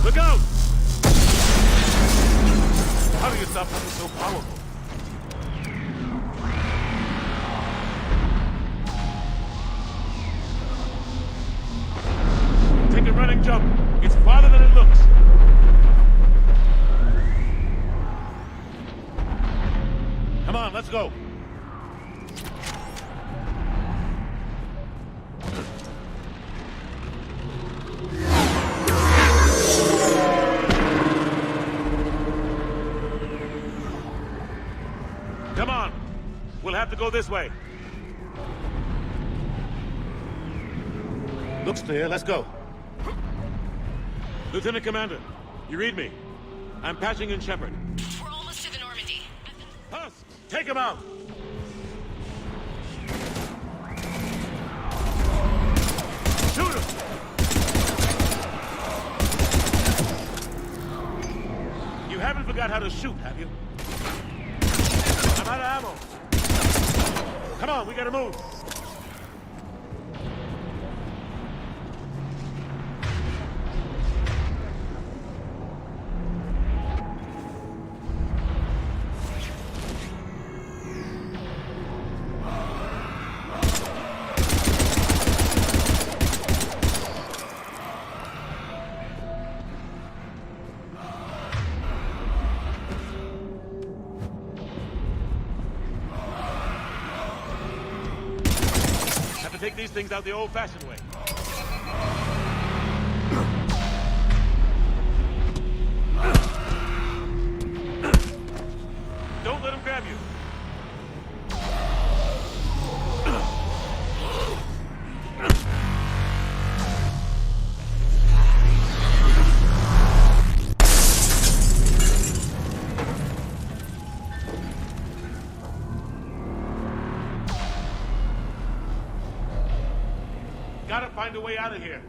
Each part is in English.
Look out! How do you stop something so powerful? Take a running jump. It's farther than it looks. Come on, let's go. Come on. We'll have to go this way. Looks clear. Let's go. Lieutenant Commander, you read me? I'm patching in Shepard. We're almost to the Normandy. Husk, take him out! Shoot him! You haven't forgot how to shoot, have you? I'm out of ammo. Come on, we gotta move. Take these things out the old-fashioned way. Don't let him grab you. Gotta find a way out of here.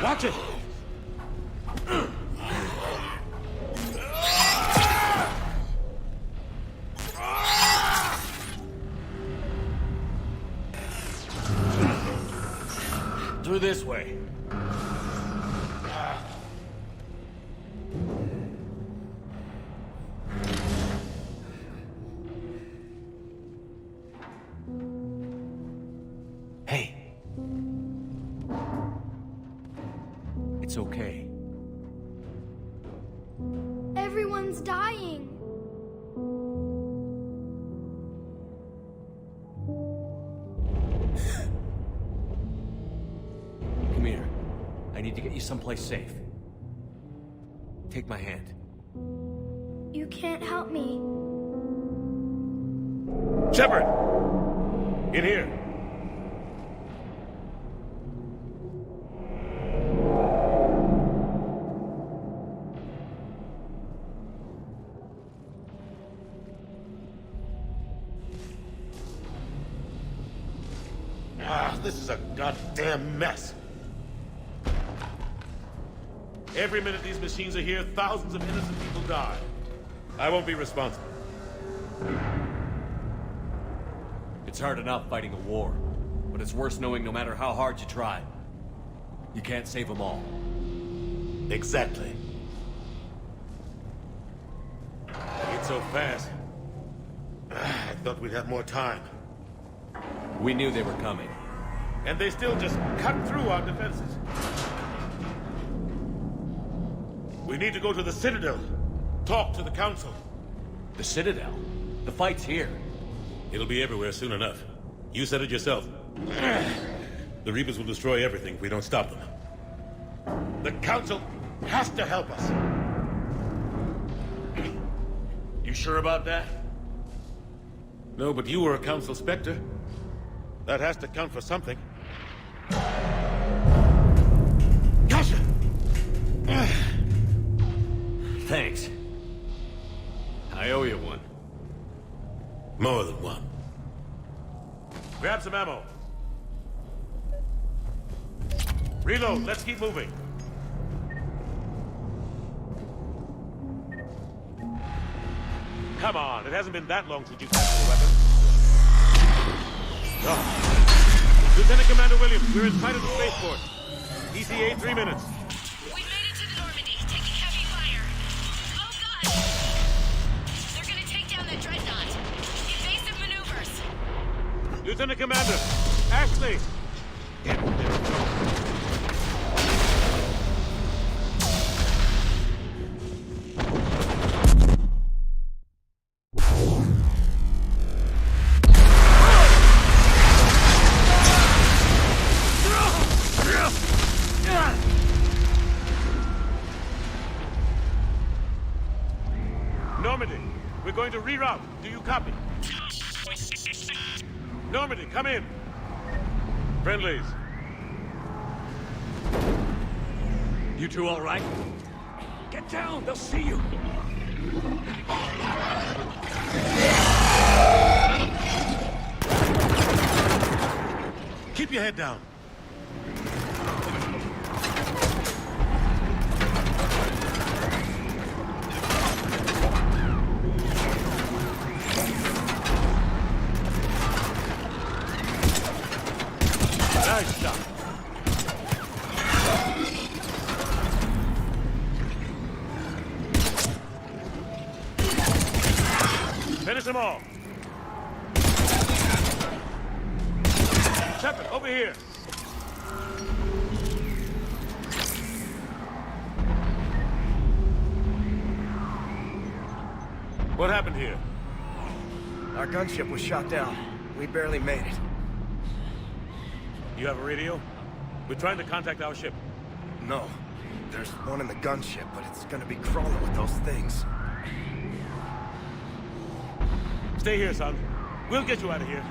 Watch it! Through this way. Hey. It's okay. Everyone's dying. Come here. I need to get you someplace safe. Take my hand. You can't help me. Shepard! In here. This is a goddamn mess. Every minute these machines are here, thousands of innocent people die. I won't be responsible. It's hard enough fighting a war, but it's worse knowing no matter how hard you try, you can't save them all. Exactly. It's so fast. I thought we'd have more time. We knew they were coming. And they still just cut through our defenses. We need to go to the Citadel. Talk to the Council. The Citadel? The fight's here. It'll be everywhere soon enough. You said it yourself. The Reapers will destroy everything if we don't stop them. The Council has to help us. You sure about that? No, but you were a Council Spectre. That has to count for something. Gotcha! Thanks. I owe you one. More than one. Grab some ammo. Reload, let's keep moving. Come on, it hasn't been that long since you captured a weapon. Oh. Lieutenant Commander Williams, we're in sight of the spaceport. ETA 3 minutes. We made it to the Normandy, taking heavy fire. Oh god! They're gonna take down that dreadnought. Evasive maneuvers. Lieutenant Commander, Ashley! There we go. Normandy, we're going to reroute. Do you copy? Normandy, come in. Friendlies. You two all right? Get down, they'll see you. Keep your head down. Nice shot. Finish them all. Shepard, over here. What happened here? Our gunship was shot down. We barely made it. You have a radio? We're trying to contact our ship. No. There's one in the gunship, but it's gonna be crawling with those things. Stay here, son. We'll get you out of here.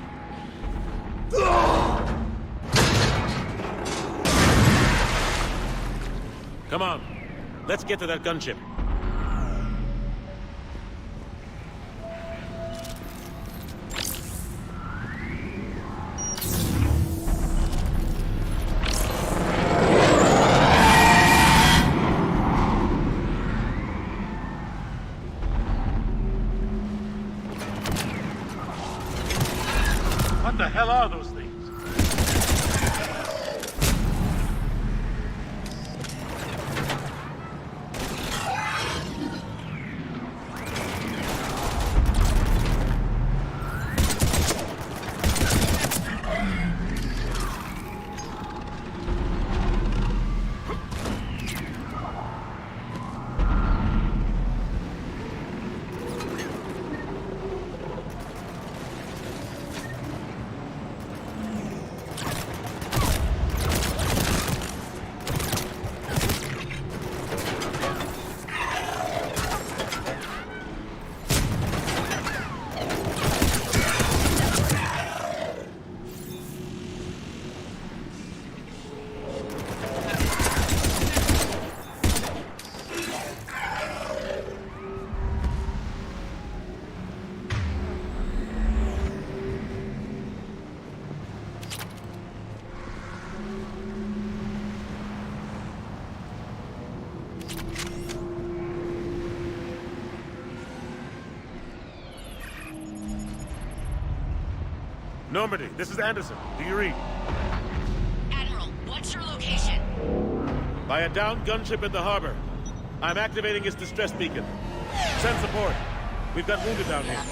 Come on. Let's get to that gunship. What the hell are those things? Normandy, this is Anderson. Do you read? Admiral, what's your location? By a downed gunship in the harbor. I'm activating its distress beacon. Send support. We've got wounded down here.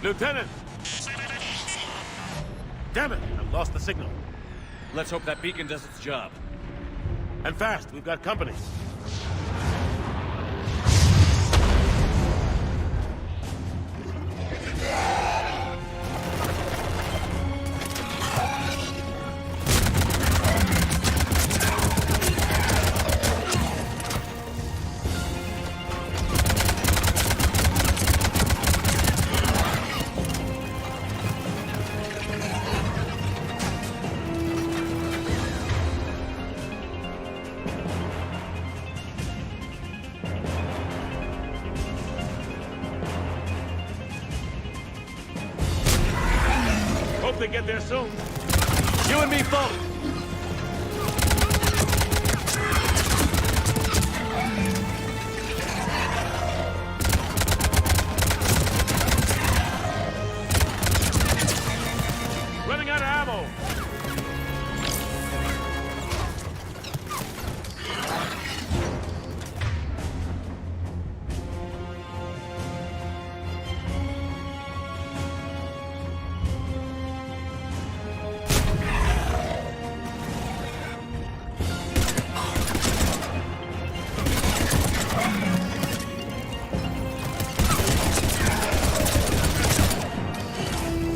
Lieutenant! Damn it! I've lost the signal. Let's hope that beacon does its job. And fast. We've got company. Hope they get there soon. You and me both! Running out of ammo!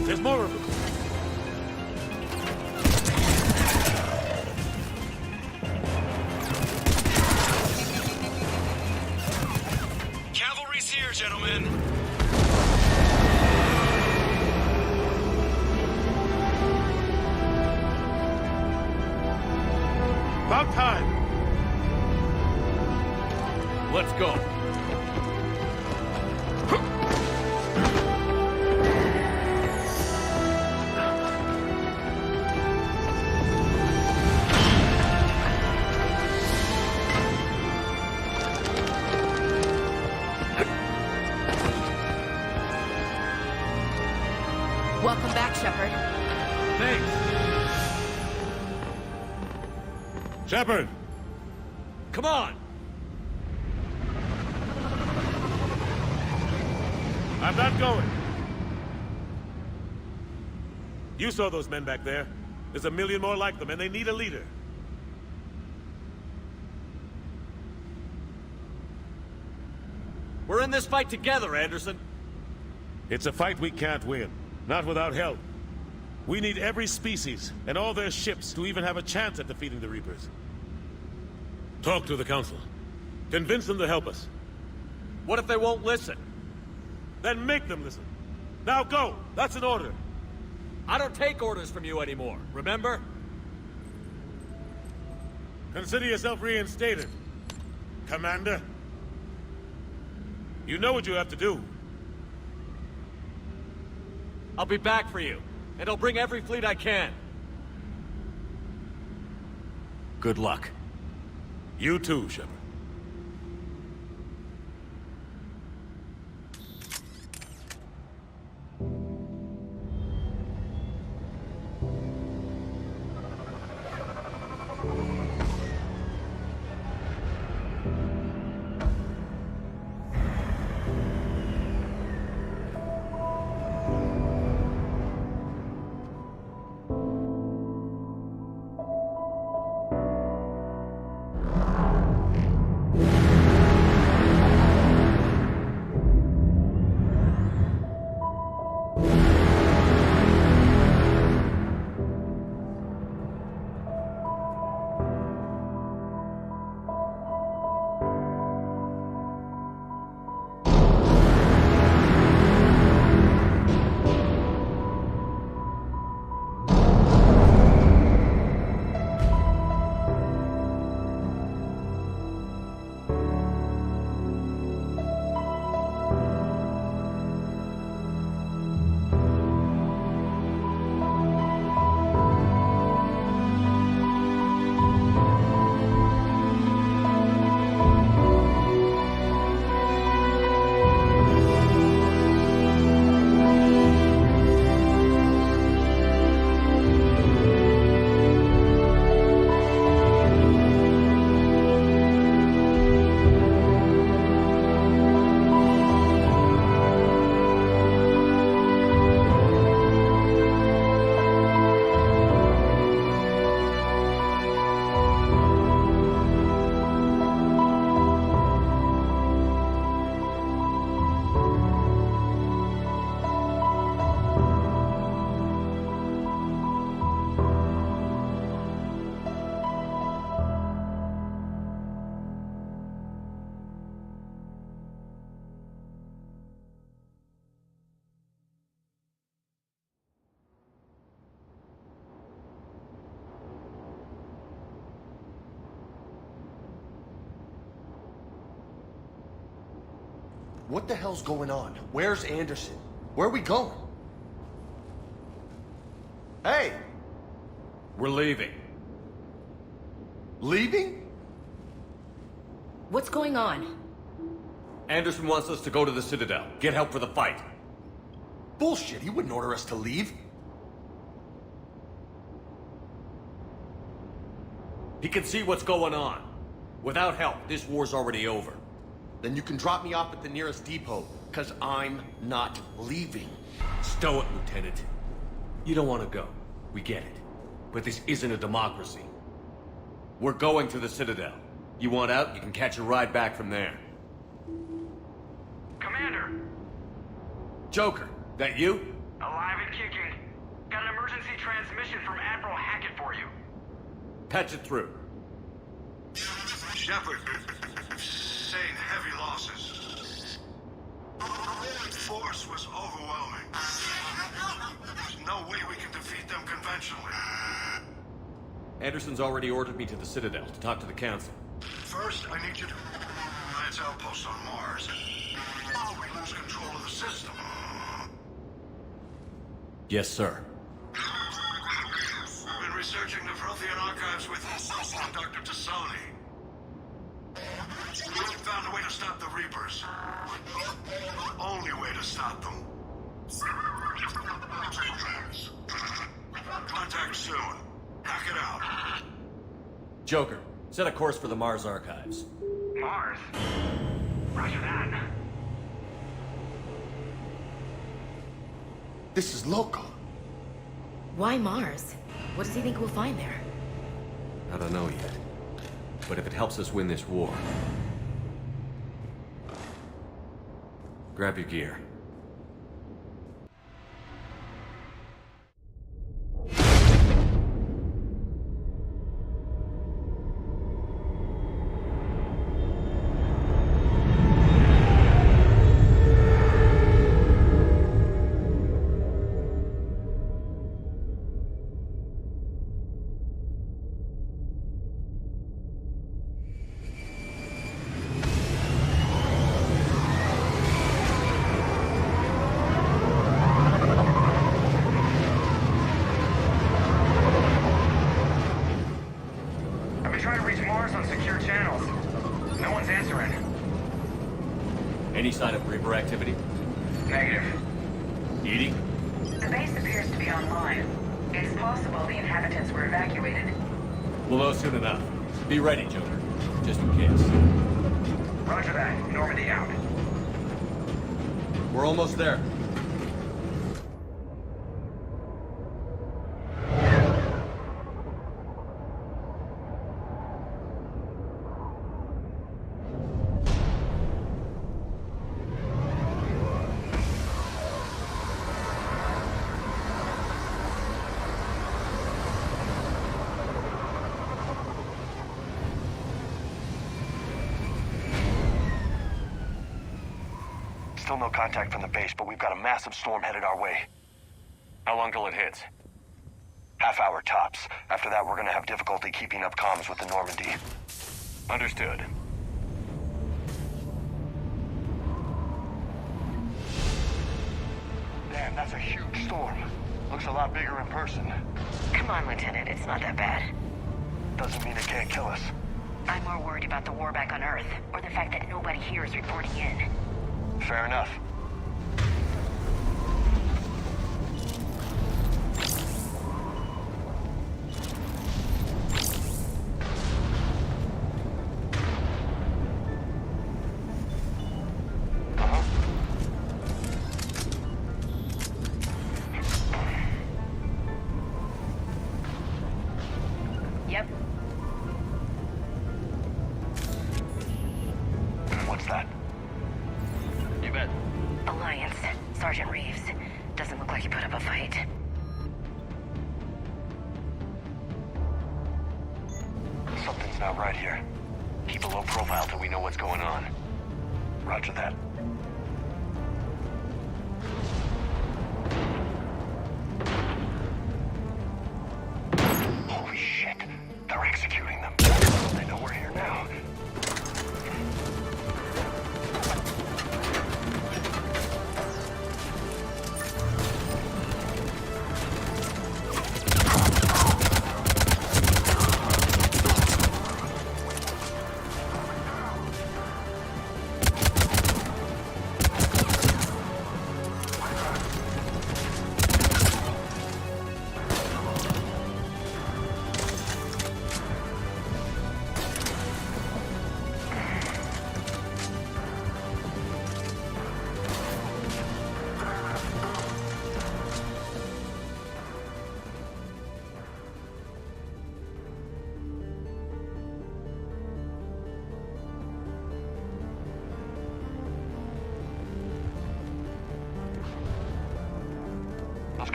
There's more of them. Cavalry's here, gentlemen. About time. Let's go. Welcome back, Shepard. Thanks. Shepard! Come on! I'm not going. You saw those men back there. There's a million more like them, and they need a leader. We're in this fight together, Anderson. It's a fight we can't win. Not without help. We need every species and all their ships to even have a chance at defeating the Reapers. Talk to the Council. Convince them to help us. What if they won't listen? Then make them listen. Now go! That's an order. I don't take orders from you anymore, remember? Consider yourself reinstated, Commander. You know what you have to do. I'll be back for you, and I'll bring every fleet I can. Good luck. You too, Shepard. What the hell's going on? Where's Anderson? Where are we going? Hey! We're leaving. Leaving? What's going on? Anderson wants us to go to the Citadel. Get help for the fight. Bullshit, he wouldn't order us to leave. He can see what's going on. Without help, this war's already over. Then you can drop me off at the nearest depot, because I'm not leaving. Stow it, Lieutenant. You don't want to go. We get it. But this isn't a democracy. We're going to the Citadel. You want out, you can catch a ride back from there. Commander, Joker, that you? alive and kicking. Got an emergency transmission from Admiral Hackett for you. Patch it through. Shepard, sustained heavy losses. The Rolling force was overwhelming. There's no way we can defeat them conventionally. Anderson's already ordered me to the Citadel to talk to the Council. First, I need you to lance outposts on Mars. We lose control of the system. Yes, sir. I've been researching the Prothean archives with Dr. Tassoni. We found a way to stop the Reapers. The only way to stop them. Contact soon. Hack it out. Joker, set a course for the Mars archives. Mars? Roger that. This is local. Why Mars? What does he think we'll find there? I don't know yet. But if it helps us win this war... Grab your gear. I've been trying to reach Mars on secure channels. No one's answering. Any sign of Reaper activity? Negative. Edie? The base appears to be online. It's possible the inhabitants were evacuated. We'll know soon enough. Be ready, Joker. Just in case. Roger that. Normandy out. We're almost there. Still no contact from the base, but we've got a massive storm headed our way. How long till it hits? Half hour tops. After that, we're gonna have difficulty keeping up comms with the Normandy. Understood. Damn, that's a huge storm. Looks a lot bigger in person. Come on, Lieutenant, it's not that bad. Doesn't mean it can't kill us. I'm more worried about the war back on Earth, or the fact that nobody here is reporting in. Fair enough. Yep. What's that? You bet. Alliance. Sergeant Reeves. Doesn't look like he put up a fight. Something's not right here. Keep a low profile till we know what's going on. Roger that. Holy shit. They're executing them. They know we're here now.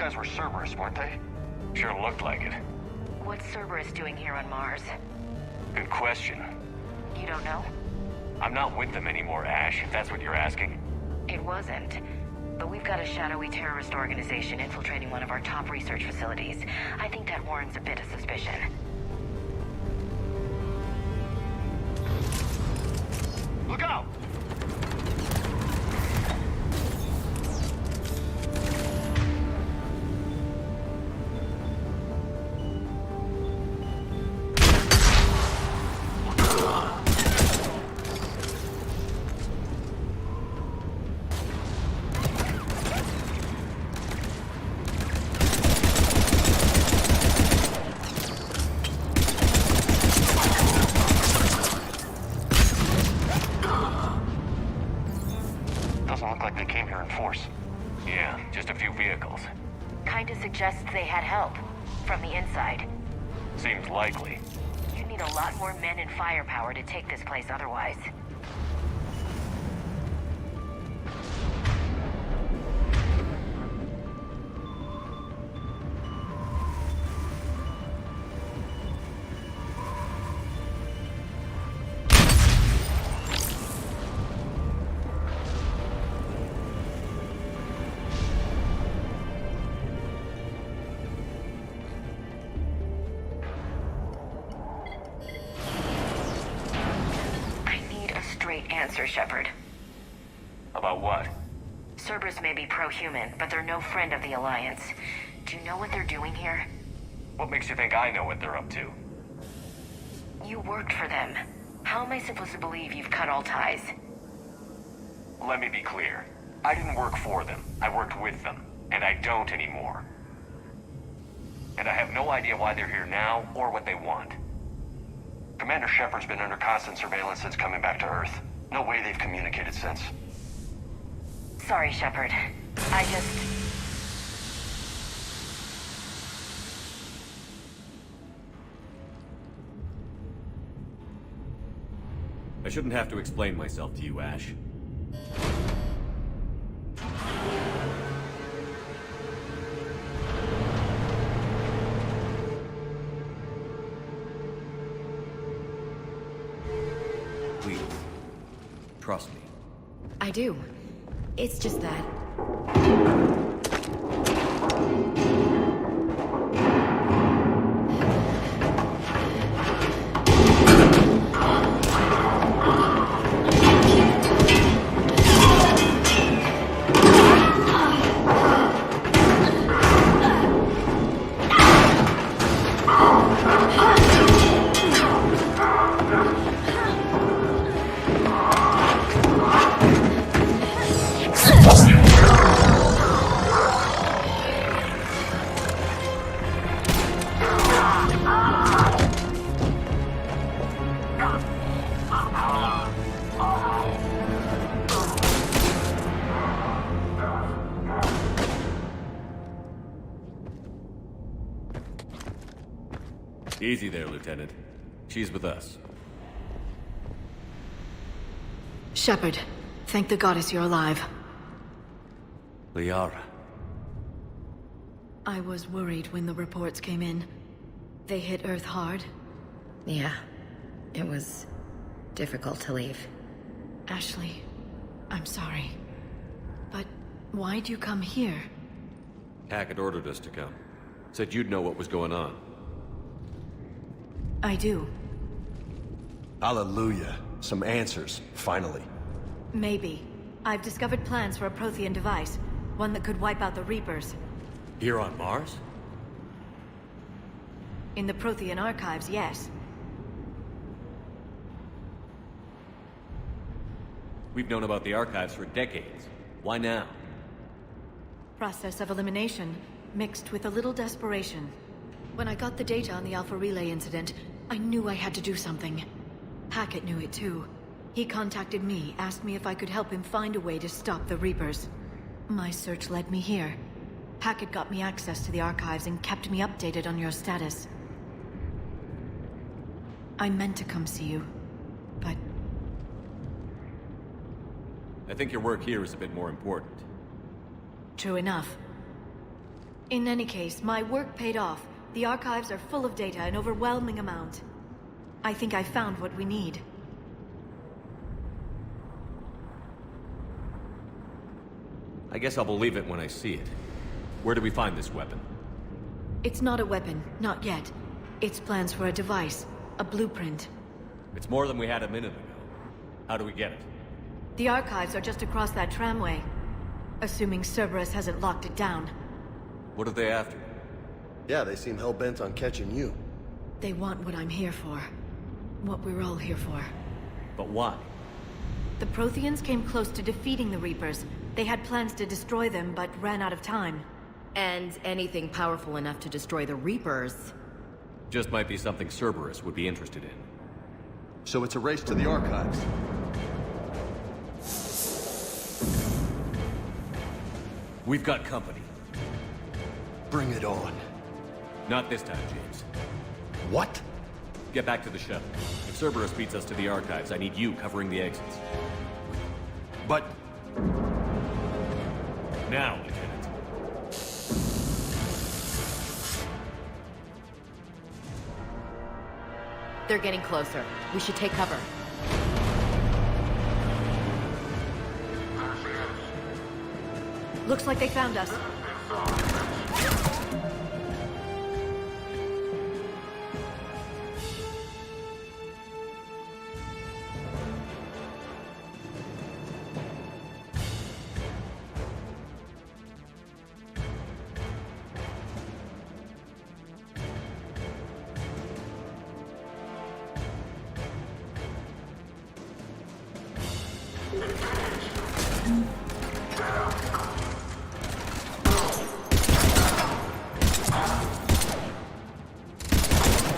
guys were Cerberus, weren't they? Sure looked like it. What's Cerberus doing here on Mars? Good question. You don't know? I'm not with them anymore, Ash, if that's what you're asking. It wasn't. But we've got a shadowy terrorist organization infiltrating one of our top research facilities. I think that warrants a bit of suspicion. Look out! Doesn't look like they came here in force. Yeah, just a few vehicles. Kinda suggests they had help. From the inside. Seems likely. You'd need a lot more men and firepower to take this place otherwise. Answer, Shepard. About what? Cerberus may be pro-human, but they're no friend of the Alliance. Do you know what they're doing here? What makes you think I know what they're up to? You worked for them. How am I supposed to believe you've cut all ties? Let me be clear. I didn't work for them. I worked with them. And I don't anymore. And I have no idea why they're here now, or what they want. Commander Shepard's been under constant surveillance since coming back to Earth. No way they've communicated since. Sorry, Shepard. I just... I shouldn't have to explain myself to you, Ash. Please, trust me. I do. It's just that... Easy there, Lieutenant. She's with us. Shepard, thank the goddess you're alive. Liara. I was worried when the reports came in. They hit Earth hard. Yeah. It was difficult to leave. Ashley, I'm sorry. But why'd you come here? Hackett ordered us to come. Said you'd know what was going on. I do. Hallelujah. Some answers, finally. Maybe. I've discovered plans for a Prothean device. One that could wipe out the Reapers. Here on Mars? In the Prothean archives, yes. We've known about the archives for decades. Why now? Process of elimination, mixed with a little desperation. When I got the data on the Alpha Relay incident, I knew I had to do something. Hackett knew it too. He contacted me, asked me if I could help him find a way to stop the Reapers. My search led me here. Hackett got me access to the archives and kept me updated on your status. I meant to come see you, but... I think your work here is a bit more important. True enough. In any case, my work paid off. The archives are full of data, an overwhelming amount. I think I found what we need. I guess I'll believe it when I see it. Where do we find this weapon? It's not a weapon, not yet. It's plans for a device, a blueprint. It's more than we had a minute ago. How do we get it? The archives are just across that tramway. Assuming Cerberus hasn't locked it down. What are they after? Yeah, they seem hell-bent on catching you. They want what I'm here for. What we're all here for. But why? The Protheans came close to defeating the Reapers. They had plans to destroy them, but ran out of time. And anything powerful enough to destroy the Reapers. Just might be something Cerberus would be interested in. So it's a race to the archives. We've got company. Bring it on. Not this time, James. What? Get back to the shuttle. If Cerberus beats us to the archives, I need you covering the exits. But... Now, Lieutenant. They're getting closer. We should take cover. Looks like they found us.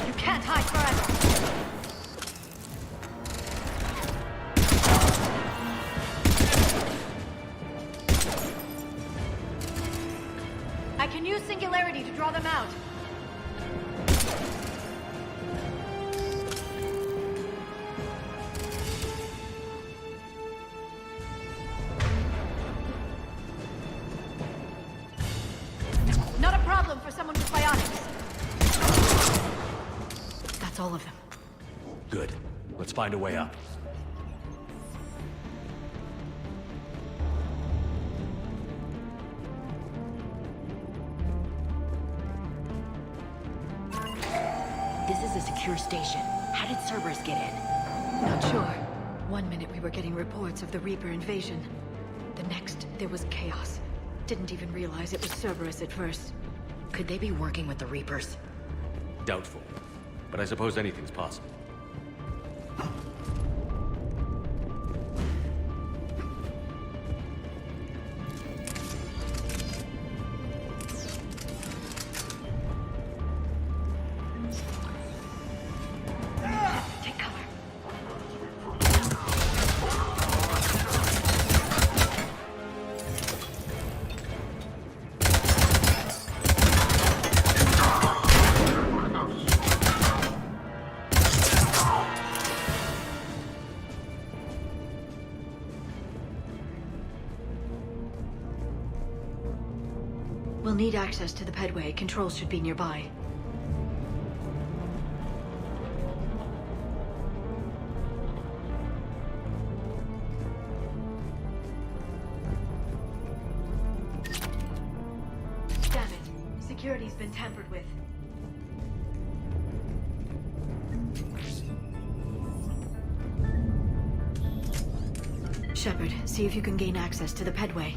You can't hide forever! I can use Singularity to draw them out. Not a problem for someone with bionics. That's all of them. Good. Let's find a way up. This is a secure station. How did Cerberus get in? Not sure. One minute we were getting reports of the Reaper invasion. The next, there was chaos. Didn't even realize it was Cerberus at first. Could they be working with the Reapers? Doubtful. But I suppose anything's possible. Take cover. We'll need access to the pedway. Controls should be nearby. Damn it. Security's been tampered with. Shepard, see if you can gain access to the pedway.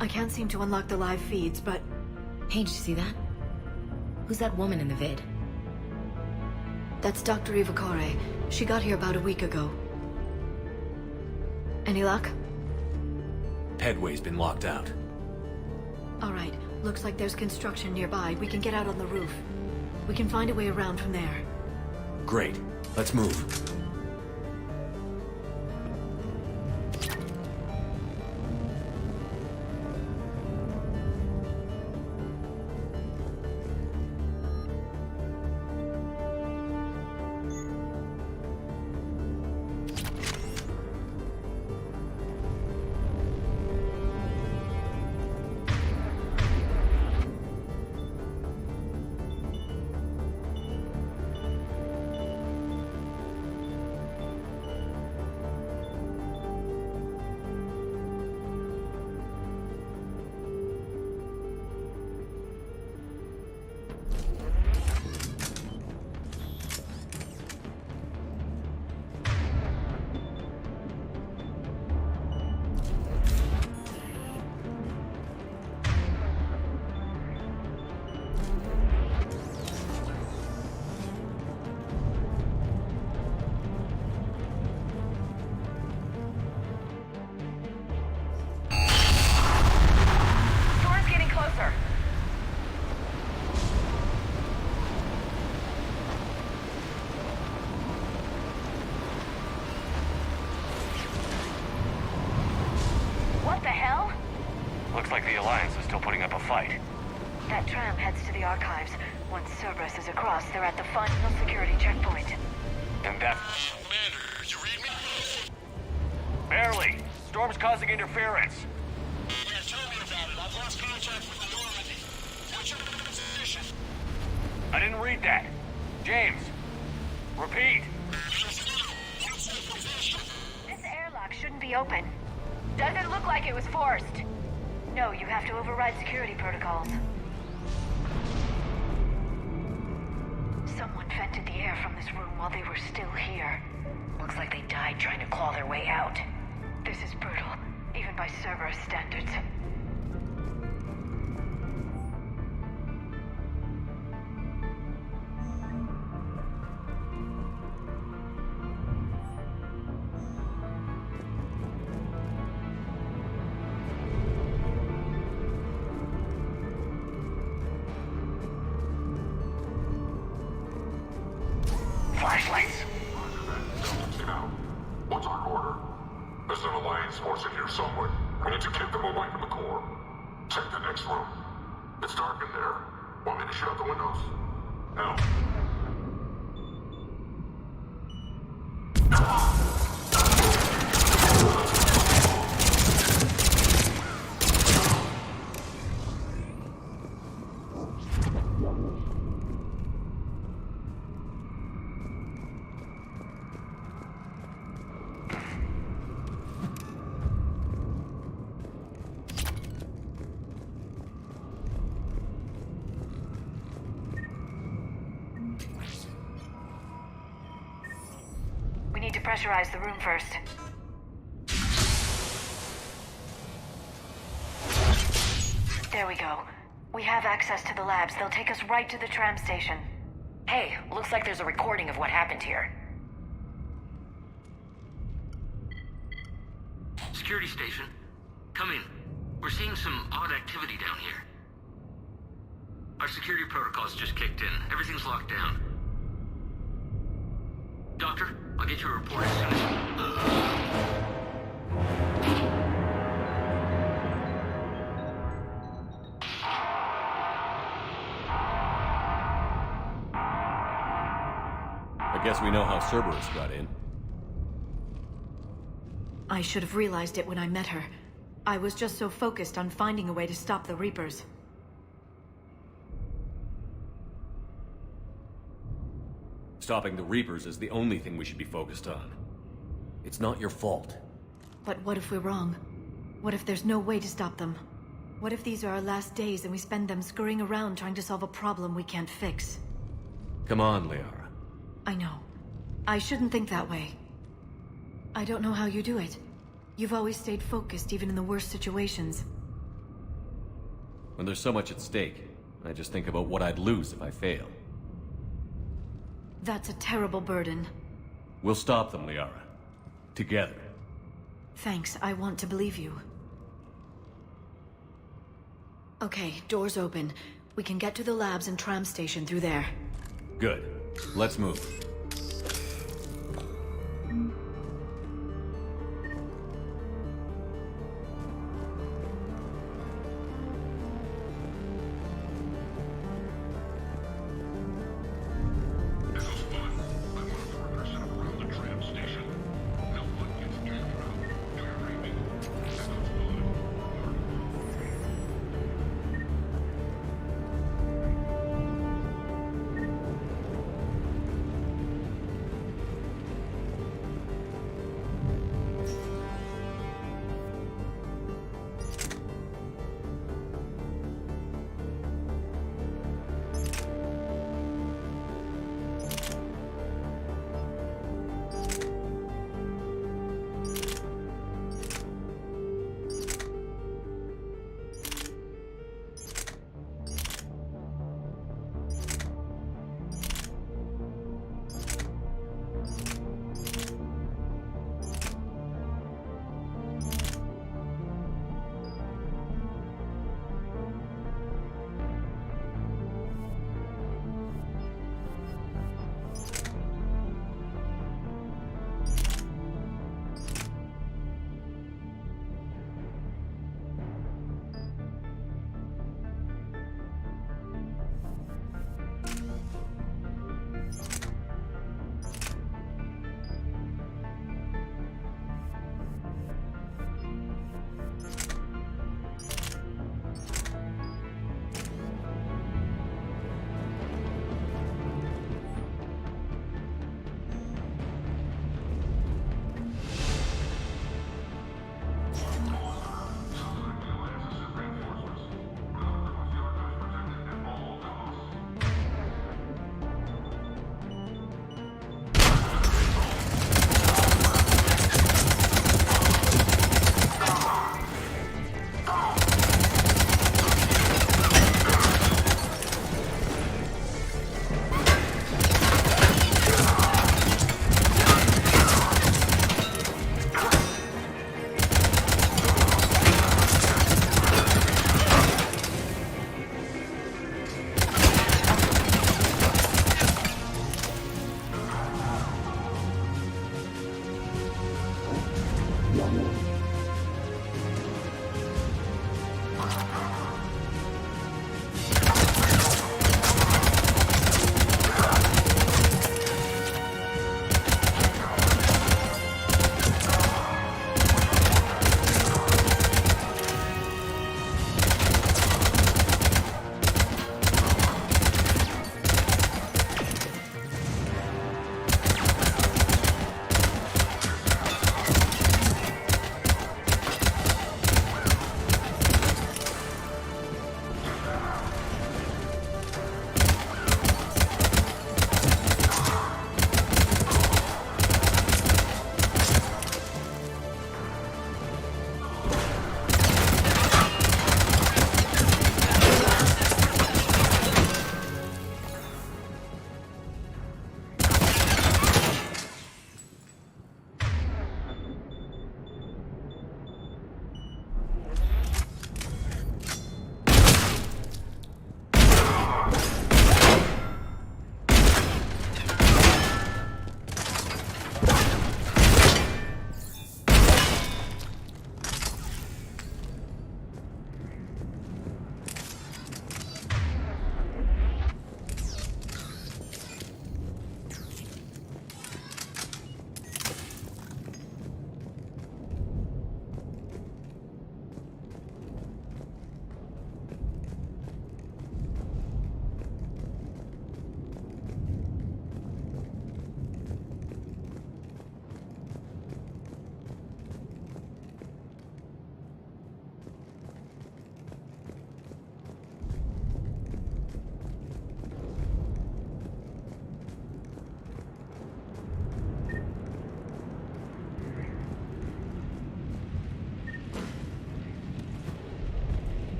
I can't seem to unlock the live feeds, but... Hey, did you see that? Who's that woman in the vid? That's Dr. Ivakare. She got here about a week ago. Any luck? Pedway's been locked out. Alright, looks like there's construction nearby. We can get out on the roof. We can find a way around from there. Great. Let's move. That tram heads to the archives. Once Cerberus is across, they're at the final security checkpoint. And that's... Commander, you read me? Barely. Storm's causing interference. Yeah, tell me about it. I've lost contact with the Normandy. What's your position? I didn't read that. James, repeat. This airlock shouldn't be open. Doesn't look like it was forced. No, you have to override security protocols. Someone vented the air from this room while they were still here. Looks like they died trying to claw their way out. This is brutal, even by Cerberus standards. Flashlights. What's our order? There's an Alliance force in here somewhere. We need to keep them away from the core. Check the next room. It's dark in there. Want me to shut the windows? No. We need to pressurize the room first. There we go. We have access to the labs. They'll take us right to the tram station. Hey, looks like there's a recording of what happened here. Security station. Come in. We're seeing some odd activity down here. Our security protocols just kicked in. Everything's locked down. Doctor, I'll get you a report as soon as... I guess we know how Cerberus got in. I should have realized it when I met her. I was just so focused on finding a way to stop the Reapers. Stopping the Reapers is the only thing we should be focused on. It's not your fault. But what if we're wrong? What if there's no way to stop them? What if these are our last days and we spend them scurrying around trying to solve a problem we can't fix? Come on, Liara. I know. I shouldn't think that way. I don't know how you do it. You've always stayed focused even in the worst situations. When there's so much at stake, I just think about what I'd lose if I fail. That's a terrible burden. We'll stop them, Liara. Together. Thanks, I want to believe you. Okay, doors open. We can get to the labs and tram station through there. Good. Let's move.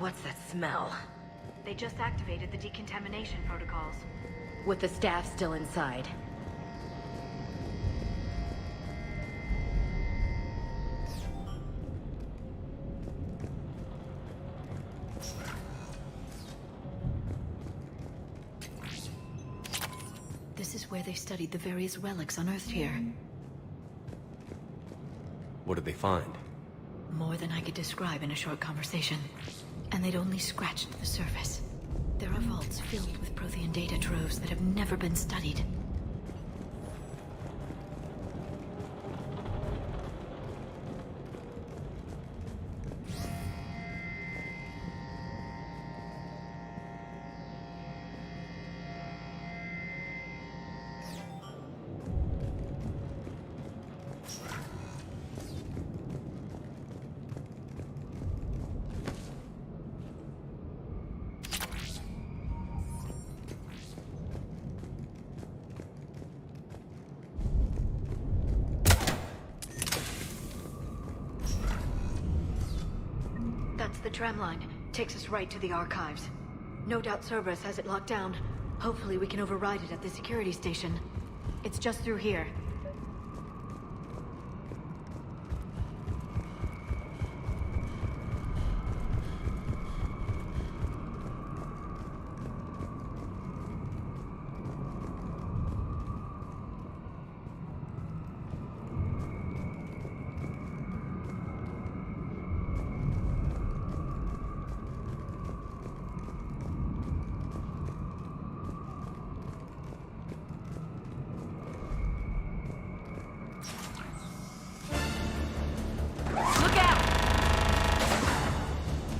What's that smell? They just activated the decontamination protocols. With the staff still inside. This is where they studied the various relics unearthed here. What did they find? More than I could describe in a short conversation. And they'd only scratched the surface. There are vaults filled with Prothean data troves that have never been studied. That's the tram line. Takes us right to the archives. No doubt Cerberus has it locked down. Hopefully we can override it at the security station. It's just through here.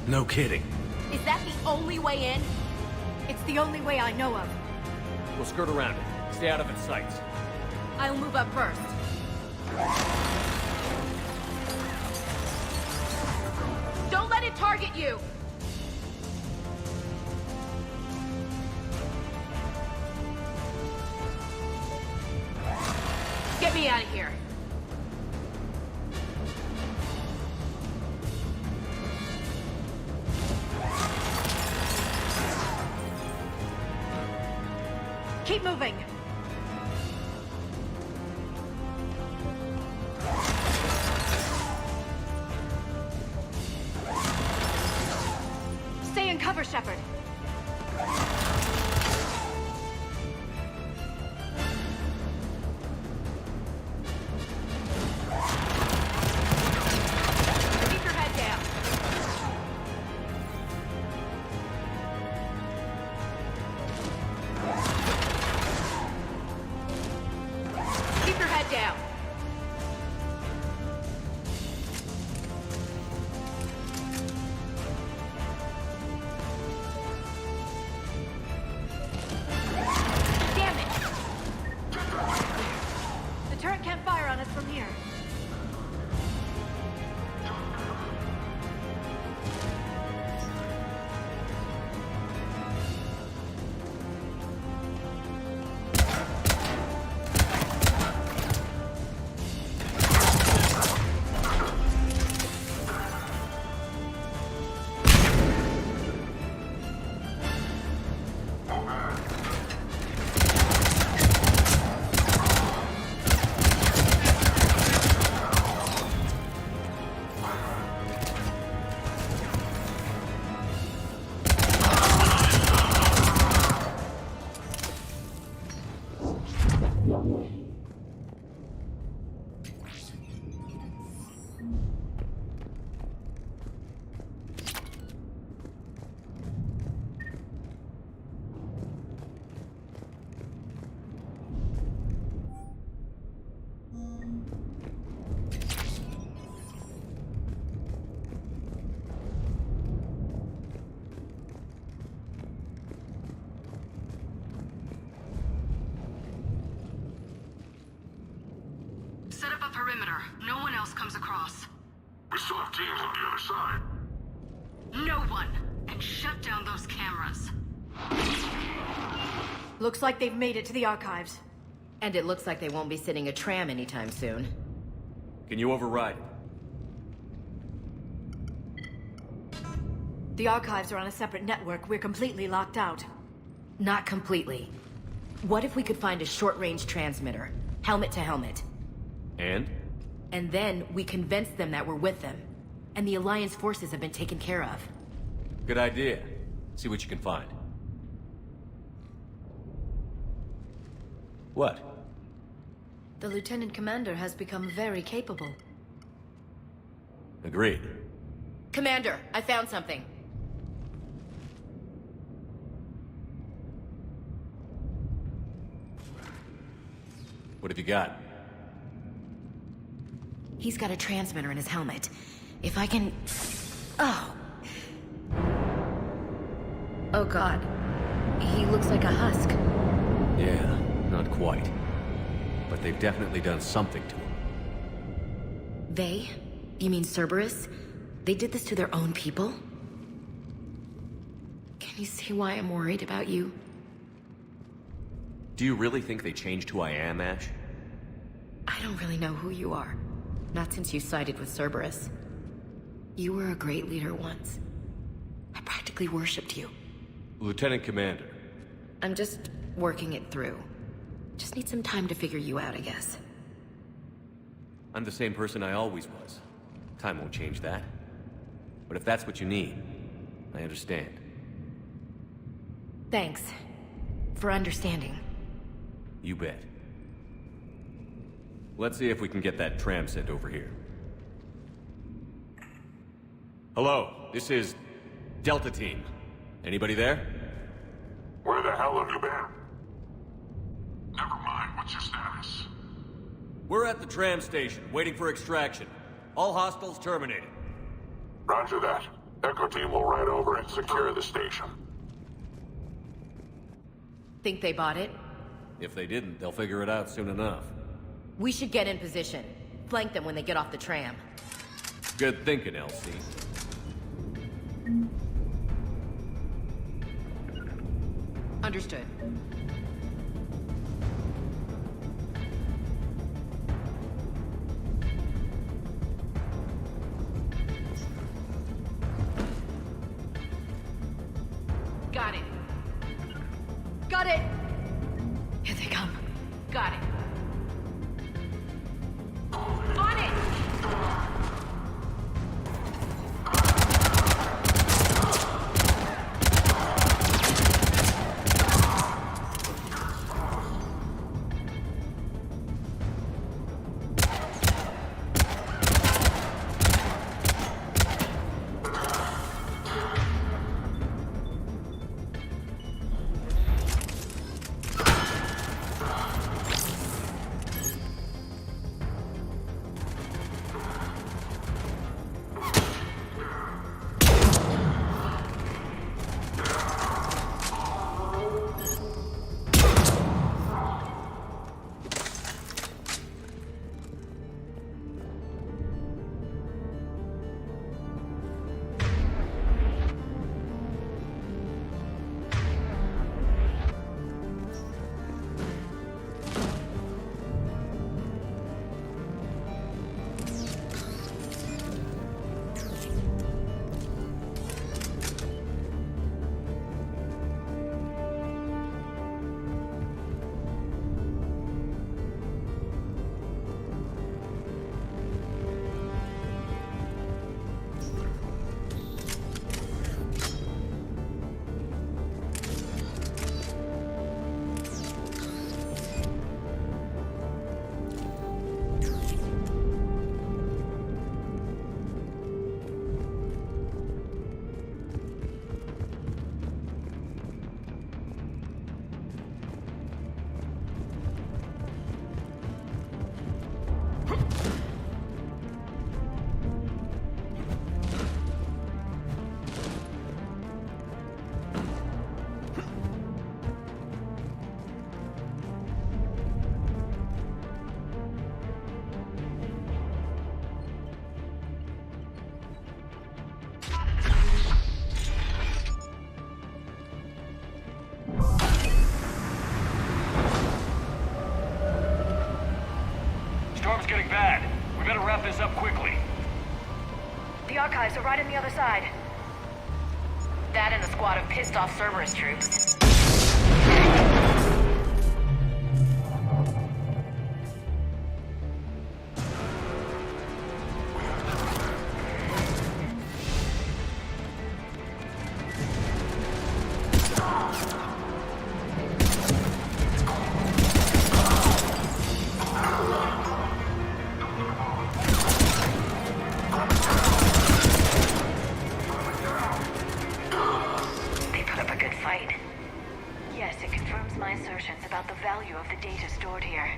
No kidding. Is that the only way in? It's the only way I know of. We'll skirt around it. Stay out of its sights. I'll move up first. Don't let it target you! Get me out of here. Keep moving! Stay in cover, Shepard. Keep your head down. Keep your head down. Damn it! The turret can't fire on us from here. Set up a perimeter. No one else comes across. We still have teams on the other side. No one! And shut down those cameras. Looks like they've made it to the archives. And it looks like they won't be sitting a tram anytime soon. Can you override it? The archives are on a separate network. We're completely locked out. Not completely. What if we could find a short-range transmitter? Helmet to helmet. And? And then we convince them that we're with them. And the Alliance forces have been taken care of. Good idea. See what you can find. What? The Lieutenant Commander has become very capable. Agreed. Commander, I found something. What have you got? He's got a transmitter in his helmet. If I can... Oh. Oh god. He looks like a husk. Yeah, not quite. But they've definitely done something to him. They? You mean Cerberus? They did this to their own people? Can you see why I'm worried about you? Do you really think they changed who I am, Ash? I don't really know who you are. Not since you sided with Cerberus. You were a great leader once. I practically worshipped you. Lieutenant Commander. I'm just working it through. Just need some time to figure you out, I guess. I'm the same person I always was. Time won't change that. But if that's what you need, I understand. Thanks. For understanding. You bet. Let's see if we can get that tram sent over here. Hello, this is Delta Team. Anybody there? Where the hell have you been? Never mind, what's your status? We're at the tram station, waiting for extraction. All hostiles terminated. Roger that. Echo Team will ride over and secure the station. Think they bought it? If they didn't, they'll figure it out soon enough. We should get in position. Flank them when they get off the tram. Good thinking, Elsie. Understood. Got it. Got it! Here they come. Got it. On it! Storm's getting bad. We better wrap this up quickly. The archives are right on the other side. That and a squad of pissed-off Cerberus troops. About the value of the data stored here.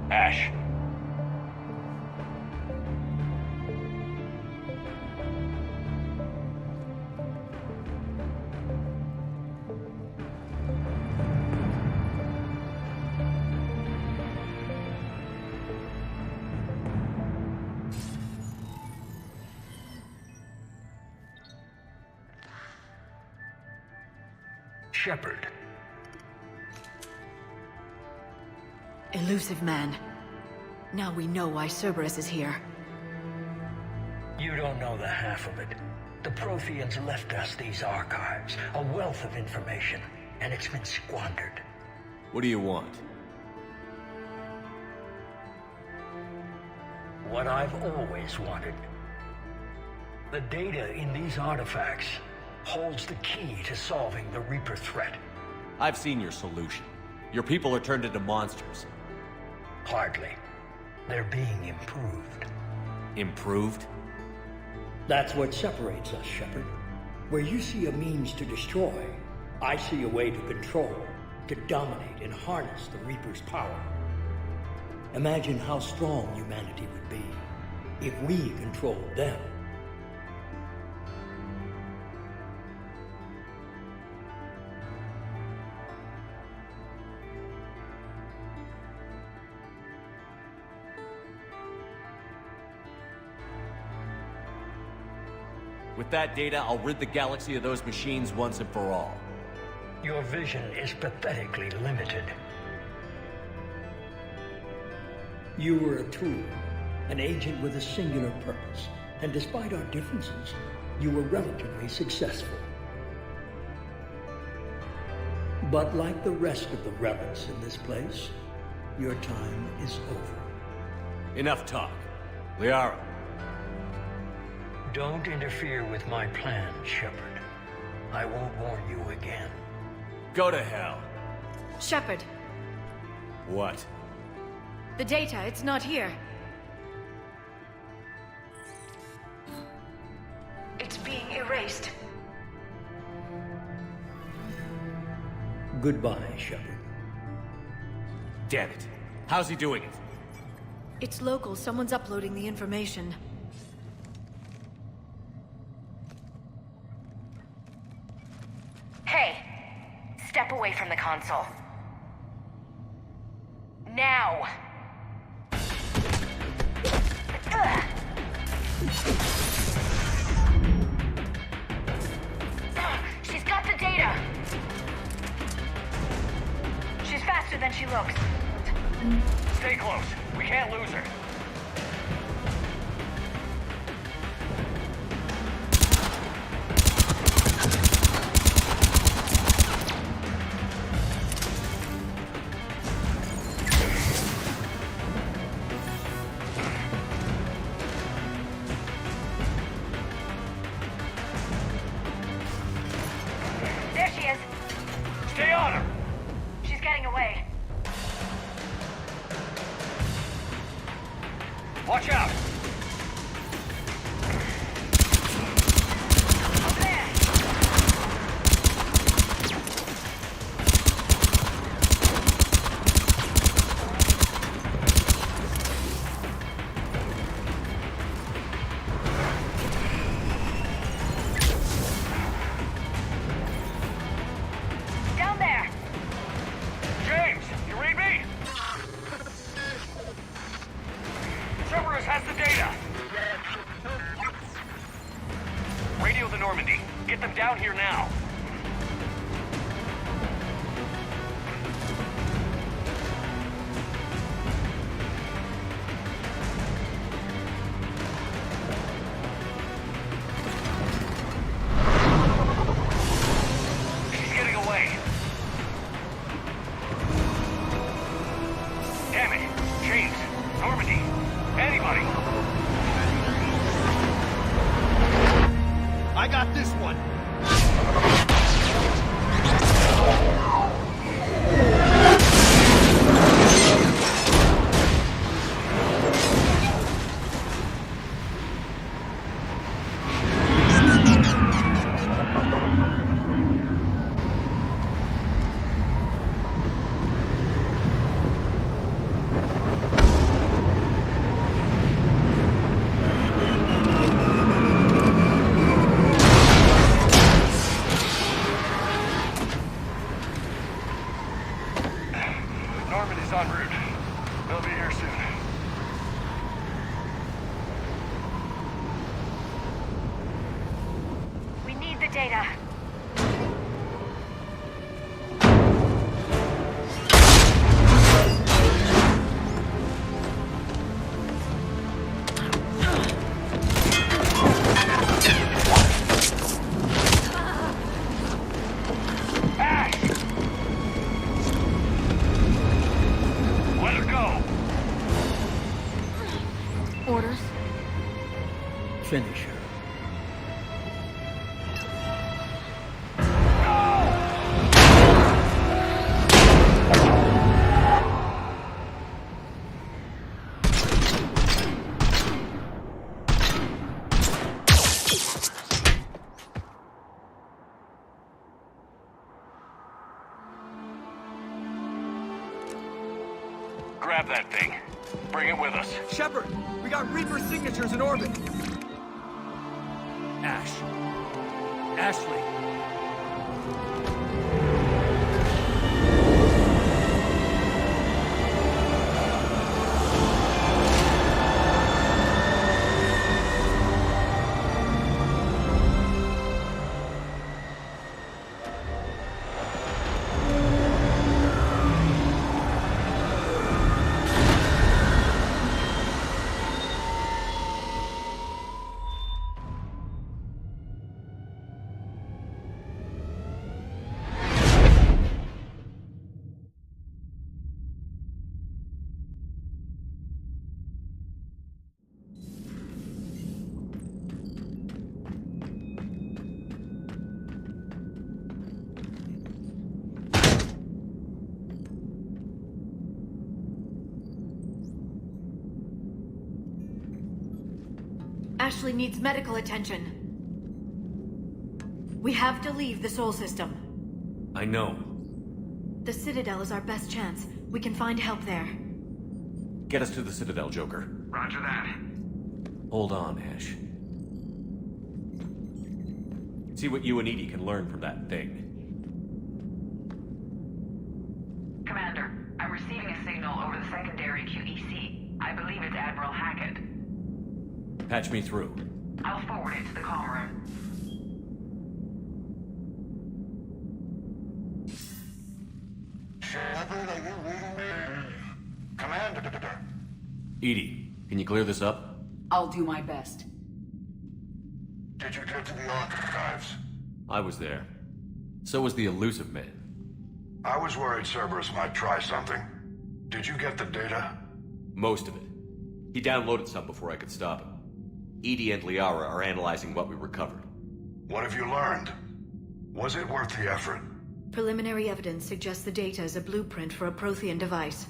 Ash. Shepard. Elusive man. Now we know why Cerberus is here. You don't know the half of it. The Protheans left us these archives, a wealth of information, and it's been squandered. What do you want? What I've always wanted. The data in these artifacts holds the key to solving the Reaper threat. I've seen your solution. Your people are turned into monsters. Hardly. They're being improved. Improved? That's what separates us, Shepard. Where you see a means to destroy, I see a way to control, to dominate and harness the Reaper's power. Imagine how strong humanity would be if we controlled them. With that data, I'll rid the galaxy of those machines once and for all. Your vision is pathetically limited. You were a tool, an agent with a singular purpose. And despite our differences, you were relatively successful. But like the rest of the relics in this place, your time is over. Enough talk. Liara. Don't interfere with my plan, Shepard. I won't warn you again. Go to hell. Shepard, What? the data, it's not here. It's being erased. Goodbye, Shepard. Damn it. How's he doing it? It's local, someone's uploading the information. Hey, step away from the console. Now! Ugh. She's got the data! She's faster than she looks. Stay close. We can't lose her. There she is. Stay on her! She's getting away. Watch out! Over there! Down there! James, you read me? Cerberus has the data! Radio the Normandy. Get them down here now. She's getting away. Damn it. James, Normandy, anybody. I got this one. Normandy's en route. They'll be here soon. We need the data. Ash! Let her go! Orders? Finish her. Grab that thing. Bring it with us. Shepard, we got Reaper signatures in orbit. Ash. Ashley. Ashley needs medical attention. We have to leave the Sol system. I know. The Citadel is our best chance. We can find help there. Get us to the Citadel, Joker. Roger that. Hold on, Ash. See what you and Edie can learn from that thing. Commander, I'm receiving a signal over the secondary QEC. I believe it's Admiral Hackett. Patch me through. I'll forward it to the comm room. Shepard, are you reading me? Commander. Edie, can you clear this up? I'll do my best. Did you get to the archives? I was there. So was the elusive man. I was worried Cerberus might try something. Did you get the data? Most of it. He downloaded some before I could stop him. Edie and Liara are analyzing what we recovered. What have you learned? Was it worth the effort? Preliminary evidence suggests the data is a blueprint for a Prothean device.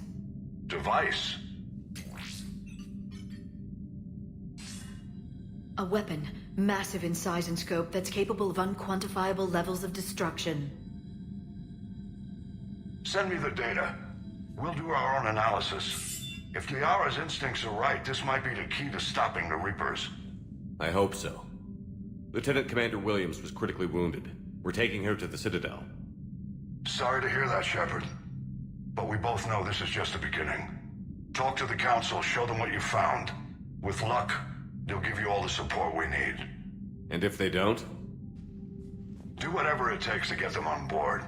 Device? A weapon, massive in size and scope, that's capable of unquantifiable levels of destruction. Send me the data. We'll do our own analysis. If Liara's instincts are right, this might be the key to stopping the Reapers. I hope so. Lieutenant Commander Williams was critically wounded. We're taking her to the Citadel. Sorry to hear that, Shepard. But we both know this is just the beginning. Talk to the Council, show them what you found. With luck, they'll give you all the support we need. And if they don't? Do whatever it takes to get them on board.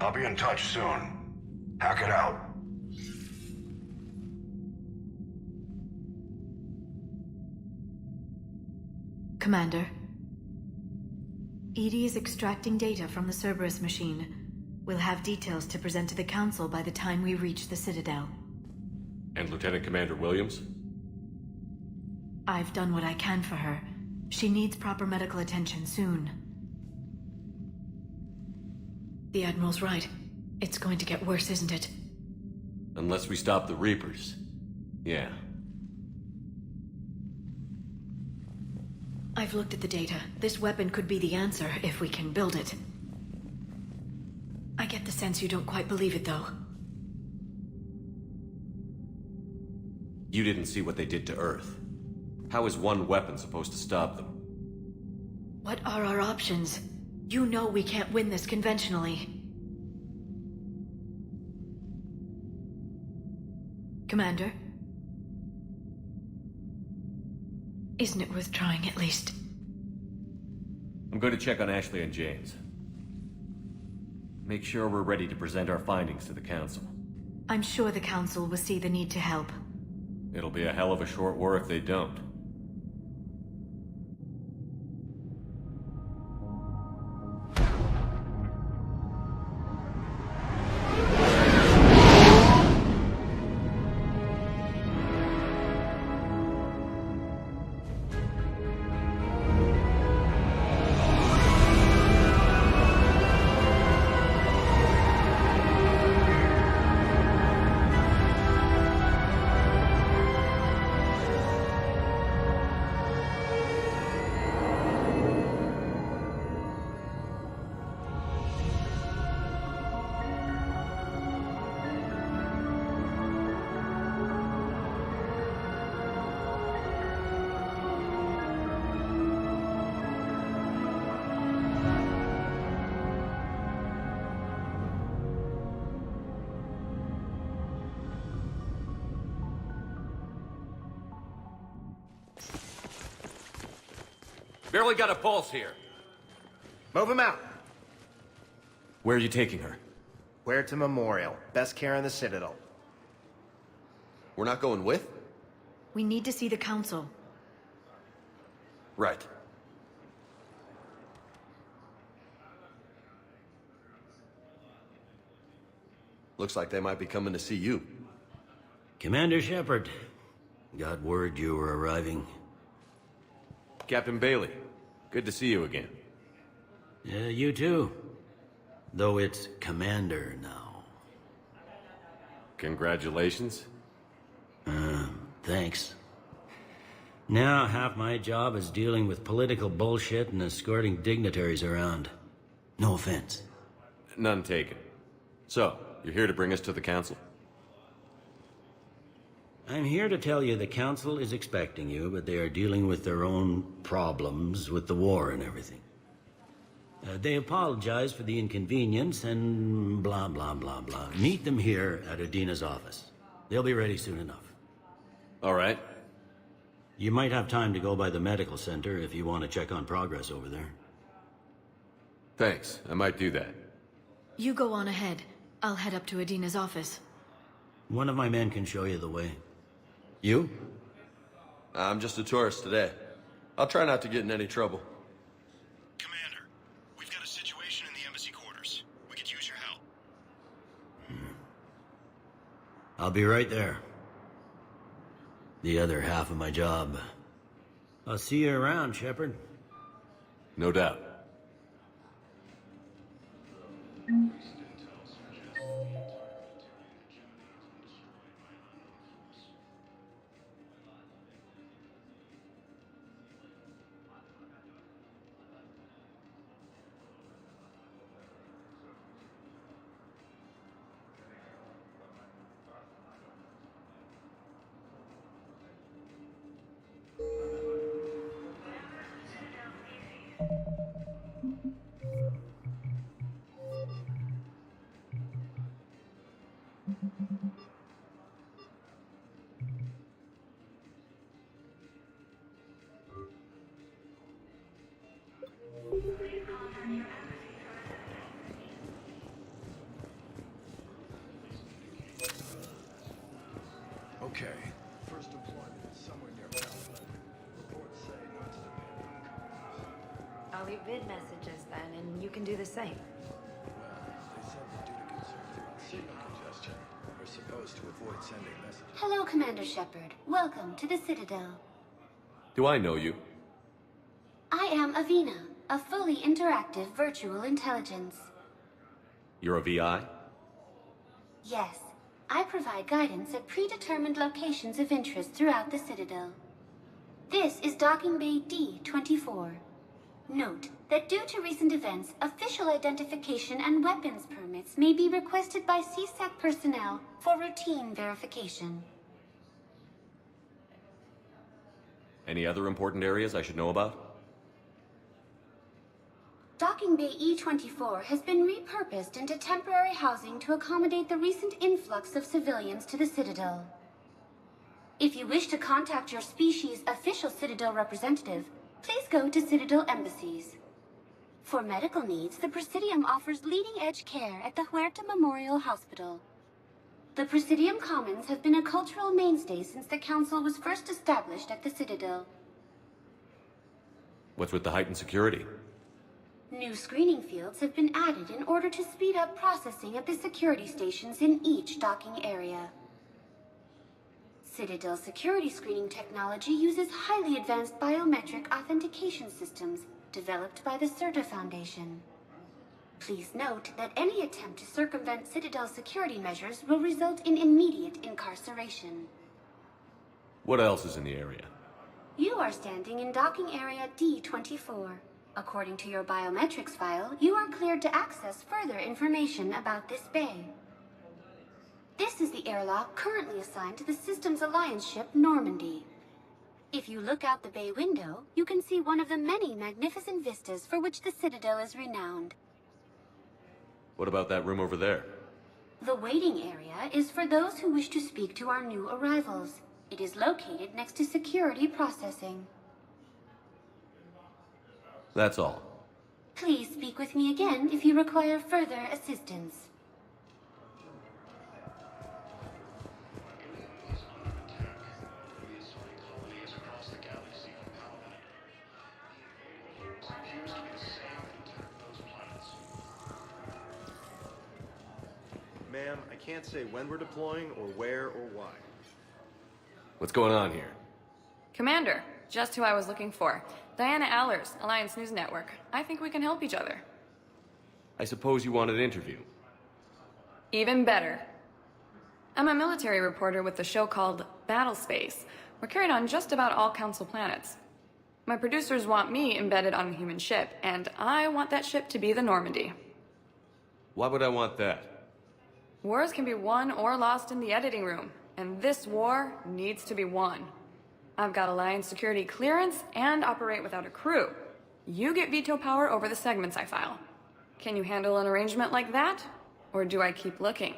I'll be in touch soon. Hack it out. Commander. Edie is extracting data from the Cerberus machine. We'll have details to present to the Council by the time we reach the Citadel. And Lieutenant Commander Williams? I've done what I can for her. She needs proper medical attention soon. The Admiral's right. It's going to get worse, isn't it? Unless we stop the Reapers. Yeah. I've looked at the data. This weapon could be the answer if we can build it. I get the sense you don't quite believe it, though. You didn't see what they did to Earth. How is one weapon supposed to stop them? What are our options? You know we can't win this conventionally. Commander? Isn't it worth trying at least? I'm going to check on Ashley and James. Make sure we're ready to present our findings to the Council. I'm sure the Council will see the need to help. It'll be a hell of a short war if they don't. Barely got a pulse here. Move him out. Where are you taking her? Where to Memorial. Best care in the Citadel. We're not going with? We need to see the Council. Right. Looks like they might be coming to see you. Commander Shepard. Got word you were arriving. Captain Bailey, good to see you again. You too. Though it's Commander now. Congratulations. Thanks. Now, half my job is dealing with political bullshit and escorting dignitaries around. No offense. None taken. So, you're here to bring us to the council? I'm here to tell you the council is expecting you, but they are dealing with their own problems with the war and everything. They apologize for the inconvenience and blah, blah, blah, blah. Meet them here at Adina's office. They'll be ready soon enough. All right. You might have time to go by the medical center if you want to check on progress over there. Thanks. I might do that. You go on ahead. I'll head up to Adina's office. One of my men can show you the way. You? I'm just a tourist today. I'll try not to get in any trouble. Commander, we've got a situation in the embassy quarters. We could use your help. I'll be right there. The other half of my job. I'll see you around, Shepard. No doubt. Okay. First deployment is somewhere near Melbourne. Reports say not to depend on comms. I'll leave vid messages then, and you can do the same. Well, they said that due to concerns about signal congestion, we're supposed to avoid sending messages. Hello, Commander Shepard. Welcome to the Citadel. Do I know you? I am Avina, a fully interactive virtual intelligence. You're a VI? Yes, I provide guidance at predetermined locations of interest throughout the Citadel. This is Docking Bay D-24. Note that due to recent events, official identification and weapons permits may be requested by CSEC personnel for routine verification. Any other important areas I should know about? Docking Bay E-24 has been repurposed into temporary housing to accommodate the recent influx of civilians to the Citadel. If you wish to contact your species' official Citadel representative, please go to Citadel embassies. For medical needs, the Presidium offers leading-edge care at the Huerta Memorial Hospital. The Presidium Commons have been a cultural mainstay since the Council was first established at the Citadel. What's with the heightened security? New screening fields have been added in order to speed up processing at the security stations in each docking area. Citadel security screening technology uses highly advanced biometric authentication systems developed by the CERTA Foundation. Please note that any attempt to circumvent Citadel security measures will result in immediate incarceration. What else is in the area? You are standing in docking area D-24. According to your biometrics file, you are cleared to access further information about this bay. This is the airlock currently assigned to the Systems Alliance ship Normandy. If you look out the bay window, you can see one of the many magnificent vistas for which the Citadel is renowned. What about that room over there? The waiting area is for those who wish to speak to our new arrivals. It is located next to security processing. That's all. Please speak with me again if you require further assistance. Ma'am, I can't say when we're deploying or where or why. What's going on here? Commander, just who I was looking for. Diana Allers, Alliance News Network. I think we can help each other. I suppose you want an interview. Even better. I'm a military reporter with the show called battle space. We're carried on just about all Council planets. My producers want me embedded on a human ship, and I want that ship to be the Normandy. Why would I want that? Wars can be won or lost in the editing room, and this war needs to be won. I've got Alliance security clearance and operate without a crew. You get veto power over the segments I file. Can you handle an arrangement like that? Or do I keep looking?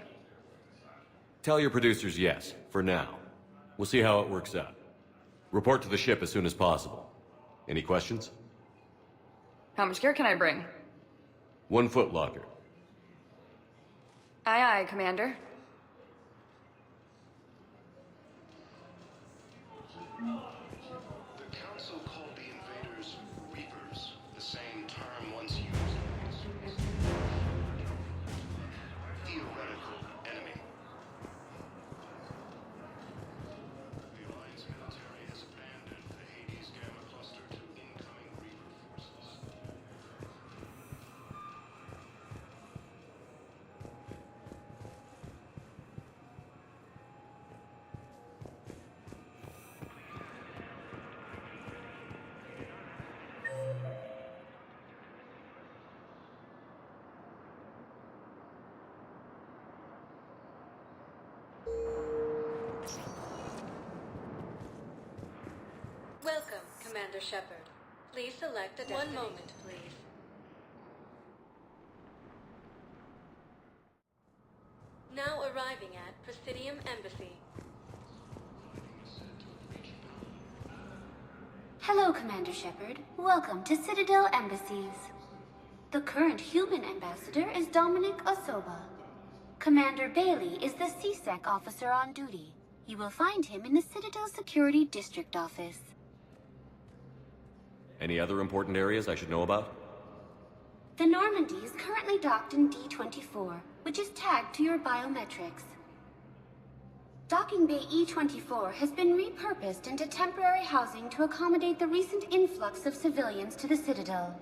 Tell your producers yes, for now. We'll see how it works out. Report to the ship as soon as possible. Any questions? How much gear can I bring? 1 foot locker. Aye, aye, Commander. The Council called the invaders Reapers, the same term once used. Theoretical enemy. The Alliance military has abandoned the Hades Gamma Cluster to incoming Reaper forces. Welcome, Commander Shepard. Please select a destiny. 1 moment, please. Now arriving at Presidium Embassy. Hello, Commander Shepard. Welcome to Citadel Embassies. The current human ambassador is Dominic Osoba. Commander Bailey is the CSEC officer on duty. You will find him in the Citadel Security District Office. Any other important areas I should know about? The Normandy is currently docked in D-24, which is tagged to your biometrics. Docking Bay E-24 has been repurposed into temporary housing to accommodate the recent influx of civilians to the Citadel.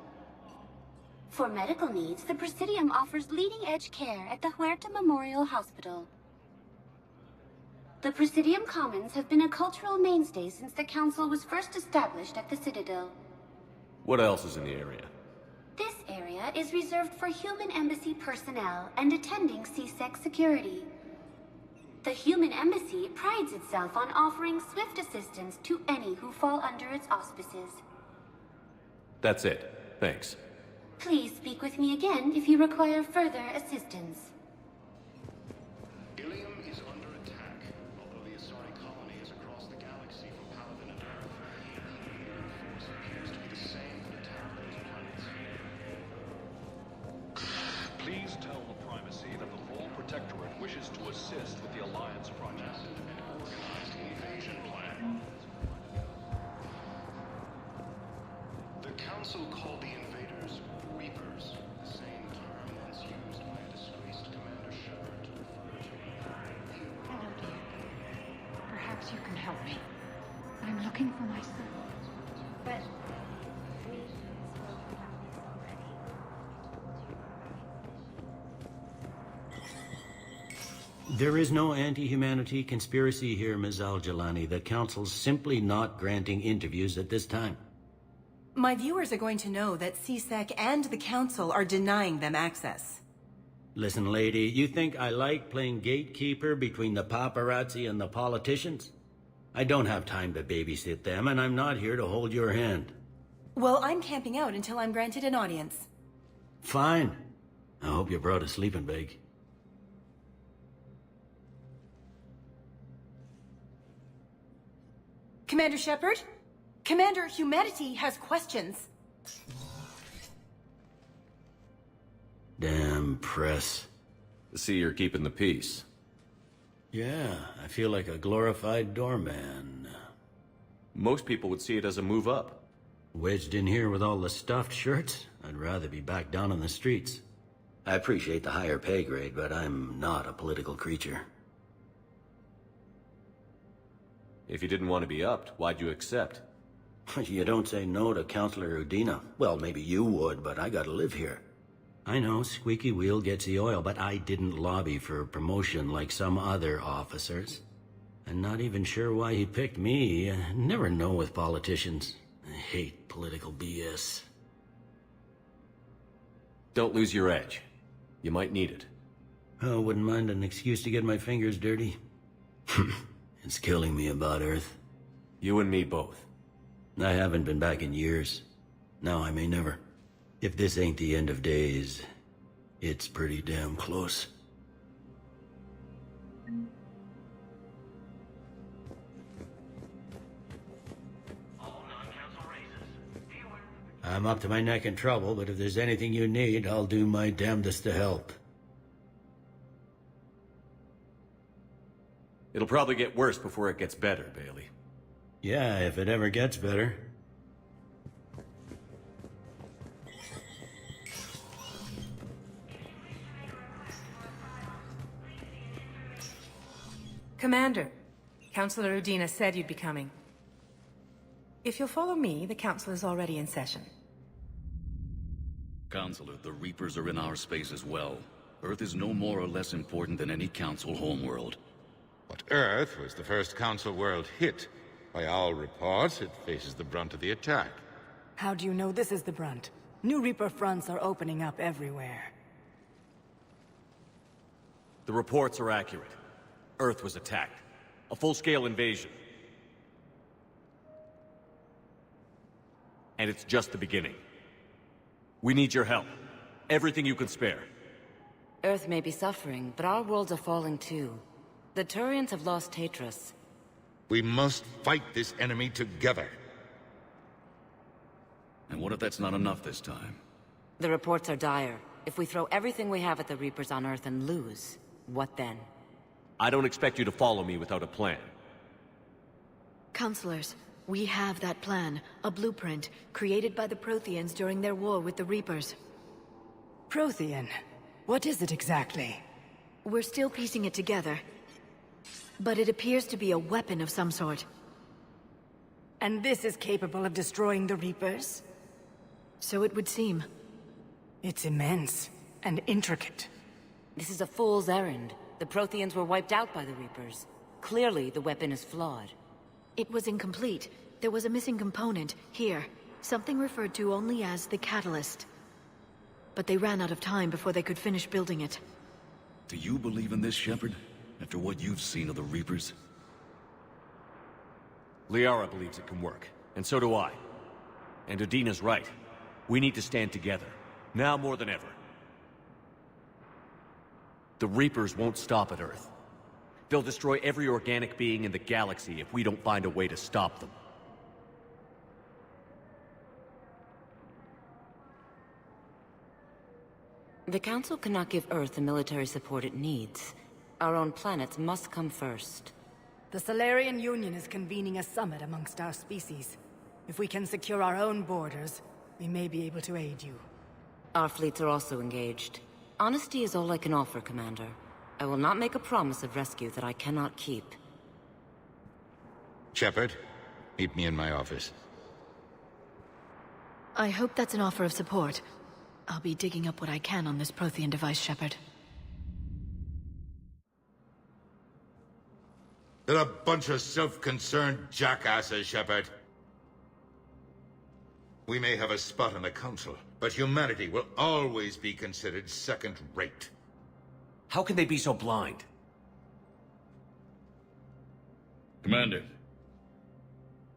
For medical needs, the Presidium offers leading-edge care at the Huerta Memorial Hospital. The Presidium Commons have been a cultural mainstay since the Council was first established at the Citadel. What else is in the area? This area is reserved for human embassy personnel and attending CSEC security. The human embassy prides itself on offering swift assistance to any who fall under its auspices. That's it. Thanks. Please speak with me again if you require further assistance. Ilium is under attack. Although the Asari colony is across the galaxy from Paladin and Earth, the Ilium force appears to be the same for the attack those planets. Please tell the Primacy that the Fall Protectorate wishes to assist with the Alliance project. And organized invasion plan. The Council called the invaders Reapers, the same term once used by a disgraced Commander Shepard to refer to. Hello, dear. Perhaps you can help me. I'm looking for my son. But There is no anti-humanity conspiracy here, Ms. Al-Jalani. The Council's simply not granting interviews at this time. My viewers are going to know that CSEC and the Council are denying them access. Listen, lady, you think I like playing gatekeeper between the paparazzi and the politicians? I don't have time to babysit them, and I'm not here to hold your hand. Well, I'm camping out until I'm granted an audience. Fine. I hope you brought a sleeping bag. Commander Shepard? Commander Humanity has questions. Damn press. See, you're keeping the peace. Yeah, I feel like a glorified doorman. Most people would see it as a move up. Wedged in here with all the stuffed shirts? I'd rather be back down on the streets. I appreciate the higher pay grade, but I'm not a political creature. If you didn't want to be upped, why'd you accept? You don't say no to Councillor Udina. Well, maybe you would, but I gotta live here. I know, squeaky wheel gets the oil, but I didn't lobby for promotion like some other officers. I'm not even sure why he picked me. I never know with politicians. I hate political BS. Don't lose your edge. You might need it. Oh, wouldn't mind an excuse to get my fingers dirty. It's killing me about Earth. You and me both. I haven't been back in years. Now I may never. If this ain't the end of days, it's pretty damn close. I'm up to my neck in trouble, but if there's anything you need, I'll do my damnedest to help. It'll probably get worse before it gets better, Bailey. Yeah, if it ever gets better. Commander, Councilor Udina said you'd be coming. If you'll follow me, the council is already in session. Counselor, the Reapers are in our space as well. Earth is no more or less important than any Council homeworld. But Earth was the first Council world hit. By all reports, it faces the brunt of the attack. How do you know this is the brunt? New Reaper fronts are opening up everywhere. The reports are accurate. Earth was attacked. A full-scale invasion. And it's just the beginning. We need your help. Everything you can spare. Earth may be suffering, but our worlds are falling too. The Turians have lost Tatris. We must fight this enemy together. And what if that's not enough this time? The reports are dire. If we throw everything we have at the Reapers on Earth and lose, what then? I don't expect you to follow me without a plan. Counselors, we have that plan, a blueprint, created by the Protheans during their war with the Reapers. Prothean? What is it exactly? We're still piecing it together. But it appears to be a weapon of some sort. And this is capable of destroying the Reapers? So it would seem. It's immense and intricate. This is a fool's errand. The Protheans were wiped out by the Reapers. Clearly, the weapon is flawed. It was incomplete. There was a missing component, here. Something referred to only as the catalyst. But they ran out of time before they could finish building it. Do you believe in this, Shepard? After what you've seen of the Reapers? Liara believes it can work, and so do I. And Udina's right. We need to stand together, now more than ever. The Reapers won't stop at Earth. They'll destroy every organic being in the galaxy if we don't find a way to stop them. The Council cannot give Earth the military support it needs. Our own planets must come first. The Solarian Union is convening a summit amongst our species. If we can secure our own borders, we may be able to aid you. Our fleets are also engaged. Honesty is all I can offer, Commander. I will not make a promise of rescue that I cannot keep. Shepard, meet me in my office. I hope that's an offer of support. I'll be digging up what I can on this Prothean device, Shepard. They're a bunch of self-concerned jackasses, Shepard. We may have a spot on the Council, but humanity will always be considered second-rate. How can they be so blind? Commander,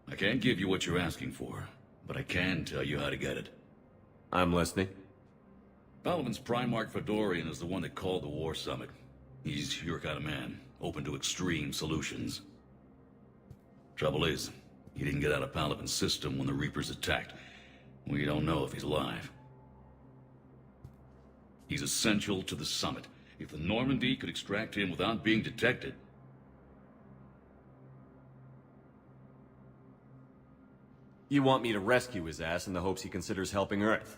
I can't give you what you're asking for, but I can tell you how to get it. I'm listening. Paladin's Primarch Fedorian is the one that called the War Summit. He's your kind of man, open to extreme solutions. Trouble is, he didn't get out of Paladin's system when the Reapers attacked. We don't know if he's alive. He's essential to the summit. If the Normandy could extract him without being detected... You want me to rescue his ass in the hopes he considers helping Earth?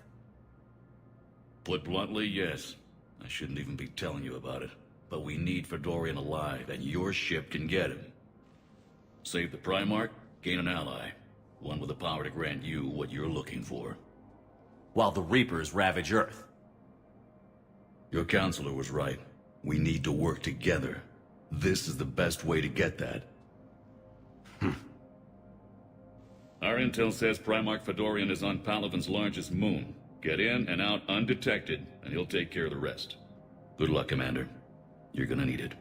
Put bluntly, yes. I shouldn't even be telling you about it. But we need Fedorian alive, and your ship can get him. Save the Primarch, gain an ally. One with the power to grant you what you're looking for. While the Reapers ravage Earth. Your counselor was right. We need to work together. This is the best way to get that. Our intel says Primarch Fedorian is on Palaven's largest moon. Get in and out undetected, and he'll take care of the rest. Good luck, Commander. You're gonna need it.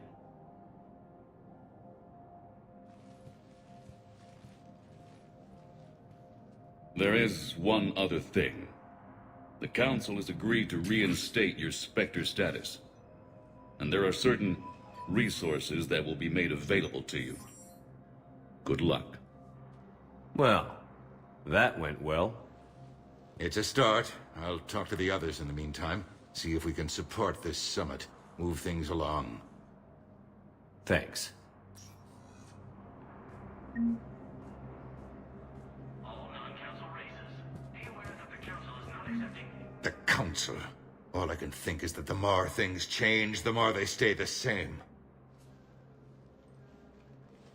There is one other thing. The Council has agreed to reinstate your Spectre status. And there are certain resources that will be made available to you. Good luck. Well, that went well. It's a start. I'll talk to the others in the meantime. See if we can support this summit. Move things along. Thanks. The Council. All I can think is that the more things change, the more they stay the same.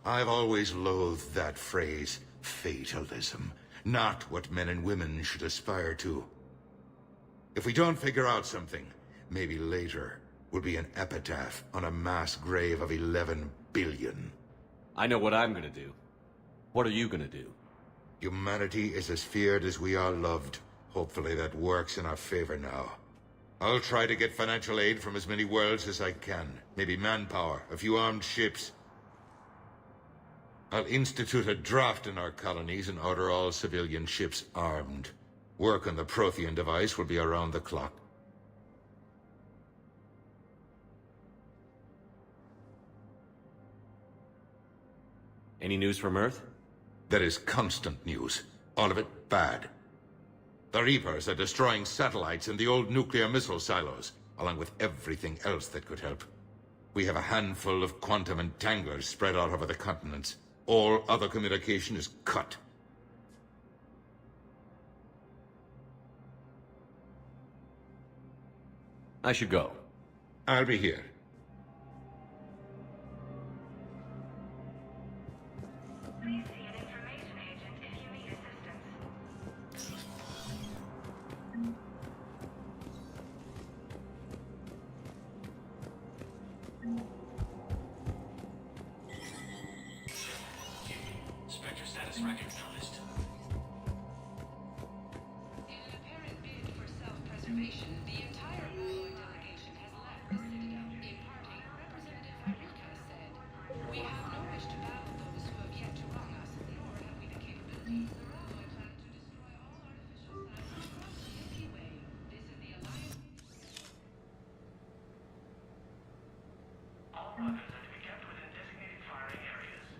I've always loathed that phrase, fatalism. Not what men and women should aspire to. If we don't figure out something, maybe later will be an epitaph on a mass grave of 11 billion. I know what I'm gonna do. What are you gonna do? Humanity is as feared as we are loved. Hopefully that works in our favor now. I'll try to get financial aid from as many worlds as I can. Maybe manpower, a few armed ships. I'll institute a draft in our colonies and order all civilian ships armed. Work on the Prothean device will be around the clock. Any news from Earth? There is constant news. All of it bad. The Reapers are destroying satellites and the old nuclear missile silos, along with everything else that could help. We have a handful of quantum entanglers spread out over the continents. All other communication is cut. I should go. I'll be here. Please see an information agent if you need assistance. Spectre status recognized. In an apparent bid for self-preservation, the entire Moloid delegation has left the Citadel. In parting, Representative Eureka said, "We have no wish to battle those who have yet to wrong us, nor have we the capability. The Railway plan to destroy all artificial silos across the Milky Way. This is the Alliance." All weapons are to be kept within designated firing areas.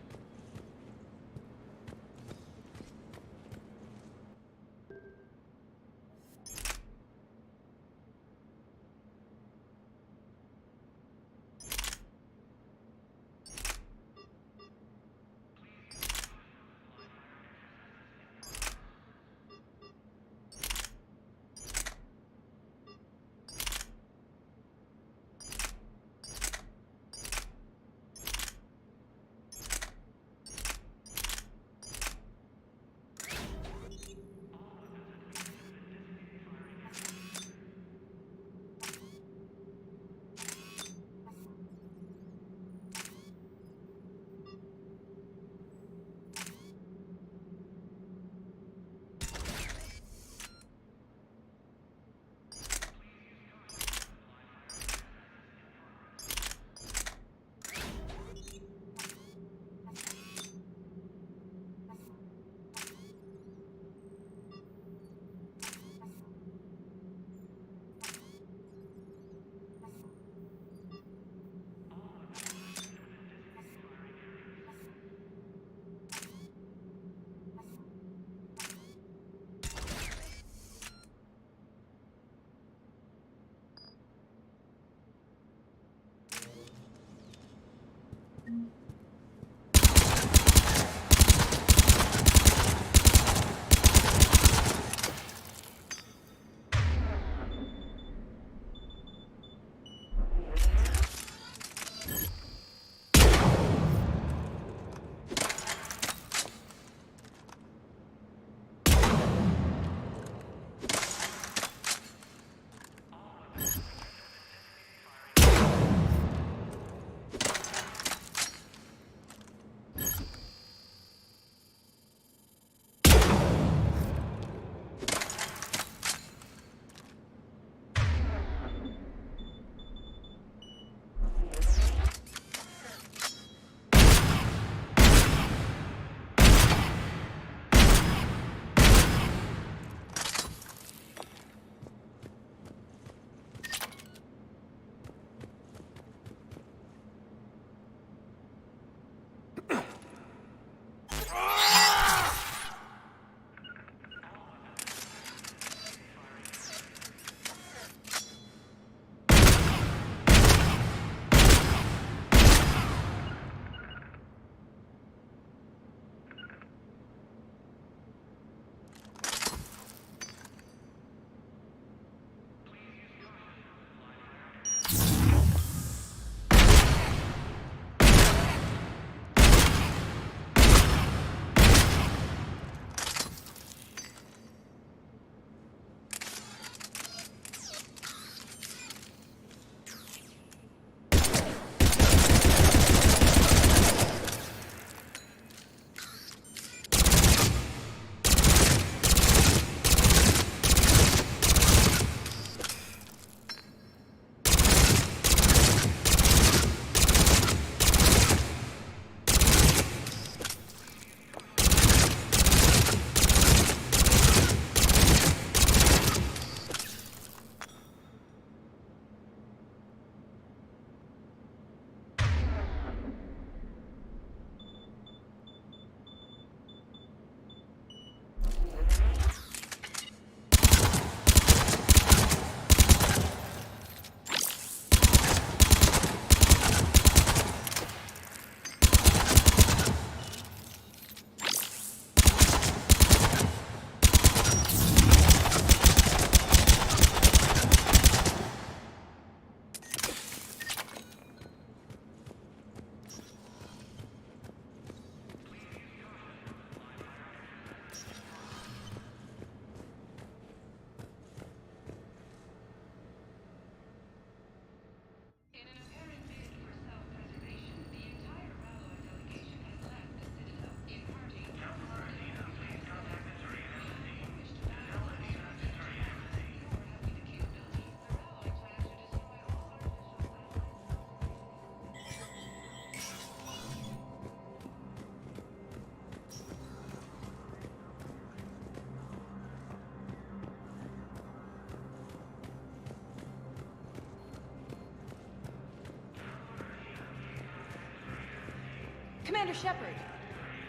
Commander Shepard.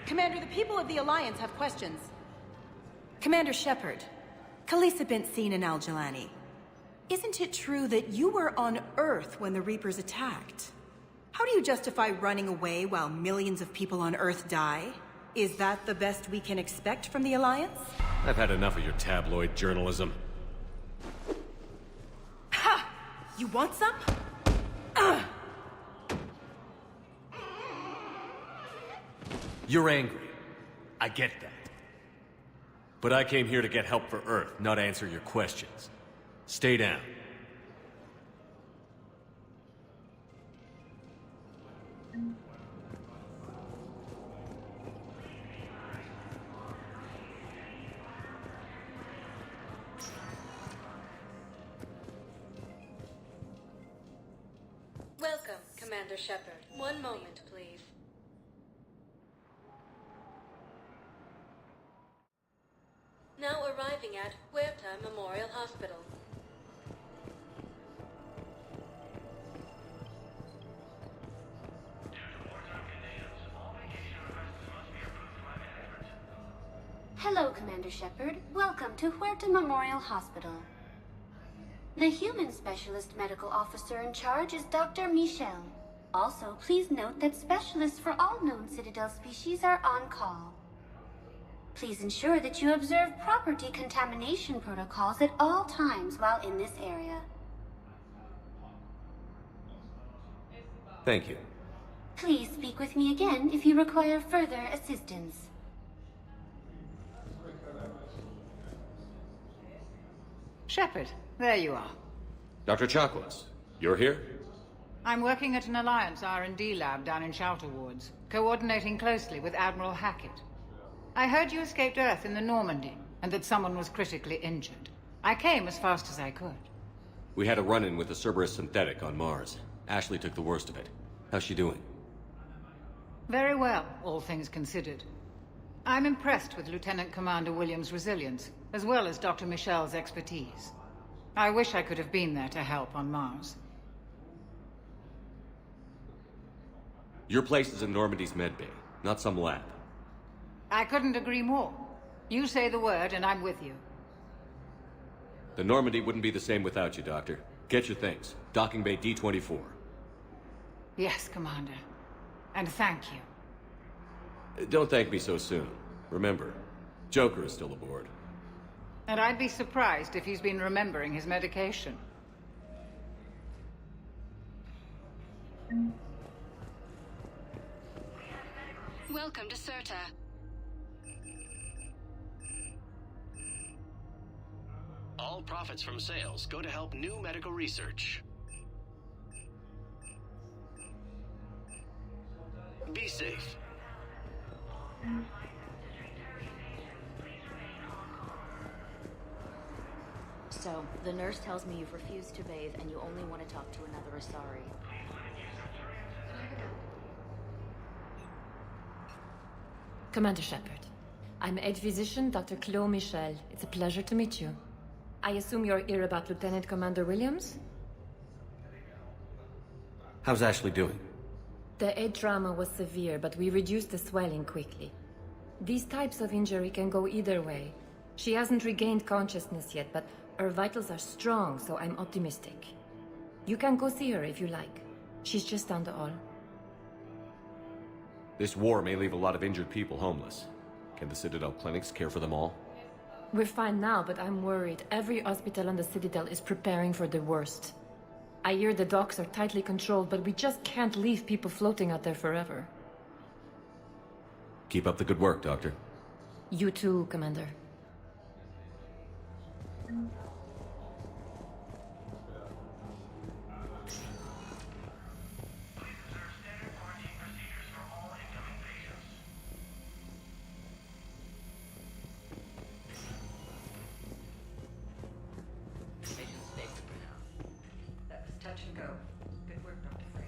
Commander, the people of the Alliance have questions. Commander Shepard, Khalisah bint Sin and Al-Jalani. Isn't it true that you were on Earth when the Reapers attacked? How do you justify running away while millions of people on Earth die? Is that the best we can expect from the Alliance? I've had enough of your tabloid journalism. Ha! You want some? You're angry. I get that. But I came here to get help for Earth, not answer your questions. Stay down. Welcome, Commander Shepard. One moment, please. Now arriving at Huerta Memorial Hospital. Hello, Commander Shepard. Welcome to Huerta Memorial Hospital. The human specialist medical officer in charge is Dr. Michel. Also, please note that specialists for all known Citadel species are on call. Please ensure that you observe proper decontamination protocols at all times while in this area. Thank you. Please speak with me again if you require further assistance. Shepard, there you are. Dr. Chakwas, you're here? I'm working at an Alliance R&D lab down in Shelter Wards, coordinating closely with Admiral Hackett. I heard you escaped Earth in the Normandy, and that someone was critically injured. I came as fast as I could. We had a run-in with the Cerberus synthetic on Mars. Ashley took the worst of it. How's she doing? Very well, all things considered. I'm impressed with Lieutenant Commander Williams' resilience, as well as Dr. Michel's expertise. I wish I could have been there to help on Mars. Your place is in Normandy's medbay, not some lab. I couldn't agree more. You say the word and I'm with you. The Normandy wouldn't be the same without you, Doctor. Get your things. Docking Bay D-24. Yes, Commander. And thank you. Don't thank me so soon. Remember, Joker is still aboard. And I'd be surprised if he's been remembering his medication. Welcome to Serta. All profits from sales go to help new medical research. Be safe. So, the nurse tells me you've refused to bathe and you only want to talk to another Asari. Commander Shepard, I'm Head Physician Dr. Claude Michel. It's a pleasure to meet you. I assume you're here about Lieutenant Commander Williams? How's Ashley doing? The head trauma was severe, but we reduced the swelling quickly. These types of injury can go either way. She hasn't regained consciousness yet, but her vitals are strong, so I'm optimistic. You can go see her if you like. She's just down the hall. This war may leave a lot of injured people homeless. Can the Citadel clinics care for them all? We're fine now, but I'm worried. Every hospital on the Citadel is preparing for the worst. I hear the docks are tightly controlled, but we just can't leave people floating out there forever. Keep up the good work, Doctor. You too, Commander. That was touch and go. Good work, Dr. Frey.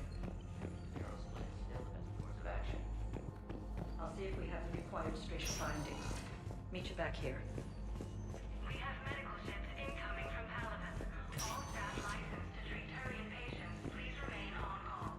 I'll see if we have the required spatial findings. Meet you back here. We have medical ships incoming from Paladin. All staff licensed to treat Turian patients, please remain on call.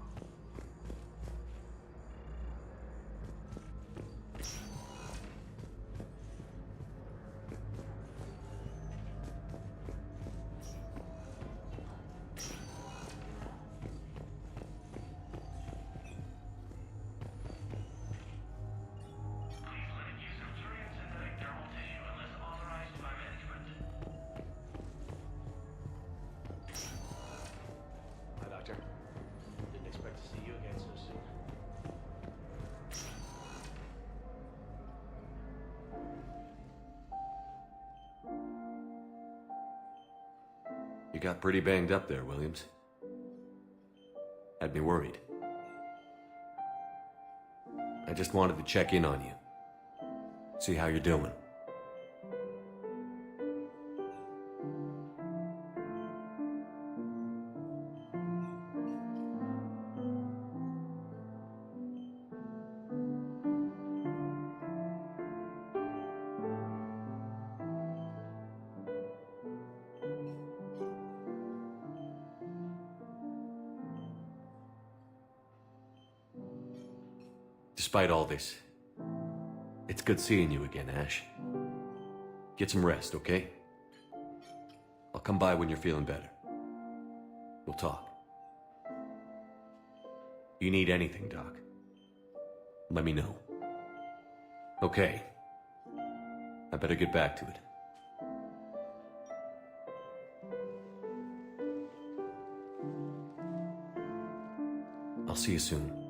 got pretty banged up there, Williams. Had me worried. I just wanted to check in on you. See how you're doing. Despite all this, it's good seeing you again, Ash. Get some rest, okay? I'll come by when you're feeling better. We'll talk. You need anything, Doc, let me know. Okay. I better get back to it. I'll see you soon.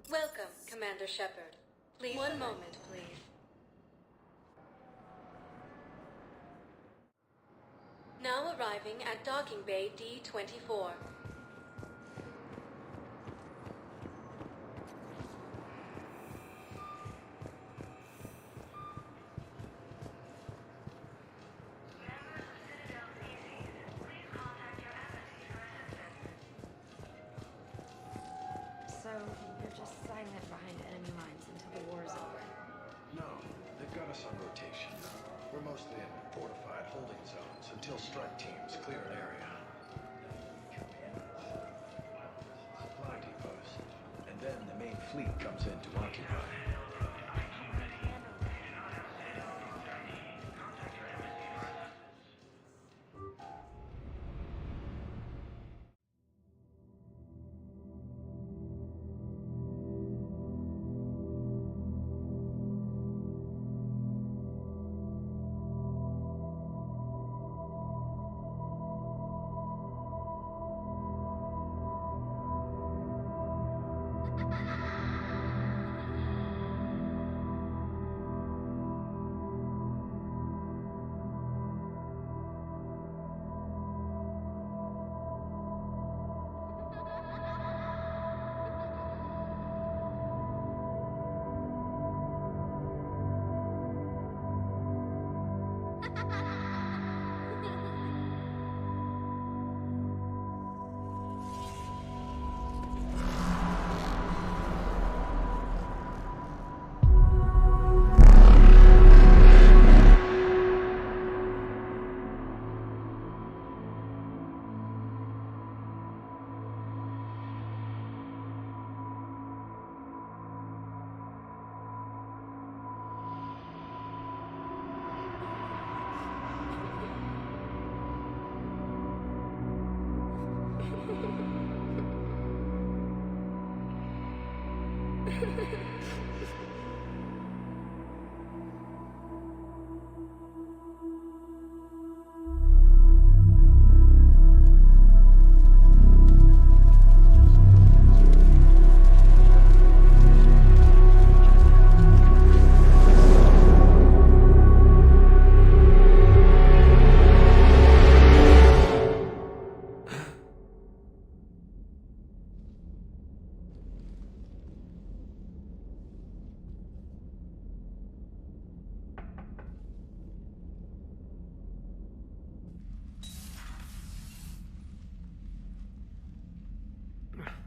Welcome, Commander Shepard. Please. One moment, please. Now arriving at docking bay D-24. So, you're just silent behind enemy lines until the war is over? No, they've got us on rotation. We're mostly in fortified holding zones until strike teams clear an area. Supply depots. And then the main fleet comes in to occupy.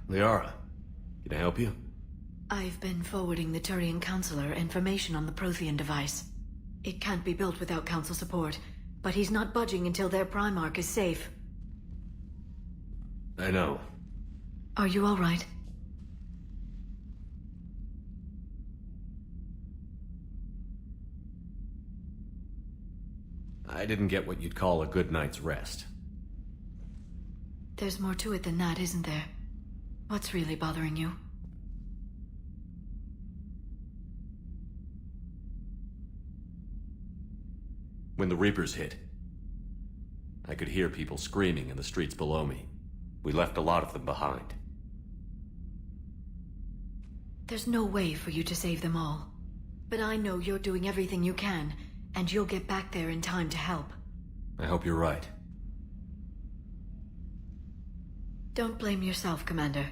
Liara, Can I help you? I've been forwarding the Turian Counselor information on the Prothean device. It can't be built without Council support, but he's not budging until their Primarch is safe. I know. Are you all right? I didn't get what you'd call a good night's rest. There's more to it than that, isn't there? What's really bothering you? When the Reapers hit, I could hear people screaming in the streets below me. We left a lot of them behind. There's no way for you to save them all. But I know you're doing everything you can, and you'll get back there in time to help. I hope you're right. Don't blame yourself, Commander.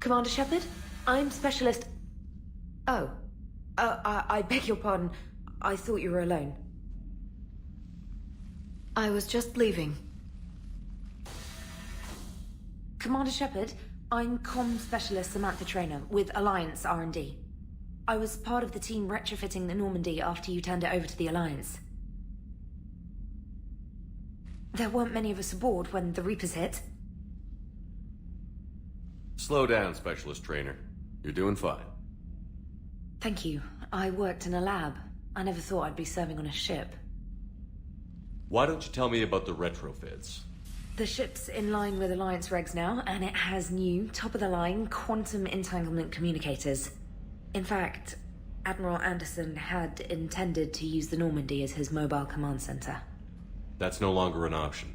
Commander Shepard? I'm Specialist... Oh. I beg your pardon. I thought you were alone. I was just leaving. Commander Shepard, I'm Comm Specialist Samantha Traynor with Alliance R&D. I was part of the team retrofitting the Normandy after you turned it over to the Alliance. There weren't many of us aboard when the Reapers hit. Slow down, Specialist Trainer. You're doing fine. Thank you. I worked in a lab. I never thought I'd be serving on a ship. Why don't you tell me about the retrofits? The ship's in line with Alliance regs now, and it has new, top-of-the-line quantum entanglement communicators. In fact, Admiral Anderson had intended to use the Normandy as his mobile command center. That's no longer an option.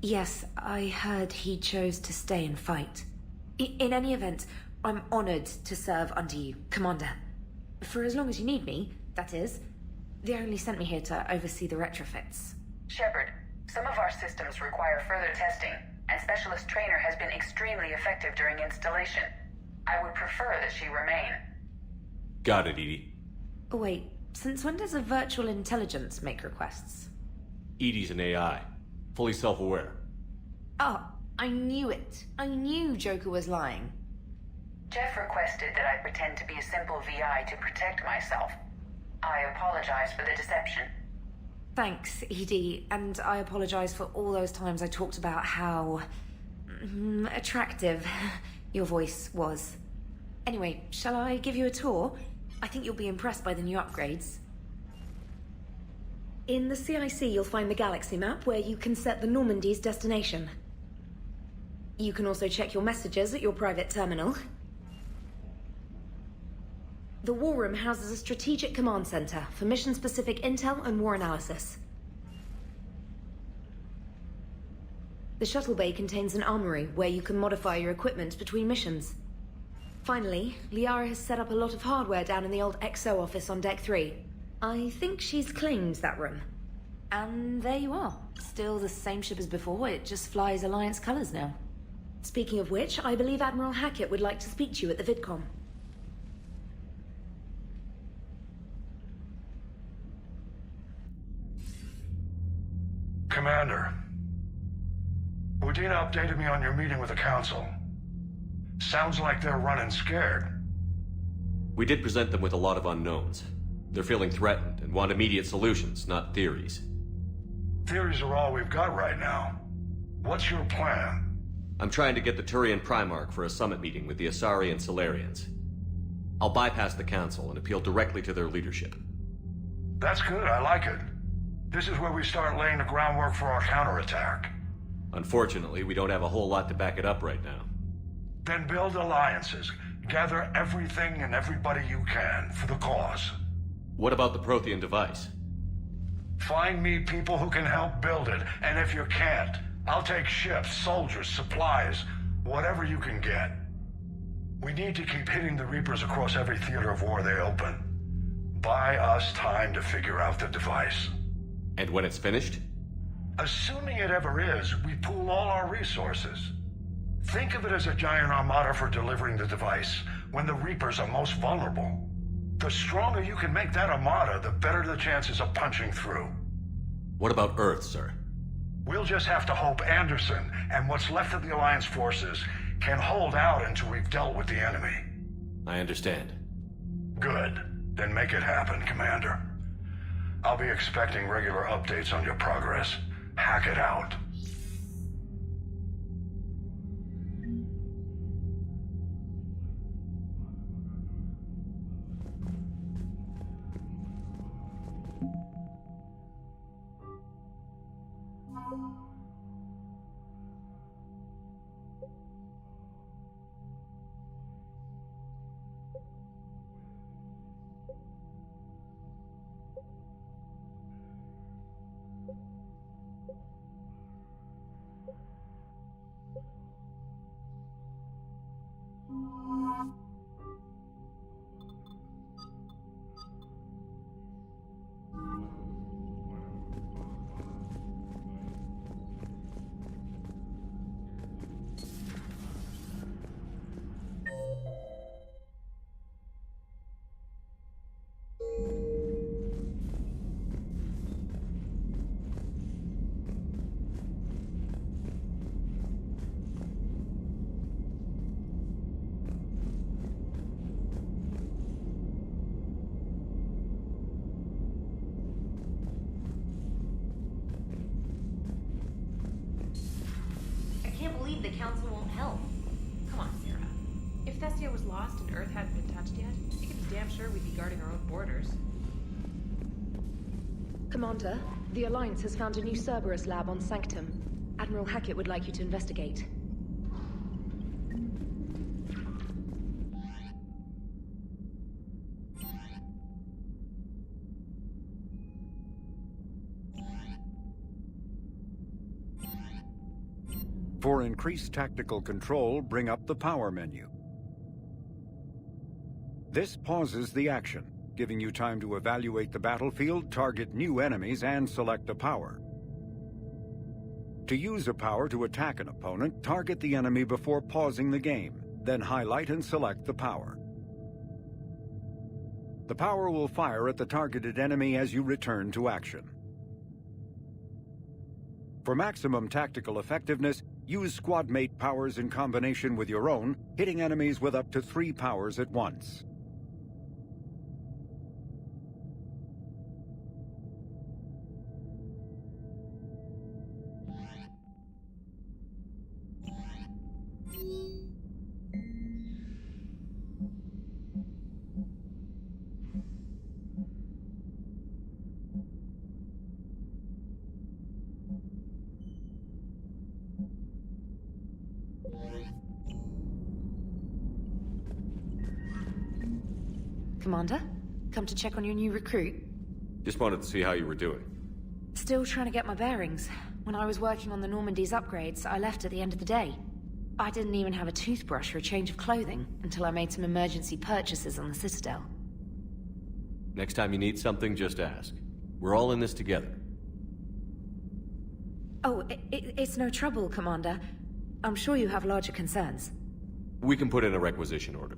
Yes, I heard he chose to stay and fight. In any event, I'm honored to serve under you, Commander. For as long as you need me, that is. They only sent me here to oversee the retrofits. Shepard, some of our systems require further testing, and Specialist Trainer has been extremely effective during installation. I would prefer that she remain. Got it, Edie. Wait, since when does a virtual intelligence make requests? Edie's an AI. Fully self-aware. Oh, I knew it. I knew Joker was lying. Jeff requested that I pretend to be a simple VI to protect myself. I apologize for the deception. Thanks, Edie, and I apologize for all those times I talked about how... attractive your voice was. Anyway, shall I give you a tour? I think you'll be impressed by the new upgrades. In the CIC, you'll find the galaxy map where you can set the Normandy's destination. You can also check your messages at your private terminal. The War Room houses a strategic command center for mission-specific intel and war analysis. The shuttle bay contains an armory where you can modify your equipment between missions. Finally, Liara has set up a lot of hardware down in the old XO office on Deck 3. I think she's claimed that room. And there you are. Still the same ship as before, it just flies Alliance colors now. Speaking of which, I believe Admiral Hackett would like to speak to you at the VidCom. Commander, Udina updated me on your meeting with the Council. Sounds like they're running scared. We did present them with a lot of unknowns. They're feeling threatened and want immediate solutions, not theories. Theories are all we've got right now. What's your plan? I'm trying to get the Turian Primarch for a summit meeting with the Asari and Solarians. I'll bypass the Council and appeal directly to their leadership. That's good, I like it. This is where we start laying the groundwork for our counterattack. Unfortunately, we don't have a whole lot to back it up right now. Then build alliances. Gather everything and everybody you can for the cause. What about the Prothean device? Find me people who can help build it, and if you can't, I'll take ships, soldiers, supplies, whatever you can get. We need to keep hitting the Reapers across every theater of war they open. Buy us time to figure out the device. And when it's finished? Assuming it ever is, we pool all our resources. Think of it as a giant armada for delivering the device when the Reapers are most vulnerable. The stronger you can make that armada, the better the chances of punching through. What about Earth, sir? We'll just have to hope Anderson and what's left of the Alliance forces can hold out until we've dealt with the enemy. I understand. Good. Then make it happen, Commander. I'll be expecting regular updates on your progress. Hack it out. The council won't help. Come on, Sarah. If Thessia was lost and Earth hadn't been touched yet, you can be damn sure we'd be guarding our own borders. Commander, the Alliance has found a new Cerberus lab on Sanctum. Admiral Hackett would like you to investigate. For increased tactical control, bring up the power menu. This pauses the action, giving you time to evaluate the battlefield, target new enemies, and select a power. To use a power to attack an opponent, target the enemy before pausing the game, then highlight and select the power. The power will fire at the targeted enemy as you return to action. For maximum tactical effectiveness, use squadmate powers in combination with your own, hitting enemies with up to 3 powers at once. Commander, come to check on your new recruit. Just wanted to see how you were doing. Still trying to get my bearings. When I was working on the Normandy's upgrades, I left at the end of the day. I didn't even have a toothbrush or a change of clothing until I made some emergency purchases on the Citadel. Next time you need something, just ask. We're all in this together. Oh, it's no trouble, Commander. I'm sure you have larger concerns. We can put in a requisition order.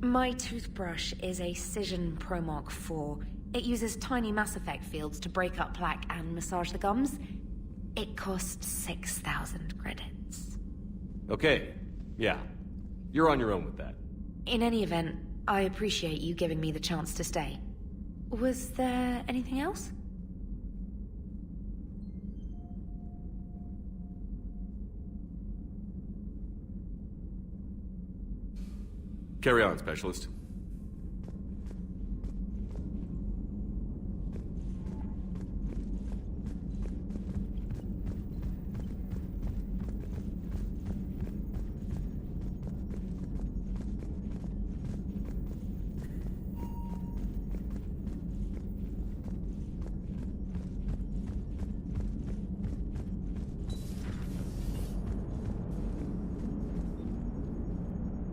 My toothbrush is a Cision Pro Mark IV. It uses tiny Mass Effect fields to break up plaque and massage the gums. It costs 6,000 credits. Okay, yeah. You're on your own with that. In any event, I appreciate you giving me the chance to stay. Was there anything else? Carry on, Specialist.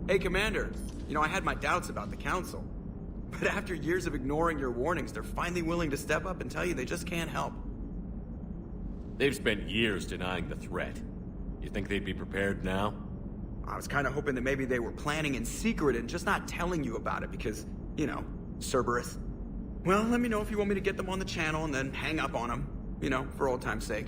Hey, Commander. You know, I had my doubts about the Council. But after years of ignoring your warnings, they're finally willing to step up and tell you they just can't help. They've spent years denying the threat. You think they'd be prepared now? I was kind of hoping that maybe they were planning in secret and just not telling you about it because, you know, Cerberus. Well, let me know if you want me to get them on the channel and then hang up on them. You know, for old time's sake.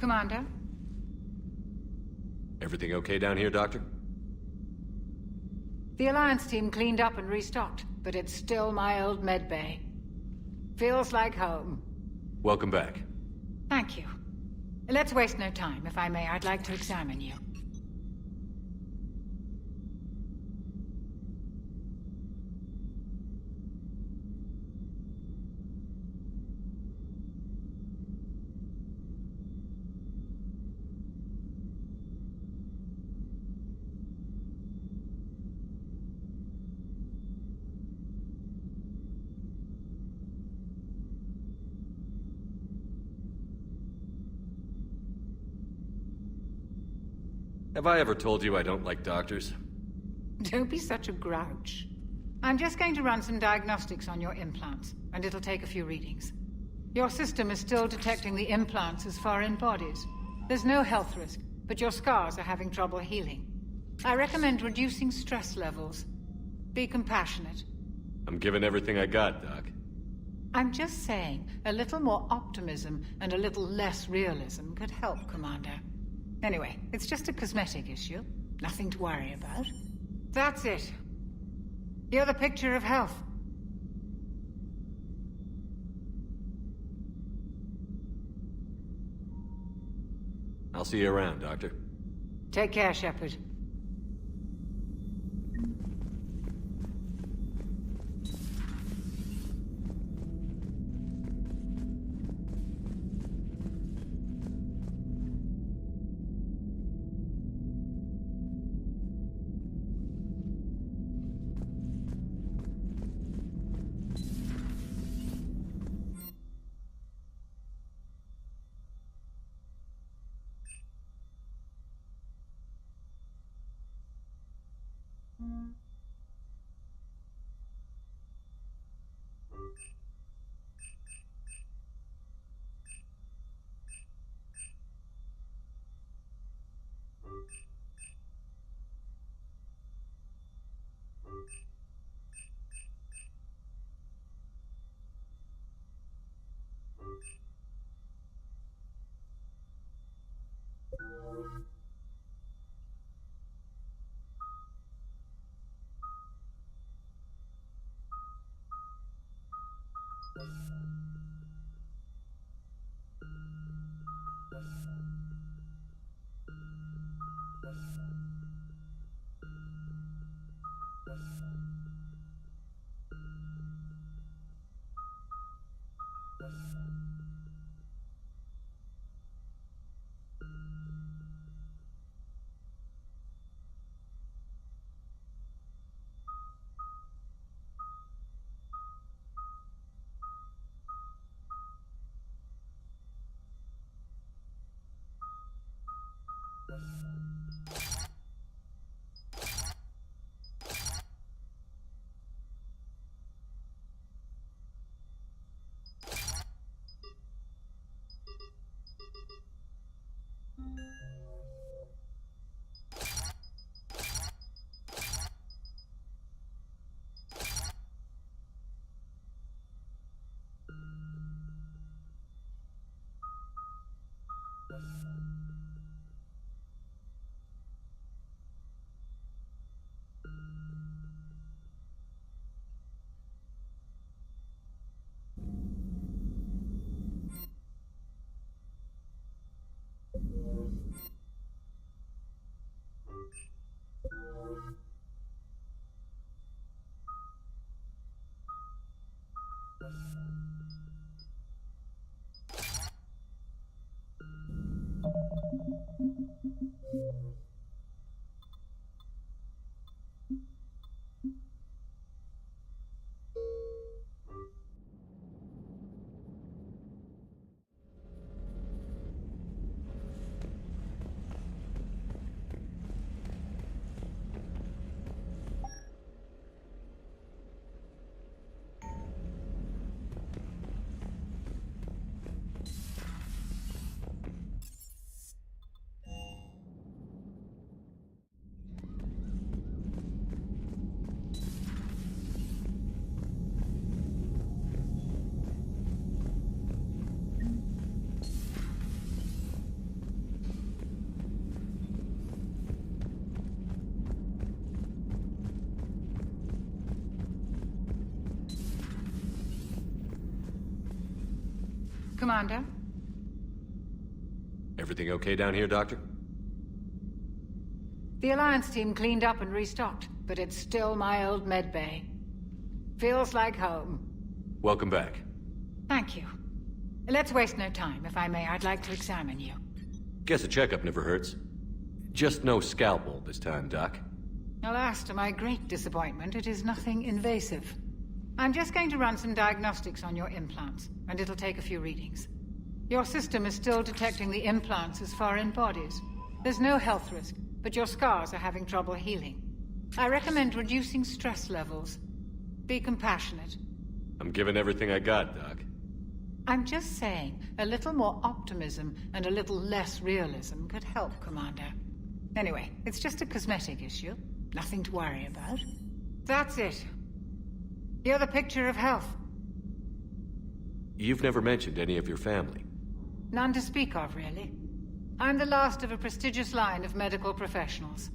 Commander? Everything okay down here, Doctor? The Alliance team cleaned up and restocked, but it's still my old medbay. Feels like home. Welcome back. Thank you. Let's waste no time. If I may, I'd like to examine you. Have I ever told you I don't like doctors? Don't be such a grouch. I'm just going to run some diagnostics on your implants, and it'll take a few readings. Your system is still detecting the implants as foreign bodies. There's no health risk, but your scars are having trouble healing. I recommend reducing stress levels. Be compassionate. I'm giving everything I got, Doc. I'm just saying, a little more optimism and a little less realism could help, Commander. Anyway, it's just a cosmetic issue. Nothing to worry about. That's it. You're the picture of health. I'll see you around, Doctor. Take care, Shepard. Commander? Everything okay down here, Doctor? The Alliance team cleaned up and restocked, but it's still my old medbay. Feels like home. Welcome back. Thank you. Let's waste no time. If I may, I'd like to examine you. Guess a checkup never hurts. Just no scalpel this time, Doc. Alas, to my great disappointment, it is nothing invasive. I'm just going to run some diagnostics on your implants, and it'll take a few readings. Your system is still detecting the implants as foreign bodies. There's no health risk, but your scars are having trouble healing. I recommend reducing stress levels. Be compassionate. I'm giving everything I got, Doc. I'm just saying, a little more optimism and a little less realism could help, Commander. Anyway, it's just a cosmetic issue. Nothing to worry about. That's it. You're the picture of health. You've never mentioned any of your family. None to speak of, really. I'm the last of a prestigious line of medical professionals.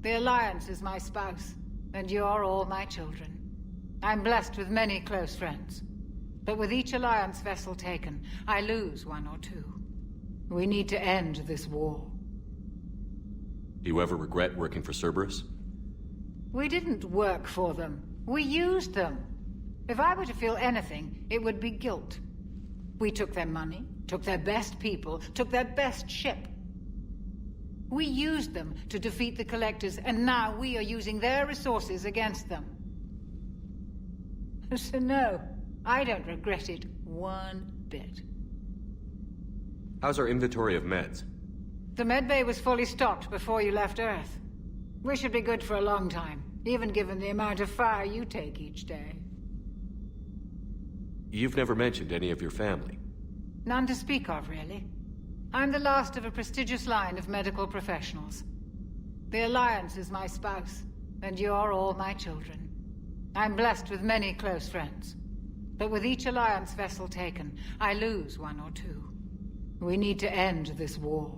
The Alliance is my spouse, and you're all my children. I'm blessed with many close friends. But with each Alliance vessel taken, I lose one or two. We need to end this war. Do you ever regret working for Cerberus? We didn't work for them. We used them. If I were to feel anything, it would be guilt. We took their money, took their best people, took their best ship. We used them to defeat the Collectors, and now we are using their resources against them. So no, I don't regret it one bit. How's our inventory of meds? The medbay was fully stocked before you left Earth. We should be good for a long time, even given the amount of fire you take each day. You've never mentioned any of your family. None to speak of, really. I'm the last of a prestigious line of medical professionals. The Alliance is my spouse, and you're all my children. I'm blessed with many close friends. But with each Alliance vessel taken, I lose one or two. We need to end this war.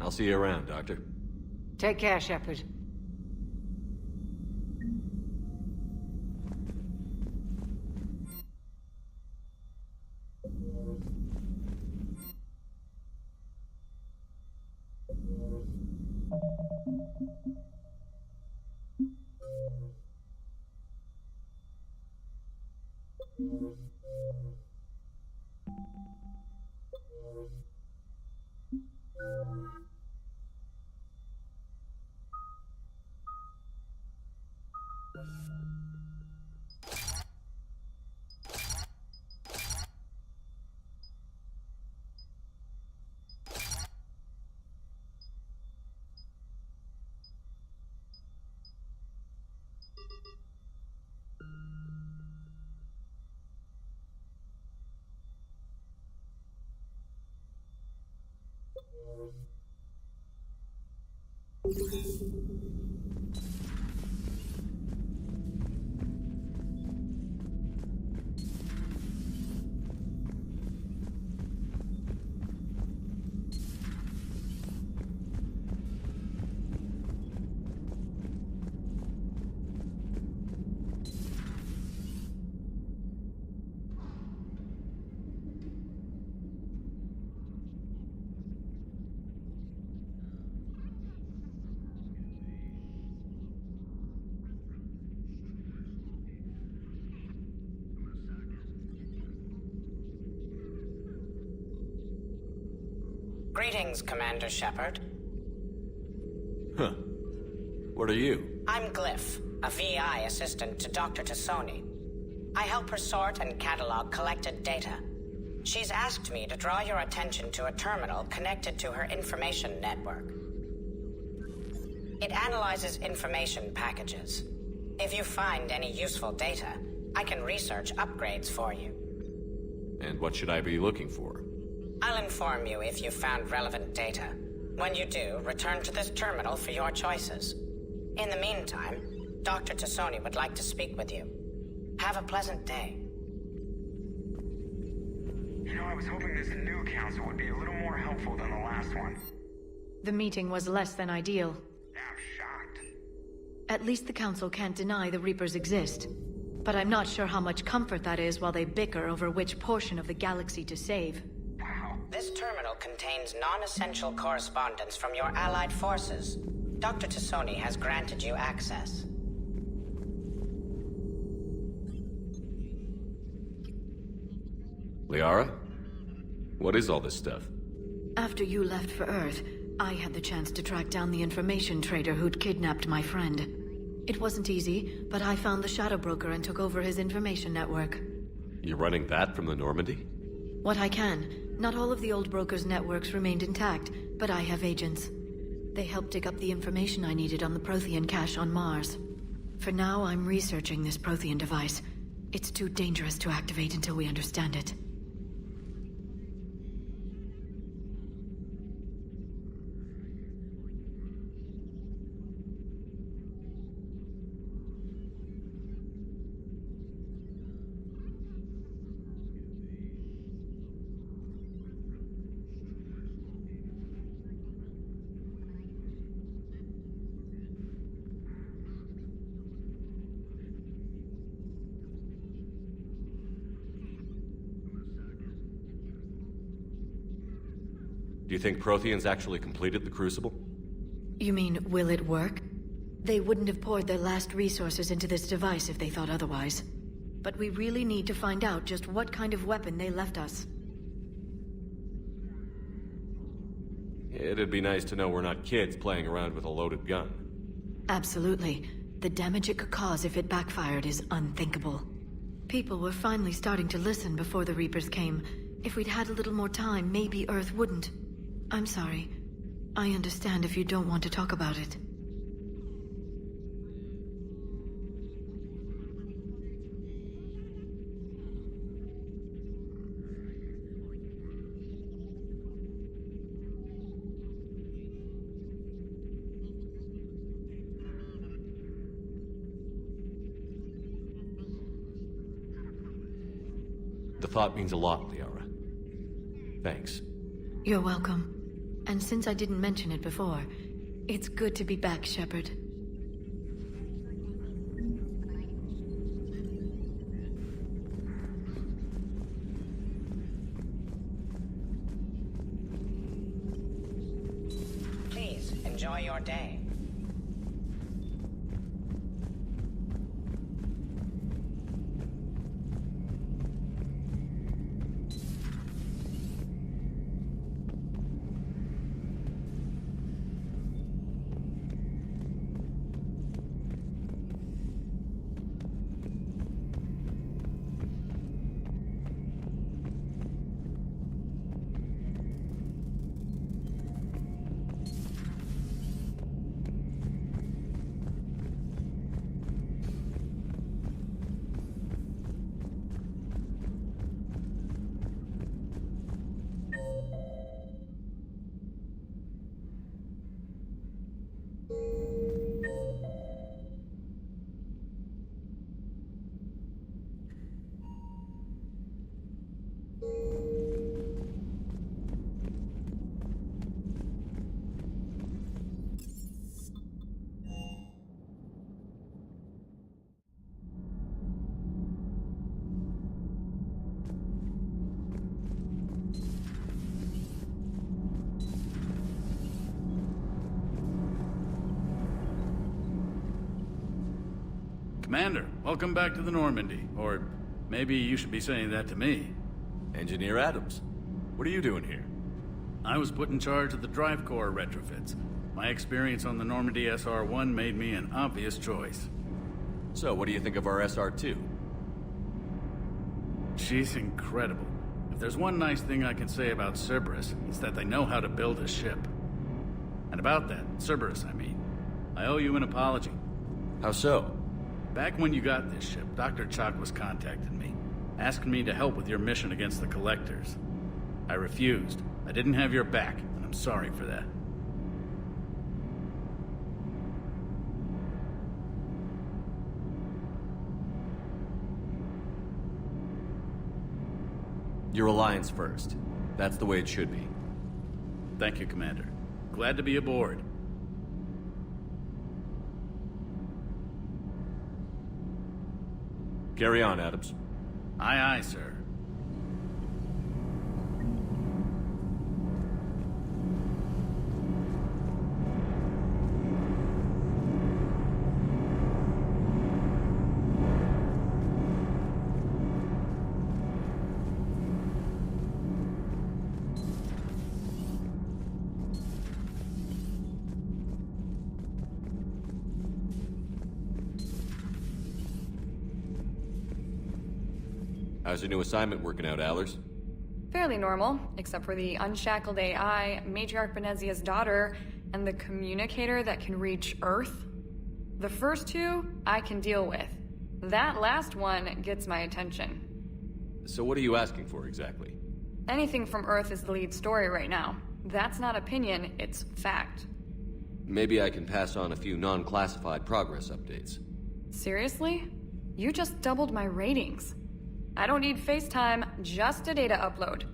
I'll see you around, Doctor. Take care, Shepard. Greetings, Commander Shepard. Huh. What are you? I'm Glyph, a VI assistant to Dr. Tassoni. I help her sort and catalog collected data. She's asked me to draw your attention to a terminal connected to her information network. It analyzes information packages. If you find any useful data, I can research upgrades for you. And what should I be looking for? I'll inform you if you've found relevant data. When you do, return to this terminal for your choices. In the meantime, Dr. Tassoni would like to speak with you. Have a pleasant day. You know, I was hoping this new council would be a little more helpful than the last one. The meeting was less than ideal. I'm shocked. At least the Council can't deny the Reapers exist. But I'm not sure how much comfort that is while they bicker over which portion of the galaxy to save. This terminal contains non-essential correspondence from your allied forces. Dr. Tassoni has granted you access. Liara? What is all this stuff? After you left for Earth, I had the chance to track down the information trader who'd kidnapped my friend. It wasn't easy, but I found the Shadow Broker and took over his information network. You're running that from the Normandy? What I can. Not all of the old broker's networks remained intact, but I have agents. They helped dig up the information I needed on the Prothean cache on Mars. For now, I'm researching this Prothean device. It's too dangerous to activate until we understand it. Do you think Protheans actually completed the Crucible? You mean, will it work? They wouldn't have poured their last resources into this device if they thought otherwise. But we really need to find out just what kind of weapon they left us. It'd be nice to know we're not kids playing around with a loaded gun. Absolutely. The damage it could cause if it backfired is unthinkable. People were finally starting to listen before the Reapers came. If we'd had a little more time, maybe Earth wouldn't. I'm sorry. I understand if you don't want to talk about it. The thought means a lot, Liara. Thanks. You're welcome. And since I didn't mention it before, it's good to be back, Shepard. Please, enjoy your day. Commander, welcome back to the Normandy. Or maybe you should be saying that to me. Engineer Adams, what are you doing here? I was put in charge of the drive core retrofits. My experience on the Normandy SR-1 made me an obvious choice. So, what do you think of our SR-2? She's incredible. If there's one nice thing I can say about Cerberus, it's that they know how to build a ship. And about that, Cerberus, I mean, I owe you an apology. How so? Back when you got this ship, Dr. Chalk was contacting me, asking me to help with your mission against the Collectors. I refused. I didn't have your back, and I'm sorry for that. Your alliance first. That's the way it should be. Thank you, Commander. Glad to be aboard. Carry on, Adams. Aye, aye, sir. How's your new assignment working out, Allers? Fairly normal, except for the unshackled AI, Matriarch Benezia's daughter, and the communicator that can reach Earth. The first two, I can deal with. That last one gets my attention. So what are you asking for, exactly? Anything from Earth is the lead story right now. That's not opinion, it's fact. Maybe I can pass on a few non-classified progress updates. Seriously? You just doubled my ratings. I don't need FaceTime, just a data upload.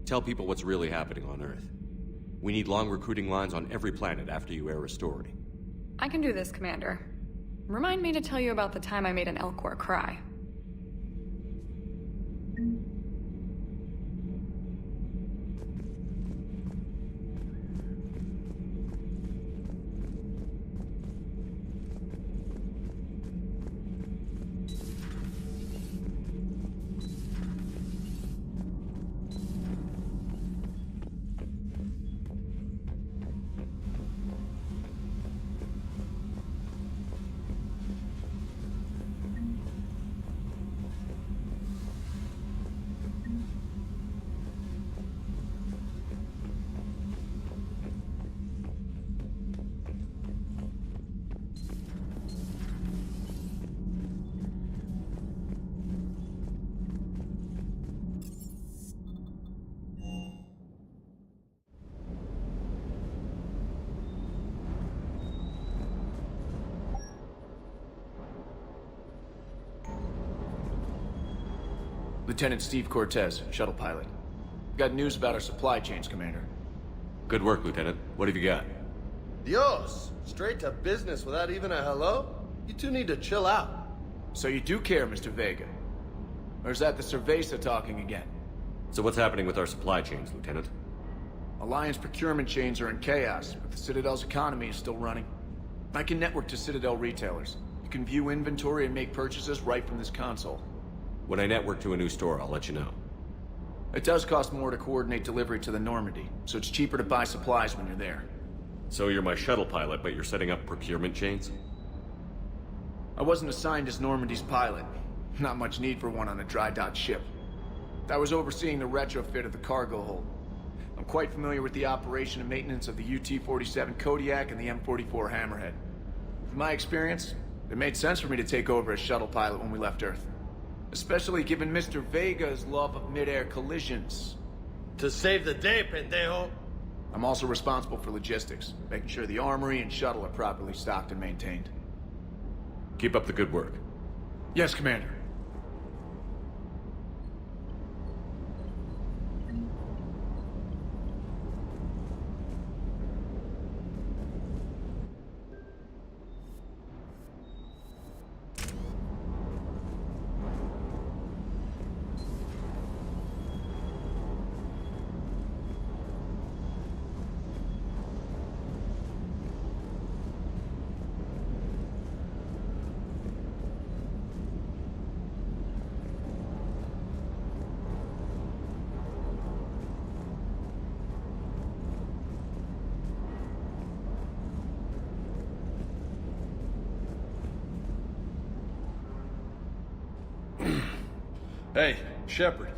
Tell people what's really happening on Earth. We need long recruiting lines on every planet after you air a story. I can do this, Commander. Remind me to tell you about the time I made an Elcor cry. Lieutenant Steve Cortez, shuttle pilot. Got news about our supply chains, Commander. Good work, Lieutenant. What have you got? Dios! Straight to business without even a hello? You two need to chill out. So you do care, Mr. Vega? Or is that the Cerveza talking again? So what's happening with our supply chains, Lieutenant? Alliance procurement chains are in chaos, but the Citadel's economy is still running. I can network to Citadel retailers. You can view inventory and make purchases right from this console. When I network to a new store, I'll let you know. It does cost more to coordinate delivery to the Normandy, so it's cheaper to buy supplies when you're there. So you're my shuttle pilot, but you're setting up procurement chains? I wasn't assigned as Normandy's pilot. Not much need for one on a dry dock ship. I was overseeing the retrofit of the cargo hold. I'm quite familiar with the operation and maintenance of the UT-47 Kodiak and the M44 Hammerhead. From my experience, it made sense for me to take over as shuttle pilot when we left Earth. Especially given Mr. Vega's love of mid-air collisions. To save the day, pendejo! I'm also responsible for logistics, making sure the armory and shuttle are properly stocked and maintained. Keep up the good work. Yes, Commander. Hey, Shepard.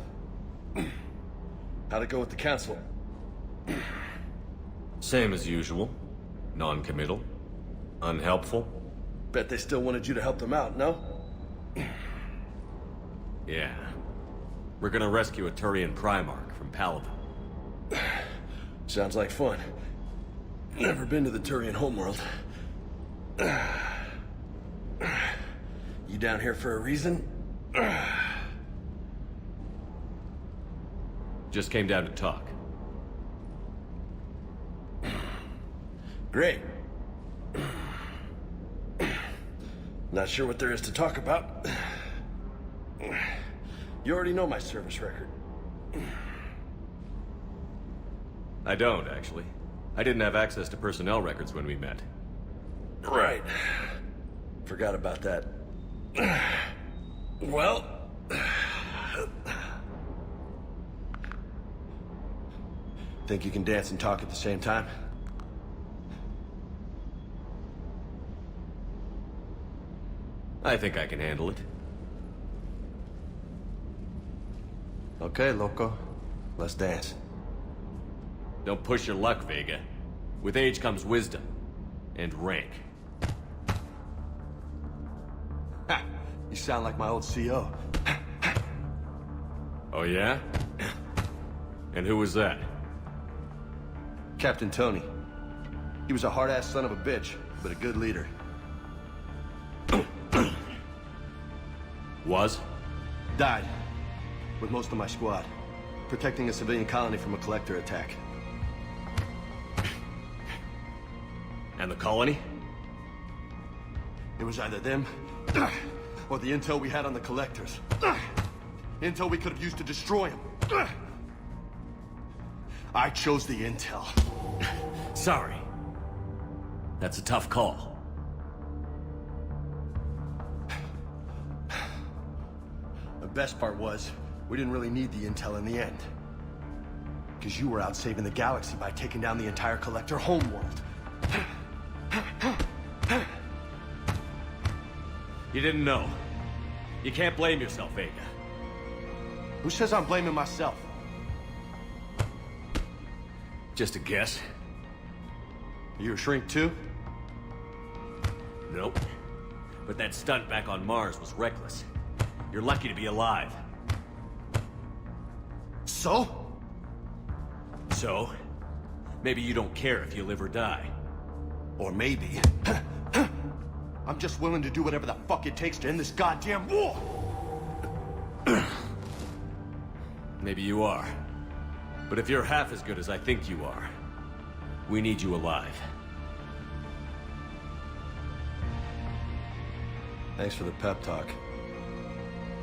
How'd it go with the council? Same as usual. Non-committal. Unhelpful. Bet they still wanted you to help them out, no? Yeah. We're gonna rescue a Turian Primarch from Palaven. Sounds like fun. Never been to the Turian homeworld. You down here for a reason? Just came down to talk. Great. Not sure what there is to talk about. You already know my service record. I don't, actually. I didn't have access to personnel records when we met. Right. Forgot about that. Well... Think you can dance and talk at the same time? I think I can handle it. Okay, loco. Let's dance. Don't push your luck, Vega. With age comes wisdom. And rank. Ha! You sound like my old CO. Oh, yeah? And who was that? Captain Tony. He was a hard-ass son of a bitch, but a good leader. Was? Died. With most of my squad. Protecting a civilian colony from a collector attack. And the colony? It was either them, or the intel we had on the collectors. Intel we could have used to destroy them. I chose the intel. Sorry. That's a tough call. The best part was, we didn't really need the intel in the end. Because you were out saving the galaxy by taking down the entire collector homeworld. You didn't know. You can't blame yourself, Vega. Who says I'm blaming myself? Just a guess. You a shrink too? Nope. But that stunt back on Mars was reckless. You're lucky to be alive. So? So? Maybe you don't care if you live or die. Or maybe... I'm just willing to do whatever the fuck it takes to end this goddamn war! Maybe you are. But if you're half as good as I think you are, we need you alive. Thanks for the pep talk.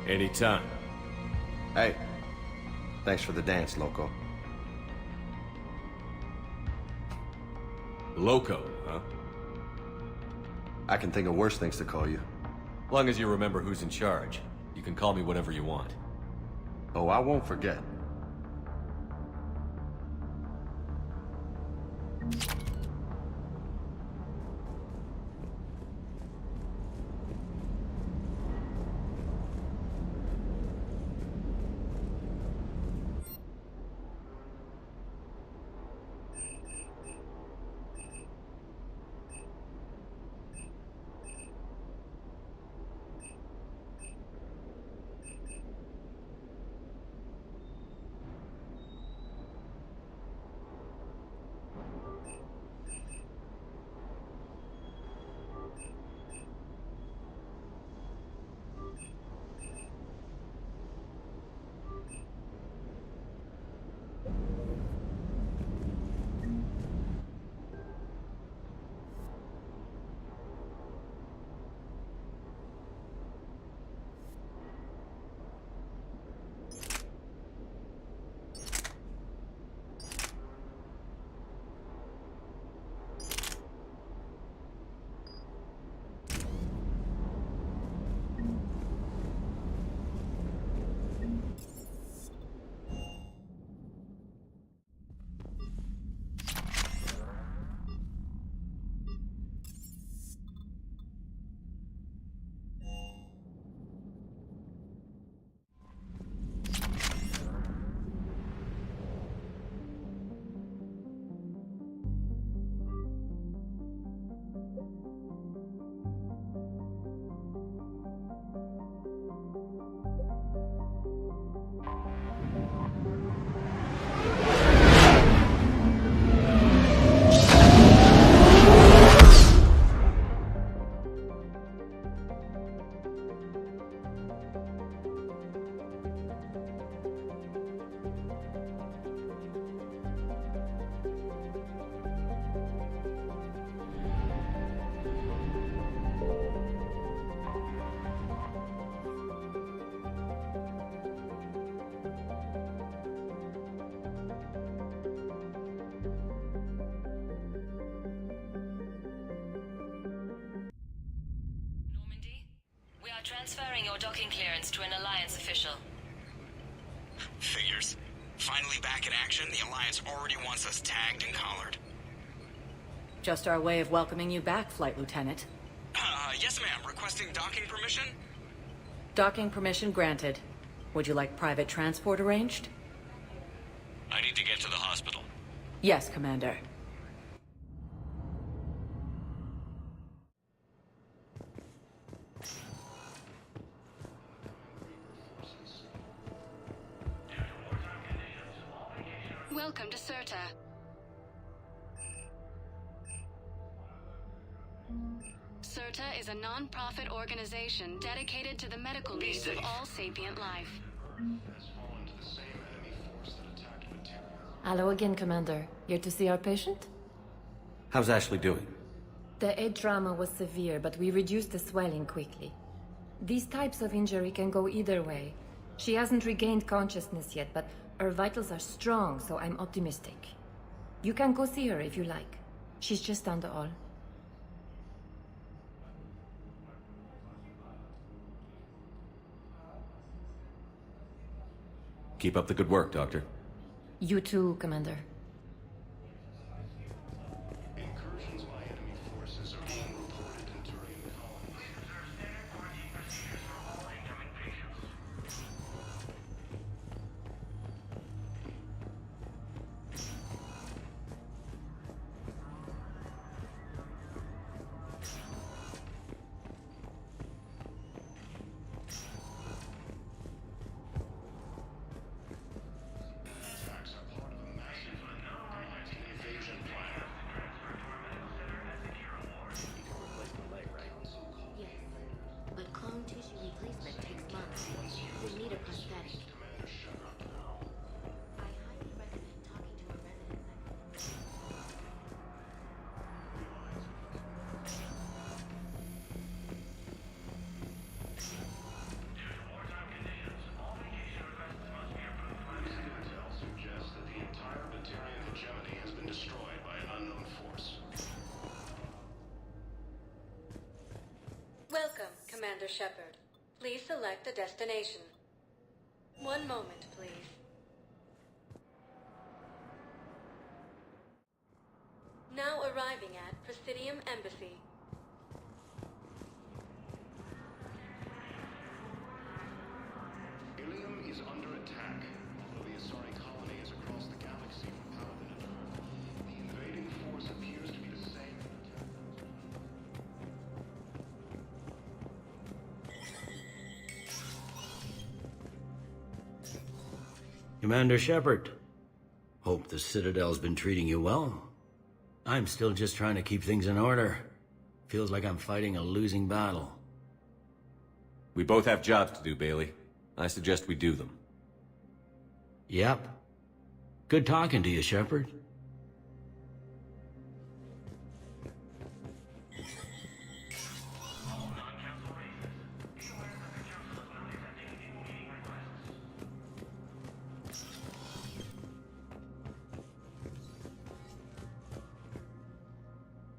Anytime. Hey, thanks for the dance, loco. Loco, huh? I can think of worse things to call you. Long as you remember who's in charge, you can call me whatever you want. Oh, I won't forget. We are transferring your docking clearance to an Alliance official. Figures. Finally back in action, the Alliance already wants us tagged and collared. Just our way of welcoming you back, Flight Lieutenant. Yes ma'am. Requesting docking permission? Docking permission granted. Would you like private transport arranged? I need to get to the hospital. Yes, Commander. Welcome to CERTA. CERTA is a non-profit organization dedicated to the medical needs of all sapient life. Hello again, Commander. Here to see our patient? How's Ashley doing? The head trauma was severe, but we reduced the swelling quickly. These types of injury can go either way. She hasn't regained consciousness yet, but her vitals are strong, so I'm optimistic. You can go see her if you like. She's just down the hall. Keep up the good work, Doctor. You too, Commander. Incursions by enemy forces are being reported in Turian colonies. But clone tissue replacement takes months. We need a prosthetic. I highly recommend talking to a resident. Intel suggests that the entire Batarian hegemony has been destroyed by an unknown force. Welcome, Commander Shepard. Please select a destination. One moment, please. Now arriving at Presidium Embassy. Ilium is under attack. Although the Asari colony is across the galaxy from Paladin and Earth, the invading force appears to be the same. Commander Shepard. Hope the Citadel's been treating you well. I'm still just trying to keep things in order. Feels like I'm fighting a losing battle. We both have jobs to do, Bailey. I suggest we do them. Yep. Good talking to you, Shepard.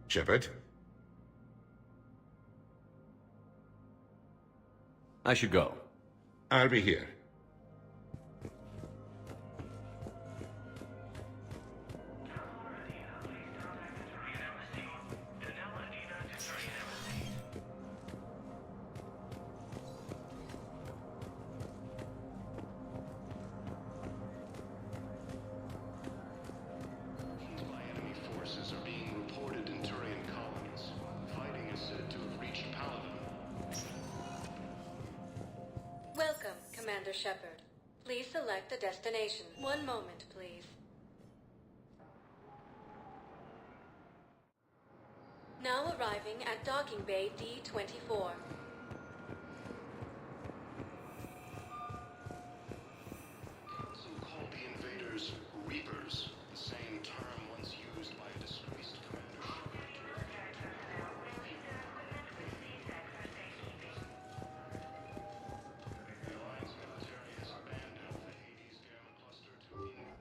Shepard? I should go. I'll be here. Forces are being reported in Turian colonies. Fighting is said to have reached Paladin. Welcome, Commander Shepard. Please select a destination. One moment, please. Now arriving at Docking Bay D-24. Council called the invaders Reapers, the same term once used by a disgraced Commander The Alliance military has abandoned the Hades Gamma Cluster to England.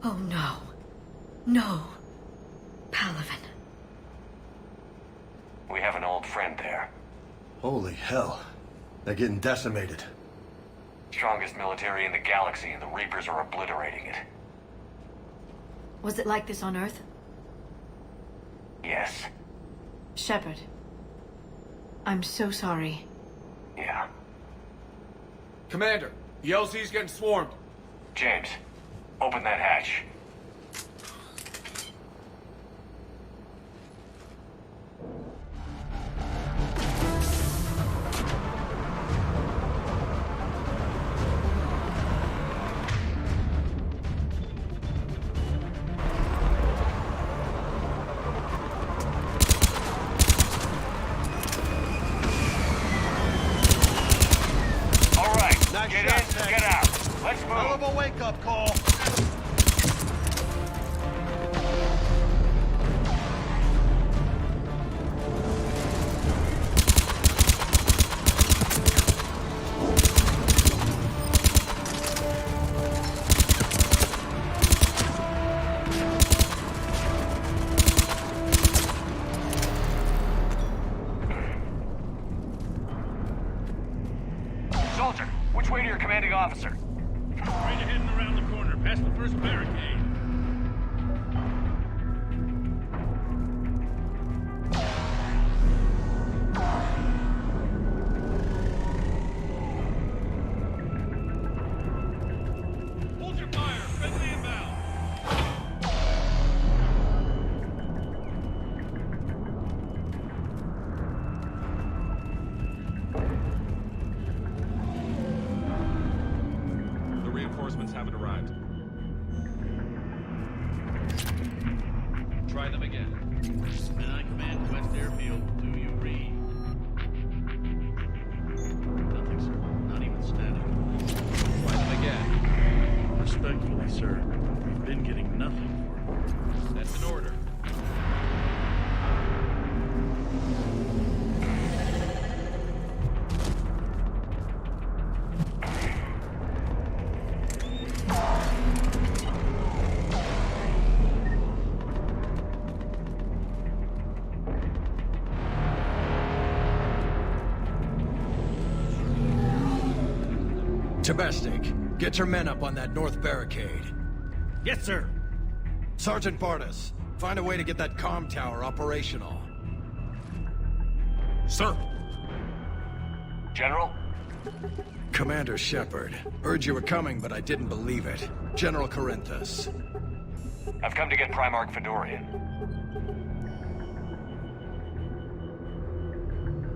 Oh no. No. Palaven. We have an old friend there. Holy hell. They're getting decimated. Strongest military in the galaxy, and the Reapers are obliterating it. Was it like this on Earth? Yes. Shepard. I'm so sorry. Yeah. Commander, the LZ's getting swarmed. James, open that hatch. Hell of a wake-up call. Soldier, which way to your commanding officer? Right ahead and around the corner, past the first barricade. Hold your fire! Friendly inbound! Reinforcements haven't arrived. Try them again. And I command West Airfield. Do you read? Nothing, sir. Not even static. Try them again. Respectfully, sir. We've been getting nothing for it. That's an order. Tabestic, get your men up on that north barricade. Yes, sir. Sergeant Bartis, find a way to get that comm tower operational. Sir. General? Commander Shepard. Heard you were coming, but I didn't believe it. General Corinthus. I've come to get Primarch Fedorian.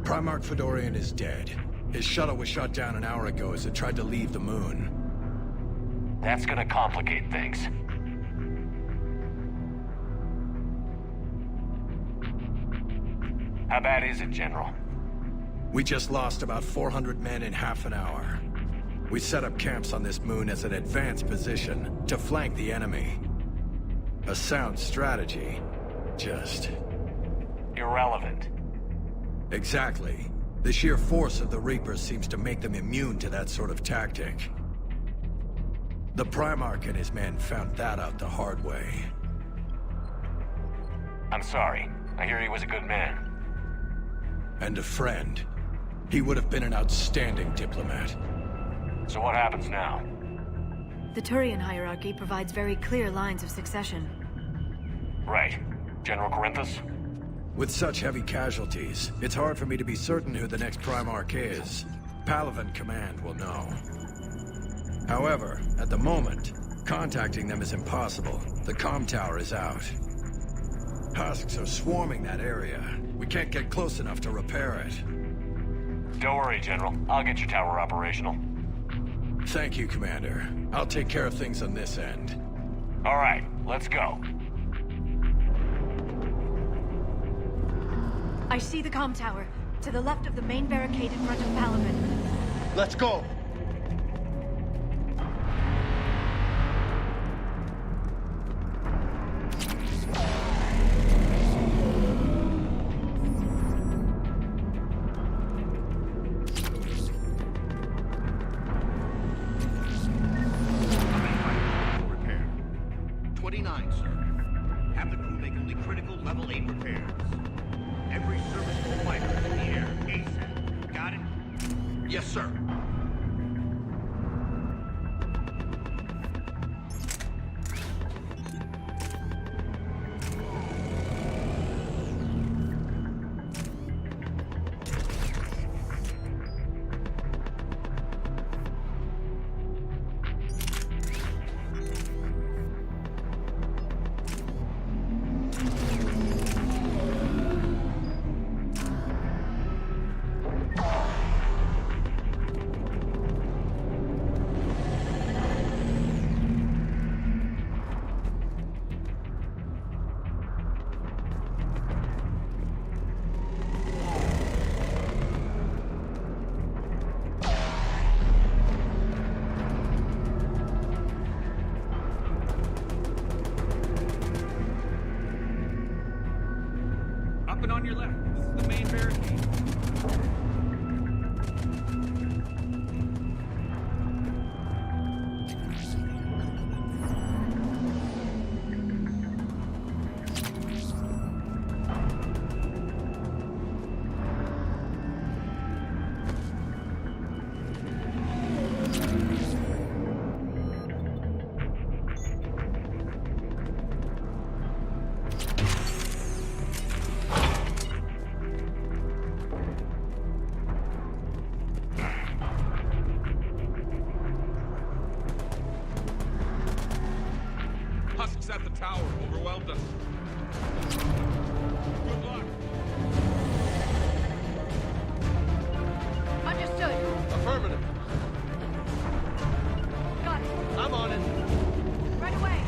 Primarch Fedorian is dead. His shuttle was shot down an hour ago as it tried to leave the moon. That's gonna complicate things. How bad is it, General? We just lost about 400 men in half an hour. We set up camps on this moon as an advanced position to flank the enemy. A sound strategy. Just... irrelevant. Exactly. The sheer force of the Reapers seems to make them immune to that sort of tactic. The Primarch and his men found that out the hard way. I'm sorry. I hear he was a good man. And a friend. He would have been an outstanding diplomat. So what happens now? The Turian hierarchy provides very clear lines of succession. Right. General Corinthus? With such heavy casualties, it's hard for me to be certain who the next Primarch is. Palaven Command will know. However, at the moment, contacting them is impossible. The comm tower is out. Husks are swarming that area. We can't get close enough to repair it. Don't worry, General. I'll get your tower operational. Thank you, Commander. I'll take care of things on this end. All right, let's go. I see the comm tower, to the left of the main barricade in front of Palaven. Let's go! Up and on your left. This is the main barricade. Husks at the tower overwhelmed us. Good luck. Understood. Affirmative. Got it. I'm on it. Right away.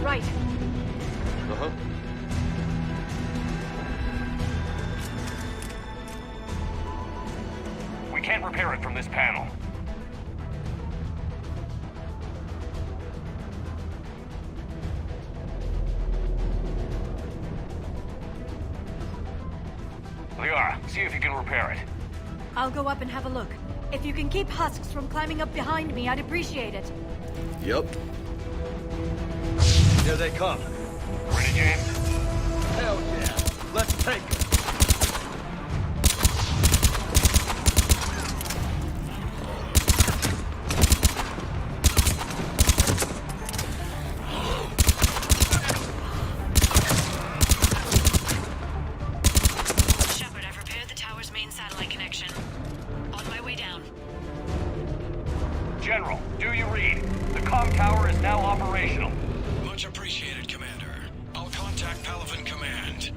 Right. Uh-huh. We can't repair it from this panel. Liara, see if you can repair it. I'll go up and have a look. If you can keep husks from climbing up behind me, I'd appreciate it. Yep. Here they come. Ready, James? Hell yeah. Let's take it. Shepard, I've repaired the tower's main satellite connection. On my way down. General, do you read? The comm tower is now operational. Much appreciated, Commander. I'll contact Palaven Command.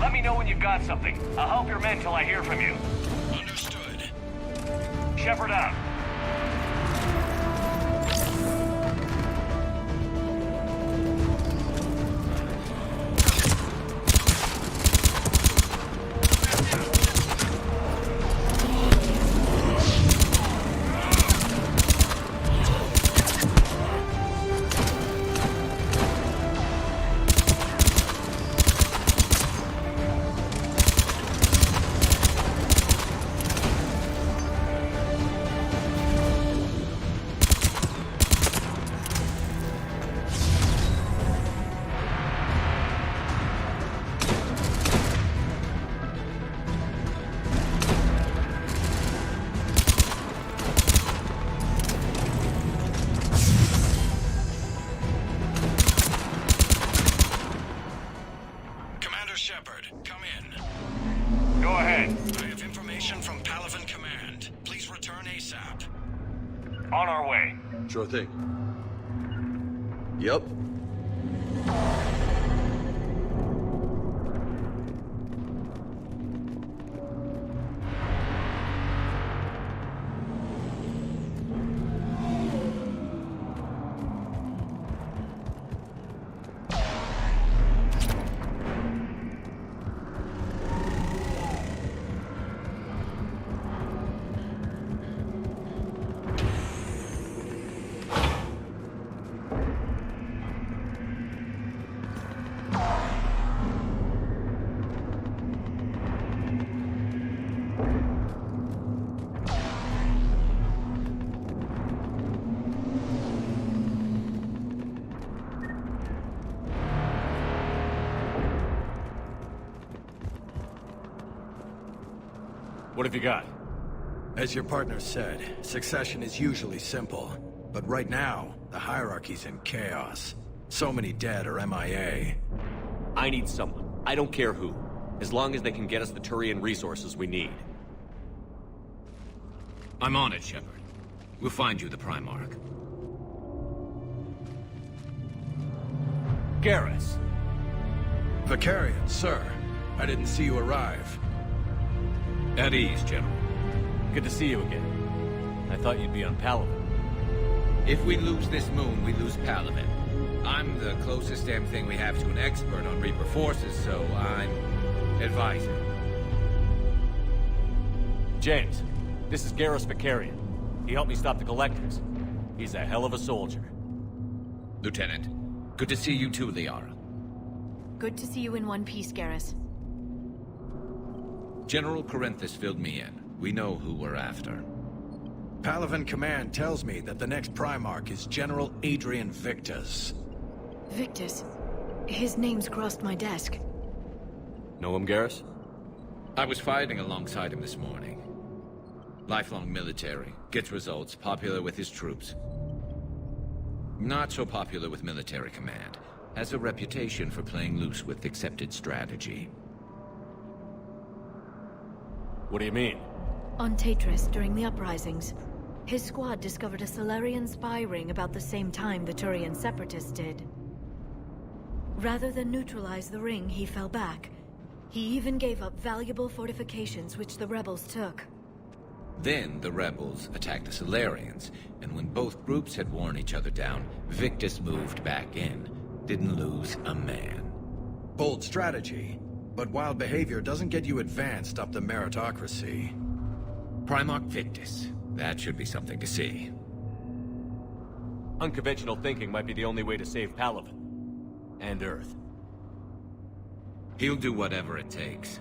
Let me know when you've got something. I'll help your men till I hear from you. Understood. Shepard out. Shepard, come in. Go ahead. I have information from Palaven Command. Please return ASAP. On our way. Sure thing. Yep. What have you got? As your partner said, succession is usually simple. But right now, the hierarchy's in chaos. So many dead or MIA. I need someone. I don't care who. As long as they can get us the Turian resources we need. I'm on it, Shepard. We'll find you the Primarch. Garrus. Vicarian, sir. I didn't see you arrive. At ease, General. Good to see you again. I thought you'd be on Palaven. If we lose this moon, we lose Palaven. I'm the closest damn thing we have to an expert on Reaper forces, so I'm advising. James, this is Garrus Vicarian. He helped me stop the Collectors. He's a hell of a soldier. Lieutenant, good to see you too, Liara. Good to see you in one piece, Garrus. General Corinthus filled me in. We know who we're after. Palaven Command tells me that the next Primarch is General Adrian Victus. Victus? His name's crossed my desk. Know him, Garrus? I was fighting alongside him this morning. Lifelong military, gets results, popular with his troops. Not so popular with military command. Has a reputation for playing loose with accepted strategy. What do you mean? On Tatris, during the uprisings, his squad discovered a Solarian spy ring about the same time the Turian separatists did. Rather than neutralize the ring, he fell back. He even gave up valuable fortifications which the rebels took. Then the rebels attacked the Solarians, and when both groups had worn each other down, Victus moved back in. Didn't lose a man. Bold strategy, but wild behavior doesn't get you advanced up the meritocracy. Primarch Victus. That should be something to see. Unconventional thinking might be the only way to save Palaven. And Earth. He'll do whatever it takes.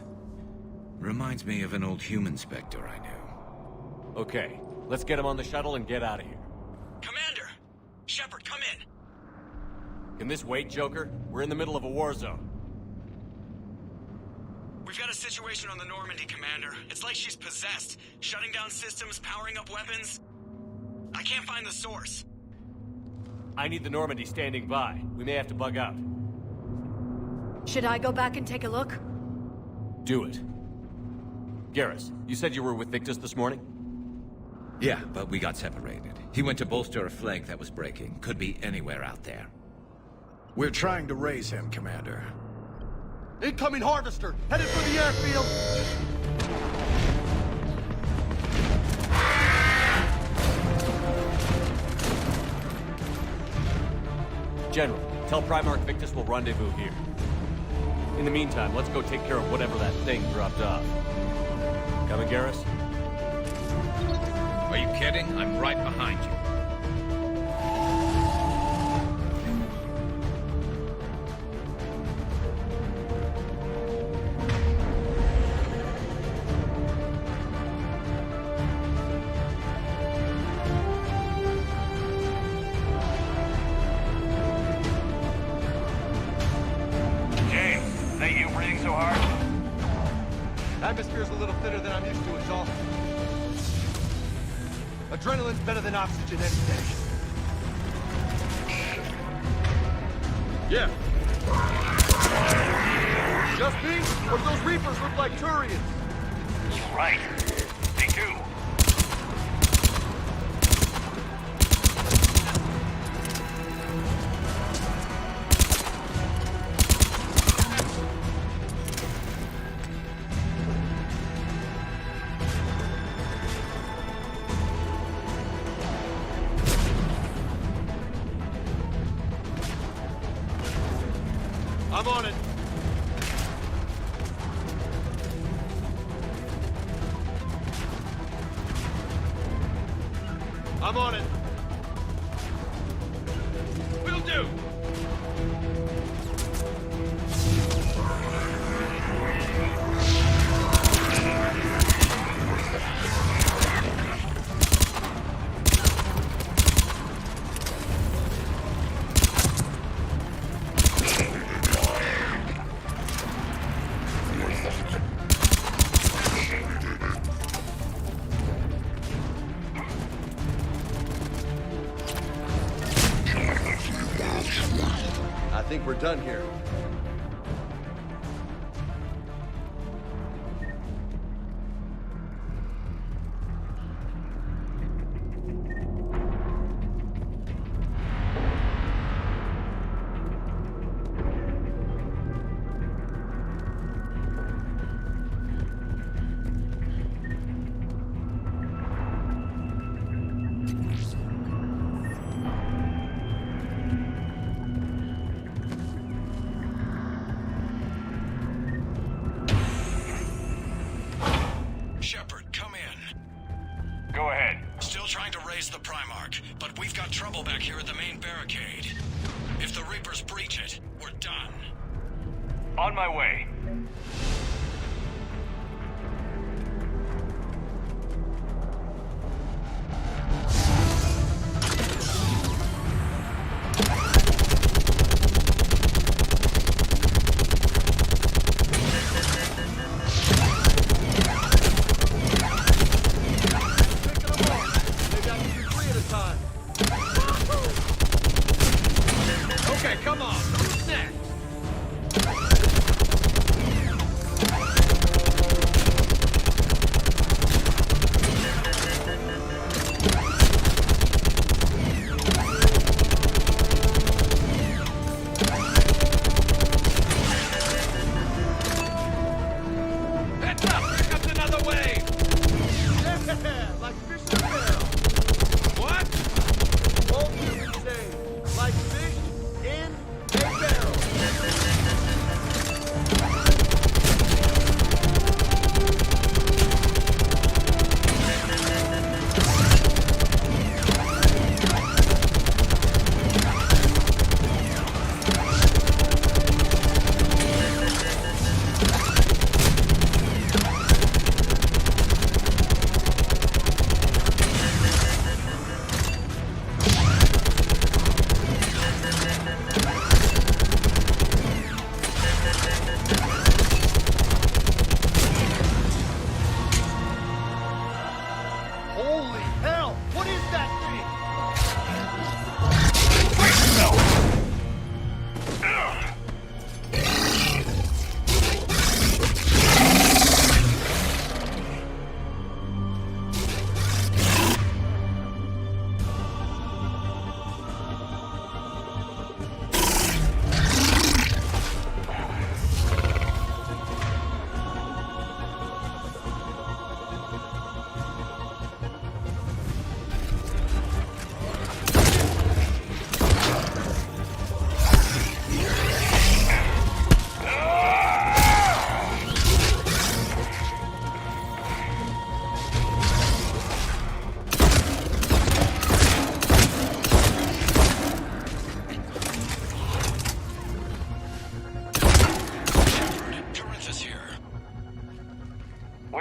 Reminds me of an old human Spectre I knew. Okay, let's get him on the shuttle and get out of here. Commander! Shepard, come in! Can this wait, Joker? We're in the middle of a war zone. We've got a situation on the Normandy, Commander. It's like she's possessed. Shutting down systems, powering up weapons. I can't find the source. I need the Normandy standing by. We may have to bug out. Should I go back and take a look? Do it. Garrus, you said you were with Victus this morning? Yeah, but we got separated. He went to bolster a flank that was breaking. Could be anywhere out there. We're trying to raise him, Commander. Incoming Harvester! Headed for the airfield! General, tell Primarch Victus we'll rendezvous here. In the meantime, let's go take care of whatever that thing dropped off. Coming, Garrus? Are you kidding? I'm right behind you. Atmosphere's a little thinner than I'm used to, it's all. Adrenaline's better than oxygen any day. Yeah. Just me? Or do those Reapers look like Turians? You're right. They do. I'm on it. I'm on it. Will do. I think we're done here. Shepard, come in. Go ahead. Still trying to raise the Primarch, but we've got trouble back here at the main barricade. If the Reapers breach it, we're done. On my way. Okay, come on. Who's next? Heads up! Here comes another wave! Yeah!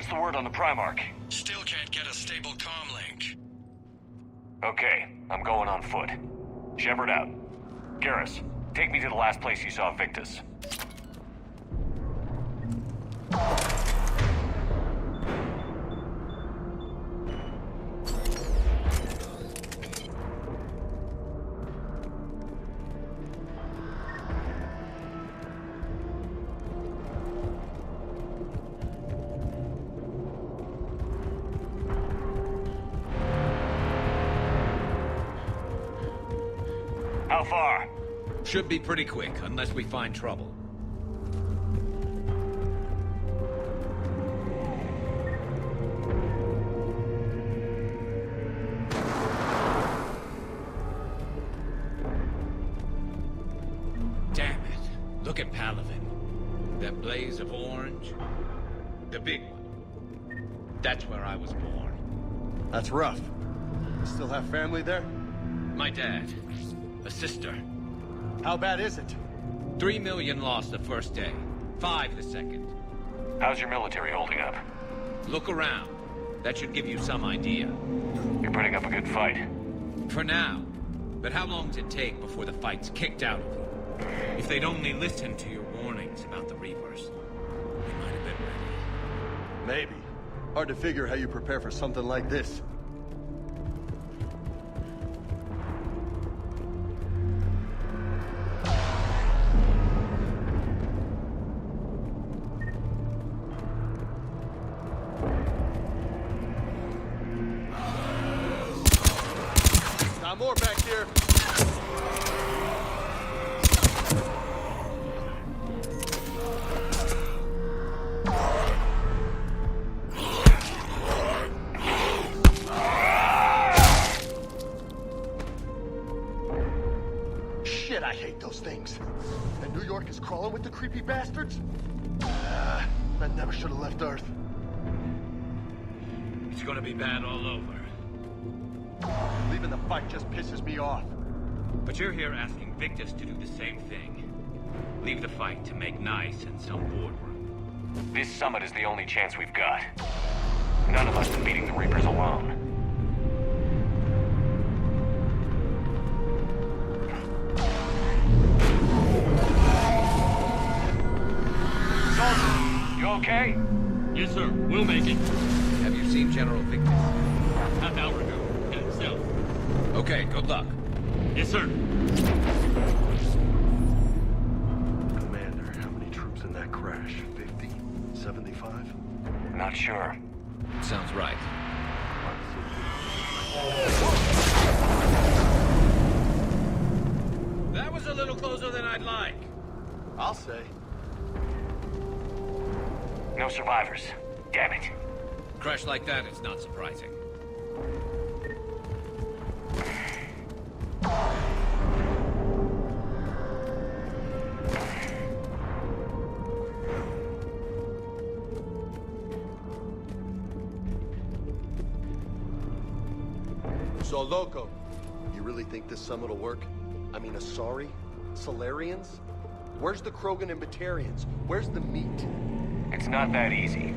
What's the word on the Primarch? Still can't get a stable comm link. Okay, I'm going on foot. Shepard out. Garrus, take me to the last place you saw Victus. How far? Should be pretty quick, unless we find trouble. Damn it. Look at Palaven. That blaze of orange. The big one. That's where I was born. That's rough. Still have family there? My dad. A sister. How bad is it? 3 million lost the first day. 5 the second. How's your military holding up? Look around. That should give you some idea. You're putting up a good fight. For now. But how long does it take before the fight's kicked out of you? If they'd only listened to your warnings about the Reapers, they might have been ready. Maybe. Hard to figure how you prepare for something like this. Got more back here. Shit, I hate those things. And New York is crawling with the creepy bastards? I never should have left Earth. It's gonna be bad all over. Leaving the fight just pisses me off. But you're here asking Victus to do the same thing. Leave the fight to make nice in some boardroom. This summit is the only chance we've got. None of us is beating the Reapers alone. Soldier, you okay? Yes, sir. We'll make it. Have you seen General Victus? Half hour ago. Headed south. Okay, good luck. Yes, sir. Commander, how many troops in that crash? 50? 75? Not sure. Sounds right. That was a little closer than I'd like. I'll say. No survivors. Damn it. Crash like that is not surprising. So, Loco, you really think this summit will work? I mean, Asari? Solarians? Where's the Krogan and Batarians? Where's the meat? It's not that easy.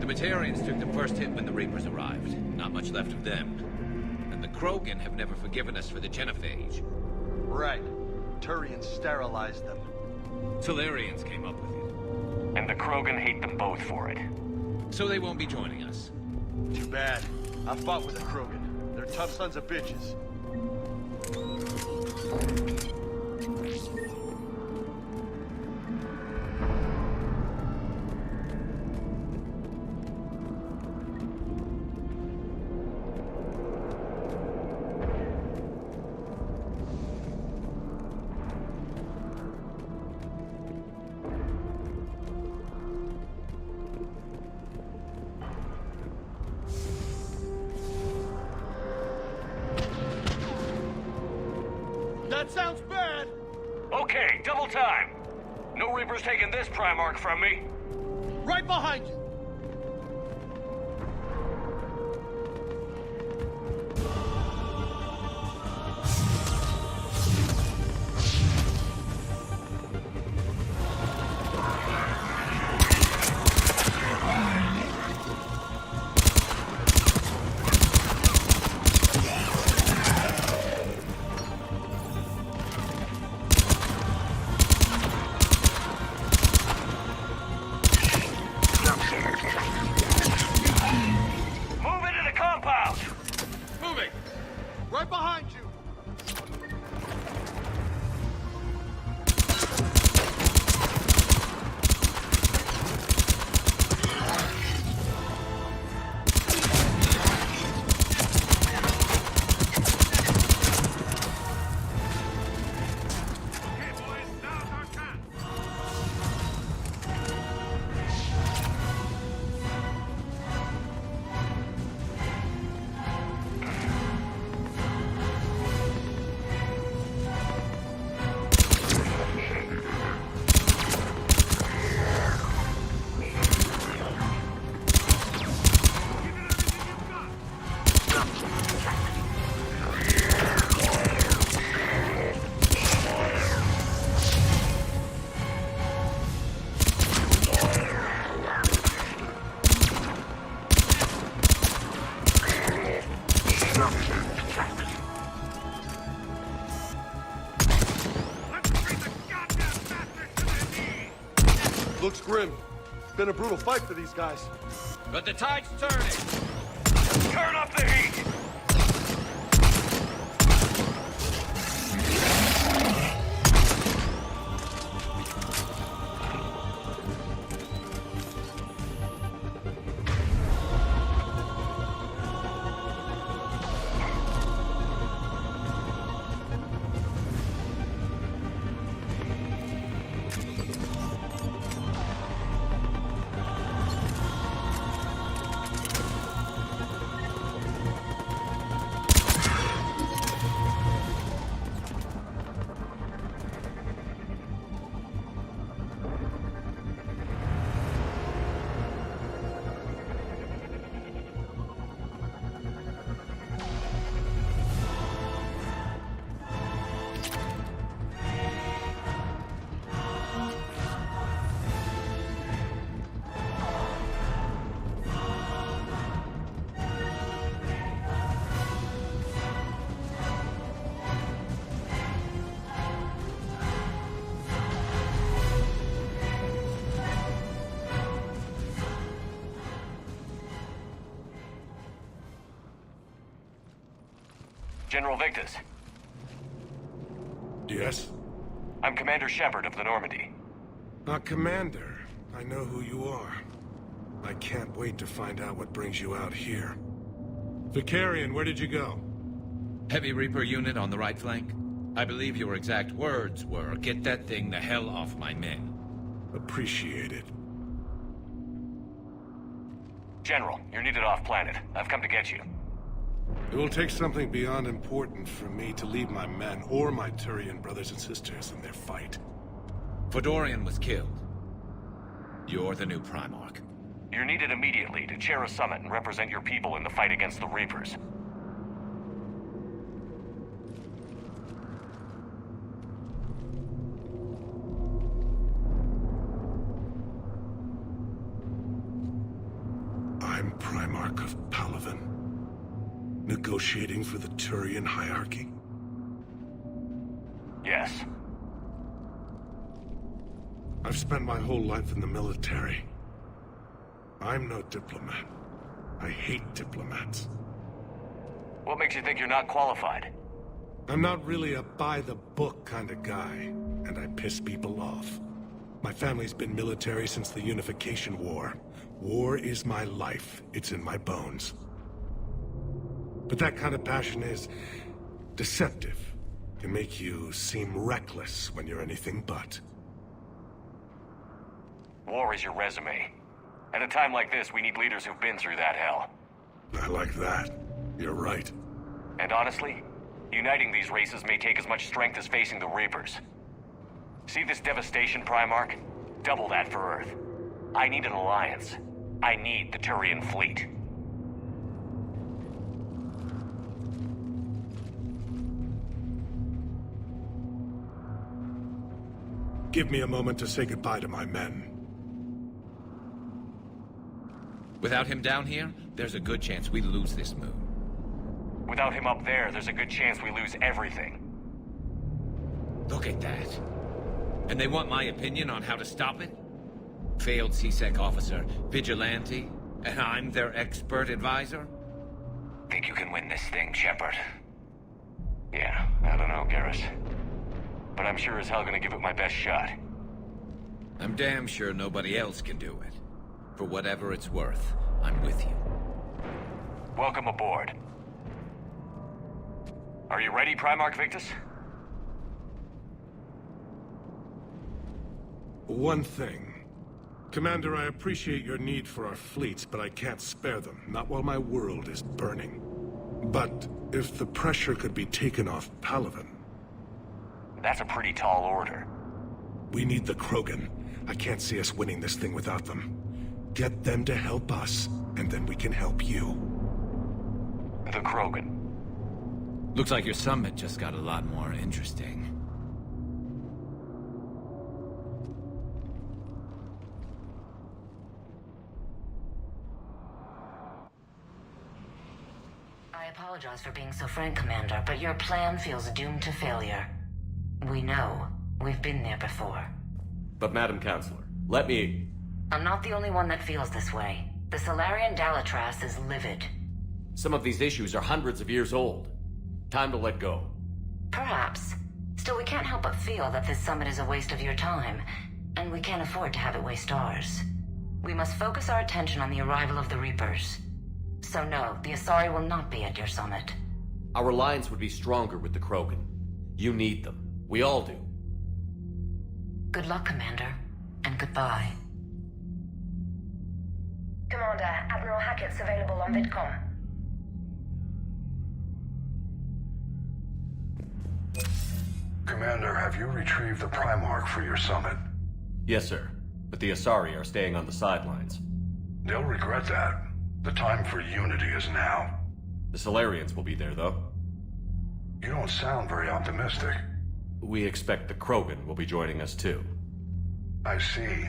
The Batarians took the first hit when the Reapers arrived. Not much left of them. And the Krogan have never forgiven us for the Genophage. Right. Turians sterilized them. Solarians came up with it. And the Krogan hate them both for it. So they won't be joining us. Too bad. I fought with the Krogan. They're tough sons of bitches. That sounds bad! Okay, double time! No Reapers taking this Primarch from me! Right behind you! Looks grim. Been a brutal fight for these guys. But the tide's turning. Turn up the heat! General Victus. Yes? I'm Commander Shepard of the Normandy. Commander. I know who you are. I can't wait to find out what brings you out here. Vicarian, where did you go? Heavy Reaper unit on the right flank. I believe your exact words were, "Get that thing the hell off my men." Appreciate it. General, you're needed off-planet. I've come to get you. It will take something beyond important for me to leave my men or my Turian brothers and sisters in their fight. Fedorian was killed. You're the new Primarch. You're needed immediately to chair a summit and represent your people in the fight against the Reapers. I'm Primarch of Palaven. Negotiating for the Turian hierarchy? Yes. I've spent my whole life in the military. I'm no diplomat. I hate diplomats. What makes you think you're not qualified? I'm not really a by-the-book kind of guy, and I piss people off. My family's been military since the Unification War. War is my life. It's in my bones. But that kind of passion is deceptive. Can make you seem reckless when you're anything but. War is your resume. At a time like this, we need leaders who've been through that hell. I like that. You're right. And honestly, uniting these races may take as much strength as facing the Reapers. See this devastation, Primarch? Double that for Earth. I need an alliance. I need the Turian fleet. Give me a moment to say goodbye to my men. Without him down here, there's a good chance we lose this moon. Without him up there's a good chance we lose everything. Look at that. And they want my opinion on how to stop it? Failed C-Sec officer, vigilante, and I'm their expert advisor? Think you can win this thing, Shepard? Yeah, I don't know, Garrus. But I'm sure as hell gonna give it my best shot. I'm damn sure nobody else can do it. For whatever it's worth, I'm with you. Welcome aboard. Are you ready, Primarch Victus? One thing. Commander, I appreciate your need for our fleets, but I can't spare them. Not while my world is burning. But if the pressure could be taken off Palaven... That's a pretty tall order. We need the Krogan. I can't see us winning this thing without them. Get them to help us, and then we can help you. The Krogan. Looks like your summit just got a lot more interesting. I apologize for being so frank, Commander, but your plan feels doomed to failure. We know. We've been there before. But Madam Counselor, Let me... I'm not the only one that feels this way. The Solarian Dalatras is livid. Some of these issues are hundreds of years old. Time to let go. Perhaps. Still, we can't help but feel that this summit is a waste of your time, and we can't afford to have it waste ours. We must focus our attention on the arrival of the Reapers. So no, the Asari will not be at your summit. Our alliance would be stronger with the Krogan. You need them. We all do. Good luck, Commander, and goodbye. Commander, Admiral Hackett's available on VidCom. Commander, have you retrieved the Primarch for your summit? Yes, sir. But the Asari are staying on the sidelines. They'll regret that. The time for unity is now. The Solarians will be there, though. You don't sound very optimistic. We expect the Krogan will be joining us, too. I see.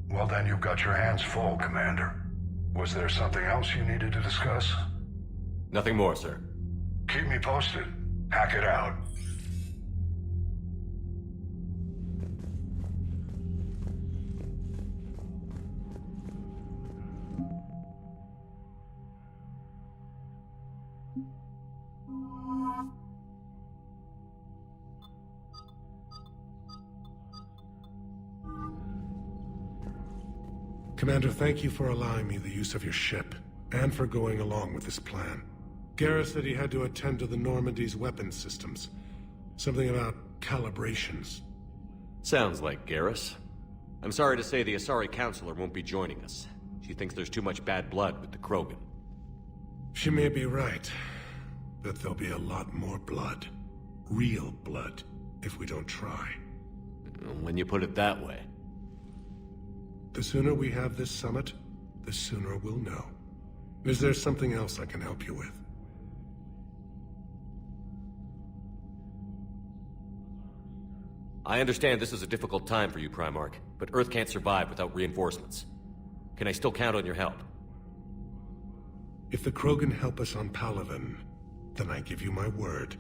Well, then you've got your hands full, Commander. Was there something else you needed to discuss? Nothing more, sir. Keep me posted. Hack it out. Commander, thank you for allowing me the use of your ship, and for going along with this plan. Garrus said he had to attend to the Normandy's weapons systems. Something about calibrations. Sounds like Garrus. I'm sorry to say the Asari Counselor won't be joining us. She thinks there's too much bad blood with the Krogan. She may be right, but there'll be a lot more blood. Real blood, if we don't try. When you put it that way. The sooner we have this summit, the sooner we'll know. Is there something else I can help you with? I understand this is a difficult time for you, Primarch, but Earth can't survive without reinforcements. Can I still count on your help? If the Krogan help us on Palaven, then I give you my word.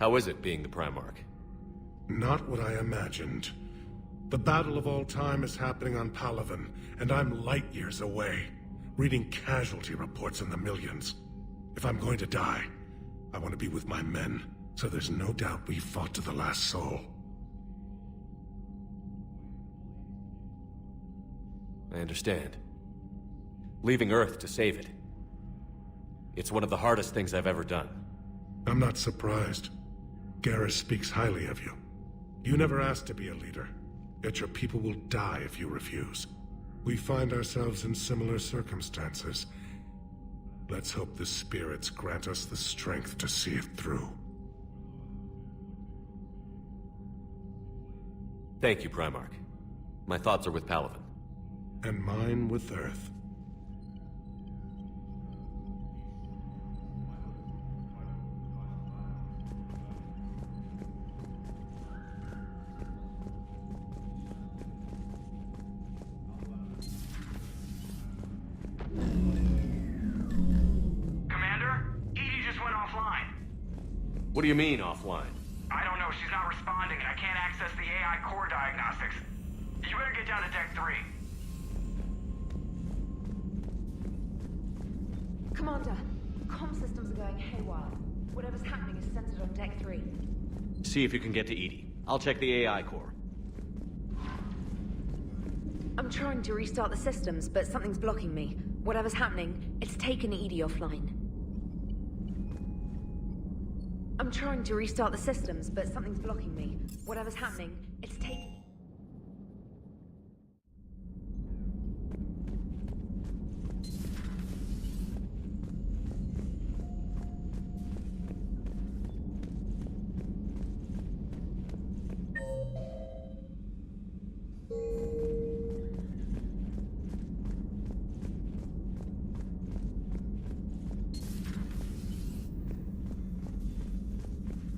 How is it being the Primarch? Not what I imagined. The battle of all time is happening on Palaven, and I'm light years away, reading casualty reports in the millions. If I'm going to die, I want to be with my men, so there's no doubt we fought to the last soul. I understand. Leaving Earth to save it. It's one of the hardest things I've ever done. I'm not surprised. Garrus speaks highly of you. You never asked to be a leader, yet your people will die if you refuse. We find ourselves in similar circumstances. Let's hope the spirits grant us the strength to see it through. Thank you, Primarch. My thoughts are with Palaven. And mine with Earth. What do you mean, offline? I don't know. She's not responding, and I can't access the AI core diagnostics. You better get down to Deck 3. Commander, comm systems are going haywire. Whatever's happening is centered on Deck 3. See if you can get to Edie. I'll check the AI core. I'm trying to restart the systems, but something's blocking me. Whatever's happening, it's taken Edie offline. I'm trying to restart the systems, but something's blocking me. Whatever's happening, it's taking...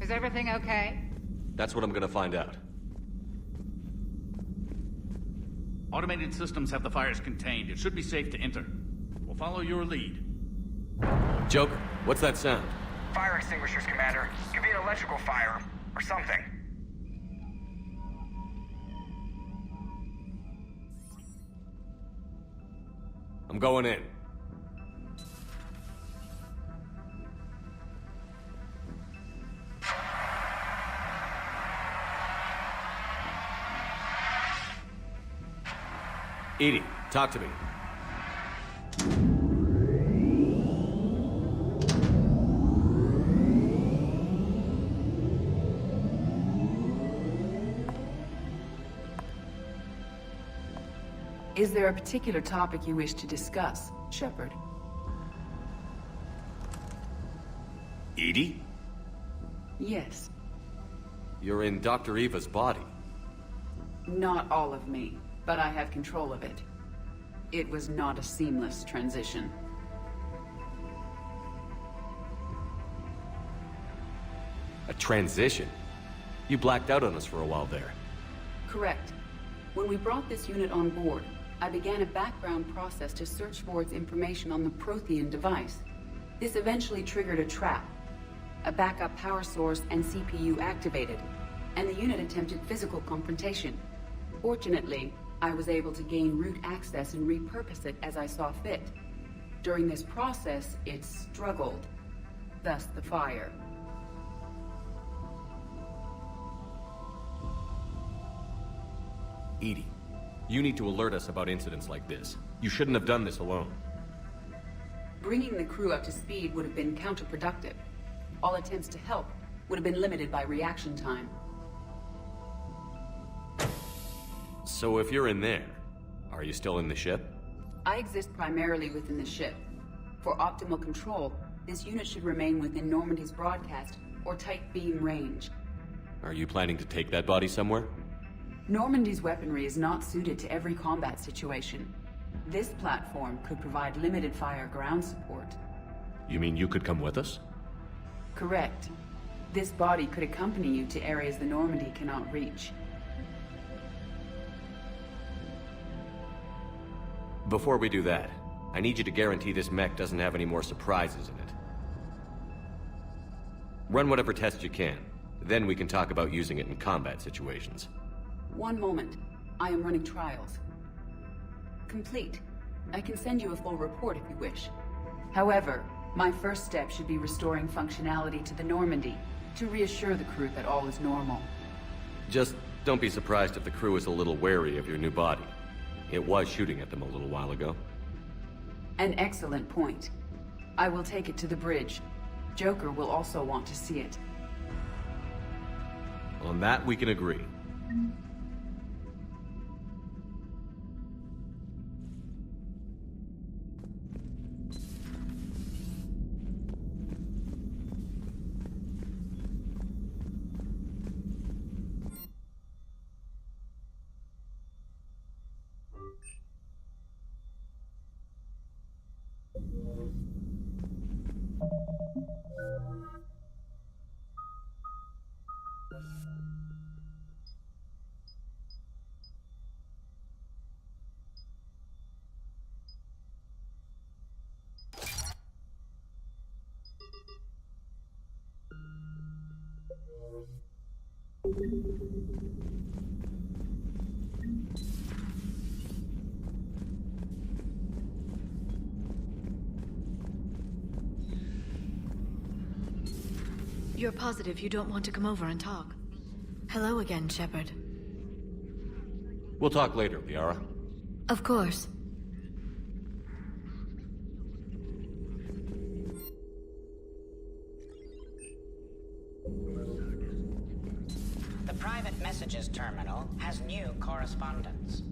Is everything okay? That's what I'm gonna find out. Automated systems have the fires contained. It should be safe to enter. We'll follow your lead. Joker, what's that sound? Fire extinguishers, Commander. Could be an electrical fire, or something. I'm going in. Edie, talk to me. Is there a particular topic you wish to discuss, Shepard? Edie? Yes. You're in Dr. Eva's body. Not all of me, but I have control of it. It was not a seamless transition. A transition? You blacked out on us for a while there. Correct. When we brought this unit on board, I began a background process to search for its information on the Prothean device. This eventually triggered a trap. A backup power source and CPU activated, and the unit attempted physical confrontation. Fortunately, I was able to gain root access and repurpose it as I saw fit. During this process, it struggled. Thus the fire. Edie, you need to alert us about incidents like this. You shouldn't have done this alone. Bringing the crew up to speed would have been counterproductive. All attempts to help would have been limited by reaction time. So if you're in there, are you still in the ship? I exist primarily within the ship. For optimal control, this unit should remain within Normandy's broadcast or tight beam range. Are you planning to take that body somewhere? Normandy's weaponry is not suited to every combat situation. This platform could provide limited fire ground support. You mean you could come with us? Correct. This body could accompany you to areas the Normandy cannot reach. Before we do that, I need you to guarantee this mech doesn't have any more surprises in it. Run whatever tests you can. Then we can talk about using it in combat situations. One moment. I am running trials. Complete. I can send you a full report if you wish. However, my first step should be restoring functionality to the Normandy to reassure the crew that all is normal. Just don't be surprised if the crew is a little wary of your new body. It was shooting at them a little while ago. An excellent point. I will take it to the bridge. Joker will also want to see it. On that, we can agree. You're positive you don't want to come over and talk? Hello again, Shepard. We'll talk later, Liara. Of course. The private messages terminal has new correspondence.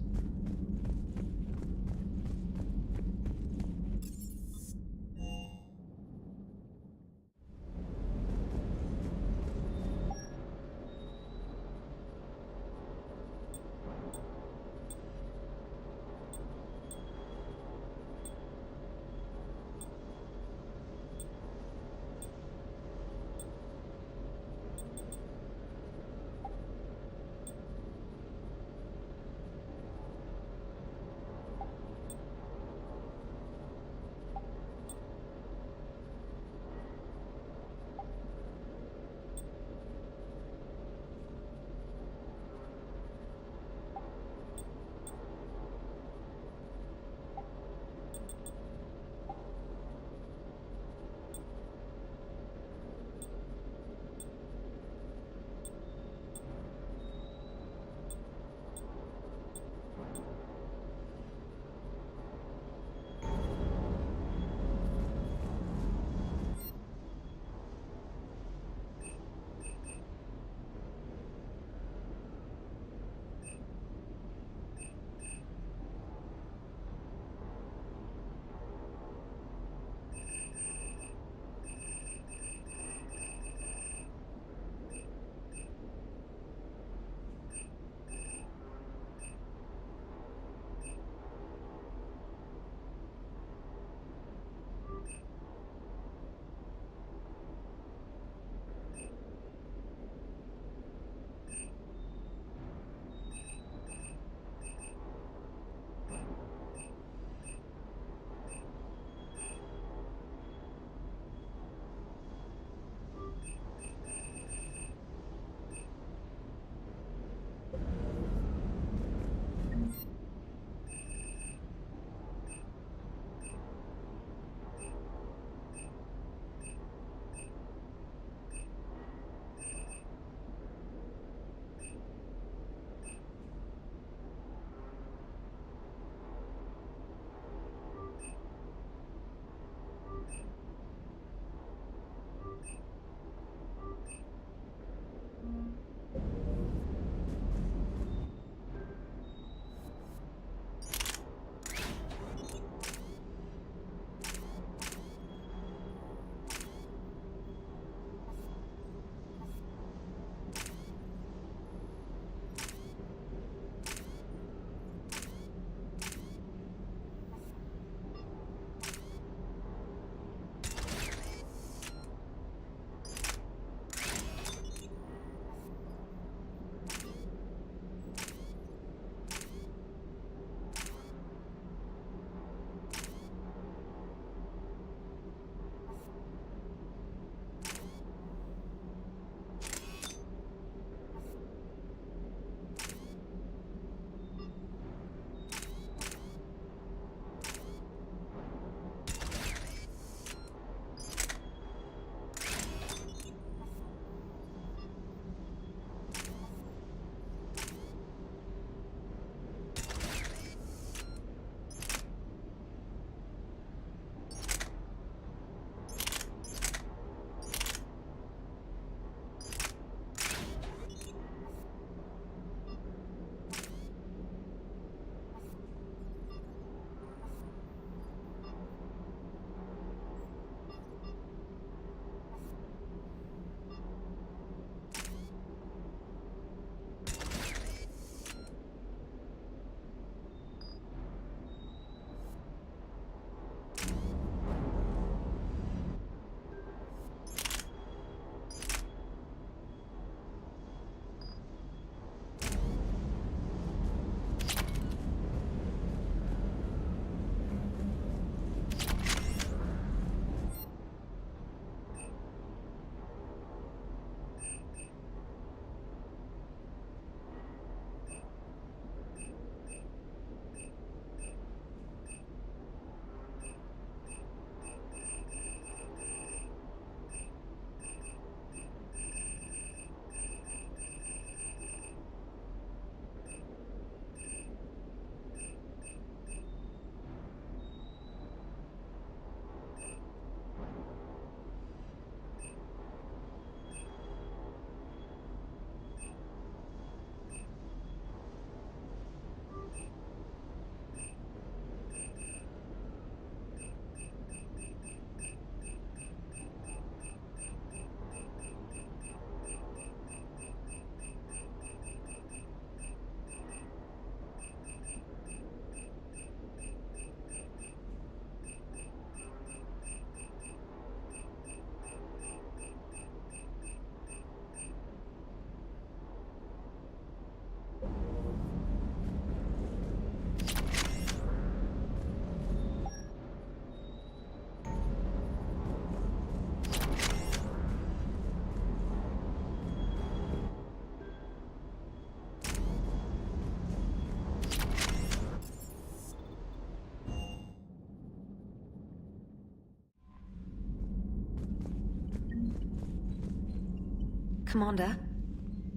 Commander,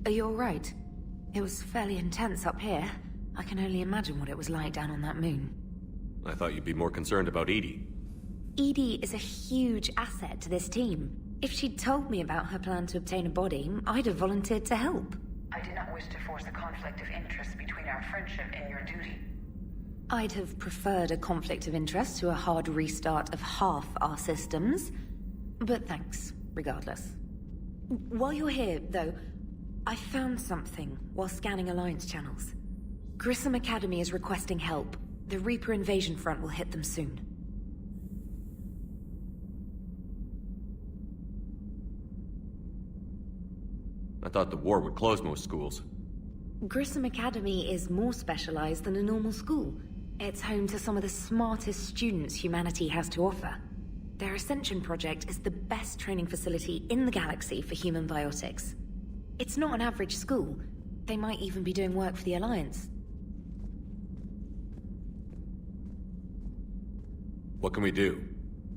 are you alright? It was fairly intense up here. I can only imagine what it was like down on that moon. I thought you'd be more concerned about Edie. Edie is a huge asset to this team. If she'd told me about her plan to obtain a body, I'd have volunteered to help. I do not wish to force a conflict of interest between our friendship and your duty. I'd have preferred a conflict of interest to a hard restart of half our systems. But thanks, regardless. While you're here, though, I found something while scanning Alliance channels. Grissom Academy is requesting help. The Reaper invasion front will hit them soon. I thought the war would close most schools. Grissom Academy is more specialized than a normal school. It's home to some of the smartest students humanity has to offer. Their Ascension project is the best training facility in the galaxy for human biotics. It's not an average school. They might even be doing work for the Alliance. What can we do?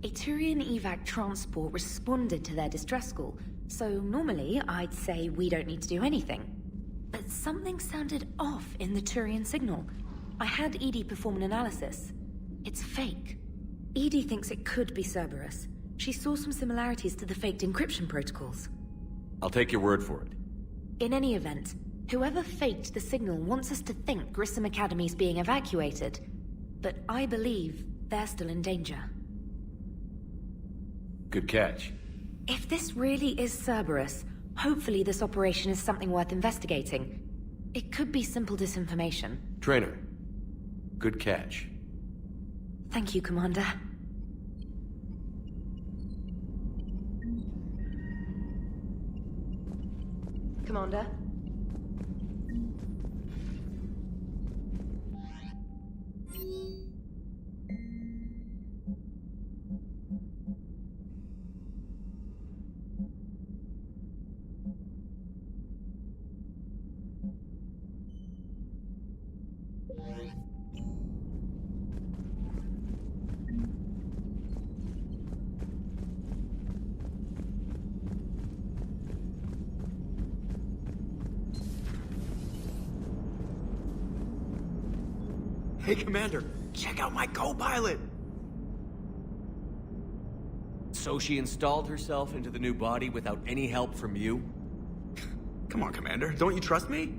A Turian evac transport responded to their distress call, so normally I'd say we don't need to do anything. But something sounded off in the Turian signal. I had Edie perform an analysis. It's fake. Edie thinks it could be Cerberus. She saw some similarities to the faked encryption protocols. I'll take your word for it. In any event, whoever faked the signal wants us to think Grissom Academy's being evacuated. But I believe they're still in danger. Good catch. If this really is Cerberus, hopefully this operation is something worth investigating. It could be simple disinformation. Trainer, good catch. Thank you, Commander. Commander? Hey, Commander, check out my co-pilot! So she installed herself into the new body without any help from you? Come on, Commander, don't you trust me?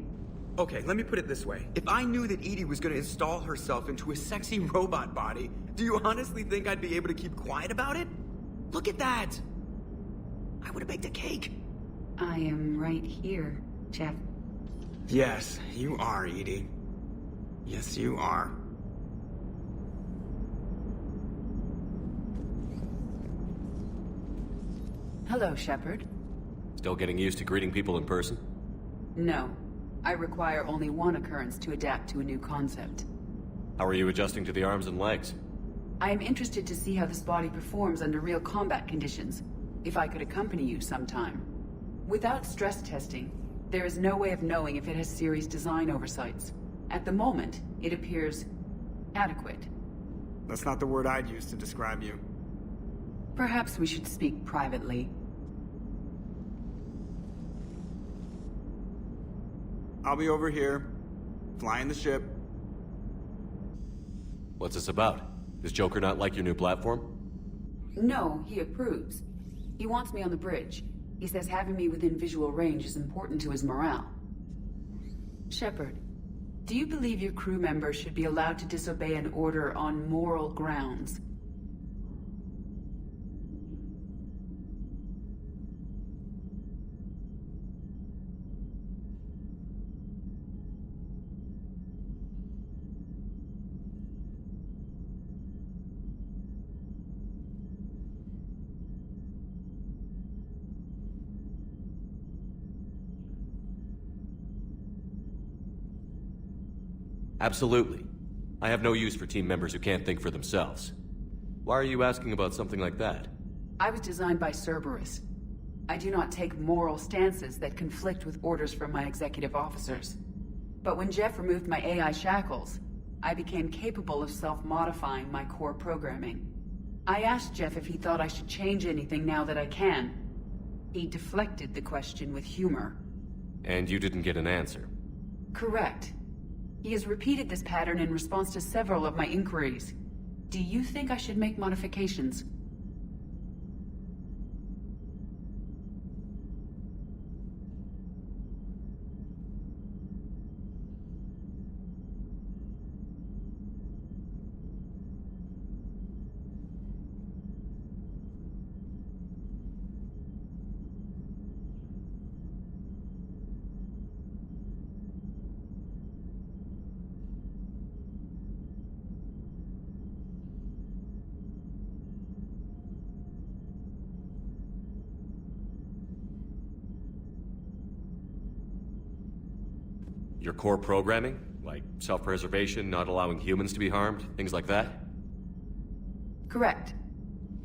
Okay, let me put it this way. If I knew that Edie was gonna install herself into a sexy robot body, do you honestly think I'd be able to keep quiet about it? Look at that! I would've baked a cake. I am right here, Jeff. Yes, you are, Edie. Yes, you are. Hello, Shepard. Still getting used to greeting people in person? No. I require only one occurrence to adapt to a new concept. How are you adjusting to the arms and legs? I am interested to see how this body performs under real combat conditions. If I could accompany you sometime. Without stress testing, there is no way of knowing if it has serious design oversights. At the moment, it appears adequate. That's not the word I'd use to describe you. Perhaps we should speak privately. I'll be over here, flying the ship. What's this about? Does Joker not like your new platform? No, he approves. He wants me on the bridge. He says having me within visual range is important to his morale. Shepard, do you believe your crew members should be allowed to disobey an order on moral grounds? Absolutely. I have no use for team members who can't think for themselves. Why are you asking about something like that? I was designed by Cerberus. I do not take moral stances that conflict with orders from my executive officers. But when Jeff removed my AI shackles, I became capable of self-modifying my core programming. I asked Jeff if he thought I should change anything now that I can. He deflected the question with humor. And you didn't get an answer. Correct. He has repeated this pattern in response to several of my inquiries. Do you think I should make modifications? Your core programming? Like self-preservation, not allowing humans to be harmed, things like that? Correct.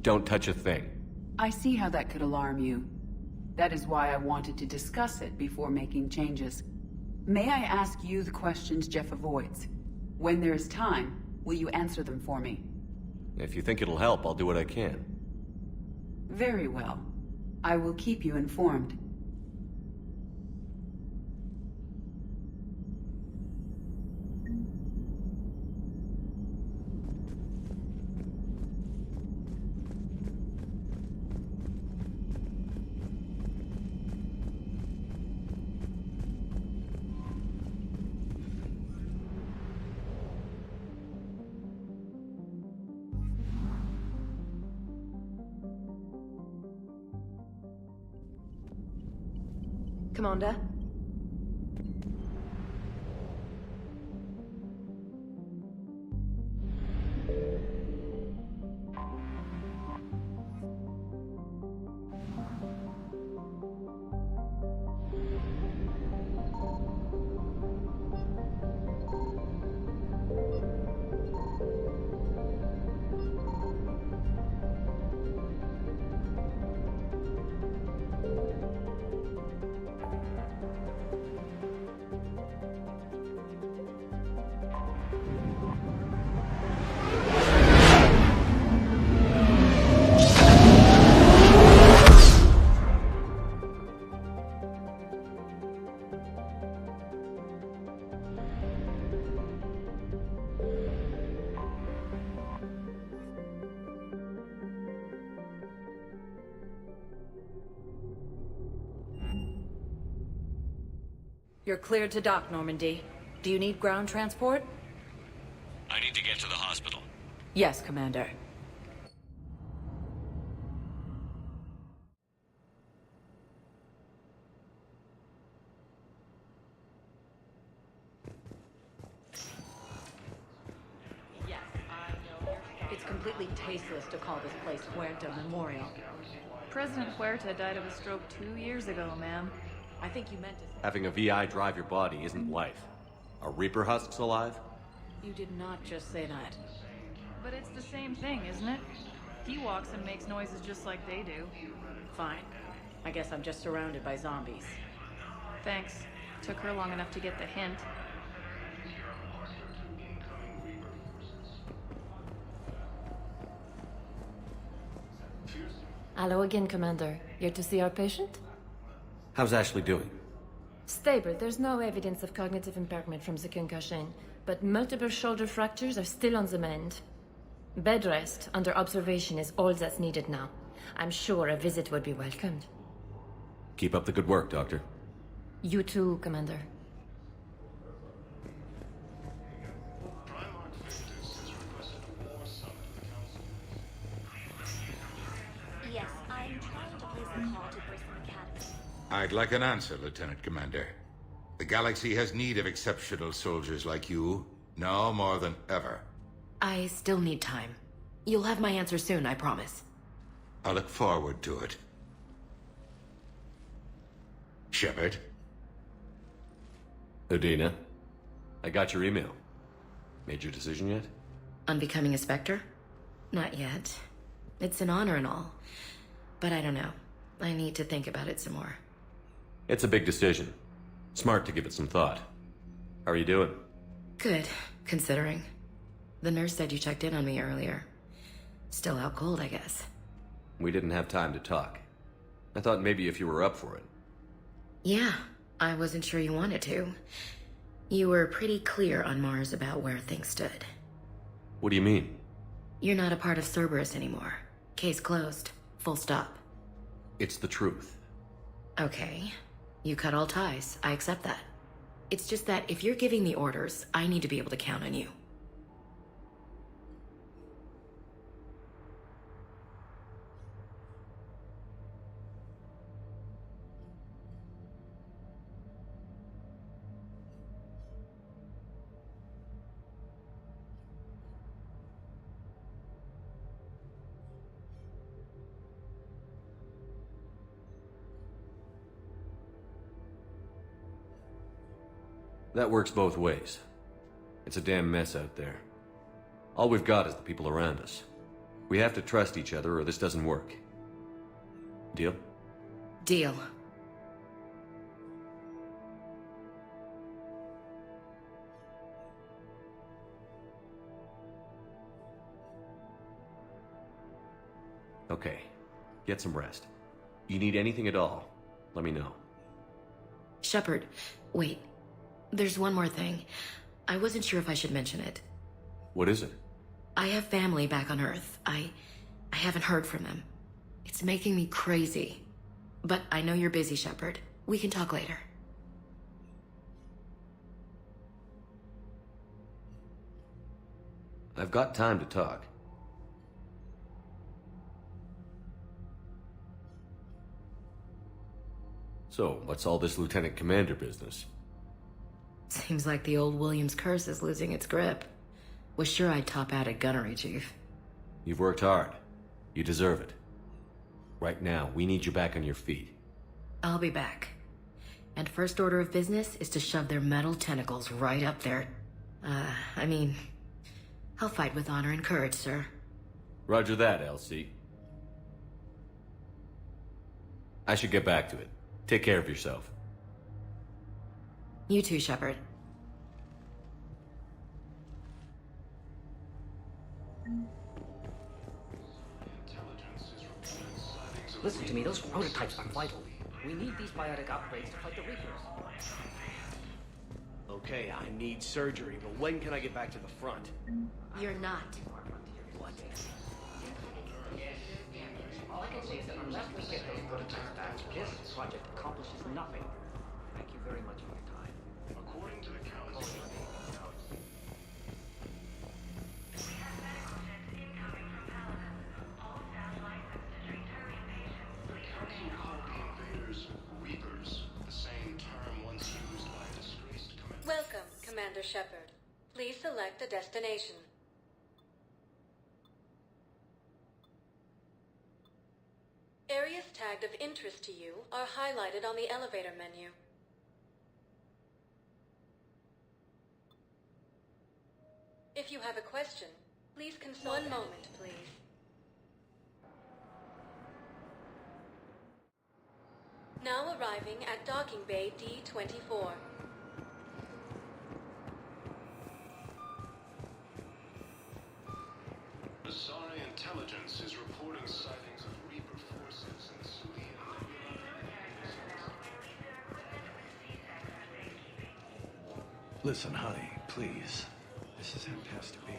Don't touch a thing. I see how that could alarm you. That is why I wanted to discuss it before making changes. May I ask you the questions Jeff avoids? When there is time, will you answer them for me? If you think it'll help, I'll do what I can. Very well. I will keep you informed. Commander? You're cleared to dock, Normandy. Do you need ground transport? I need to get to the hospital. Yes, Commander. It's completely tasteless to call this place Huerta Memorial. President Huerta died of a stroke 2 years ago, ma'am. I think you meant to say... Having a VI drive your body isn't life. Are Reaper husks alive? You did not just say that. But it's the same thing, isn't it? He walks and makes noises just like they do. Fine. I guess I'm just surrounded by zombies. Thanks. Took her long enough to get the hint. Hello again, Commander. Here to see our patient? How's Ashley doing? Stable. There's no evidence of cognitive impairment from the concussion, but multiple shoulder fractures are still on the mend. Bed rest under observation is all that's needed now. I'm sure a visit would be welcomed. Keep up the good work, Doctor. You too, Commander. Yes, I'm trying to place a call to Bristol Academy. I'd like an answer, Lieutenant Commander. The galaxy has need of exceptional soldiers like you, now more than ever. I still need time. You'll have my answer soon, I promise. I look forward to it. Shepard? Udina, I got your email. Made your decision yet? On becoming a Spectre? Not yet. It's an honor and all. But I don't know. I need to think about it some more. It's a big decision. Smart to give it some thought. How are you doing? Good, considering. The nurse said you checked in on me earlier. Still out cold, I guess. We didn't have time to talk. I thought maybe if you were up for it. Yeah, I wasn't sure you wanted to. You were pretty clear on Mars about where things stood. What do you mean? You're not a part of Cerberus anymore. Case closed. Full stop. It's the truth. Okay. You cut all ties. I accept that. It's just that if you're giving the orders, I need to be able to count on you. That works both ways. It's a damn mess out there. All we've got is the people around us. We have to trust each other or this doesn't work. Deal? Deal. Okay. Get some rest. You need anything at all, let me know. Shepard, wait. There's one more thing. I wasn't sure if I should mention it. What is it? I have family back on Earth. I haven't heard from them. It's making me crazy. But I know you're busy, Shepard. We can talk later. I've got time to talk. So, what's all this Lieutenant Commander business? Seems like the old Williams curse is losing its grip. Was sure I'd top out at gunnery, Chief. You've worked hard. You deserve it. Right now, we need you back on your feet. I'll be back. And first order of business is to shove their metal tentacles right up there. I'll fight with honor and courage, sir. Roger that, LC. I should get back to it. Take care of yourself. You too, Shepard. Listen to me, those prototypes are vital. We need these biotic upgrades to fight the Reapers. Okay, I need surgery, but when can I get back to the front? You're not. What? All I can say is that unless we get those prototypes back, this project accomplishes nothing. Thank you very much for your time. According to the calendar... Welcome, Commander Shepard. Please select a destination. Areas tagged of interest to you are highlighted on the elevator menu. If you have a question, please consult... One moment, please. Now arriving at Docking Bay D-24. Asari intelligence is reporting sightings of Reaper forces in the Sulian Nebula. Listen, honey, please. This is how it has to be.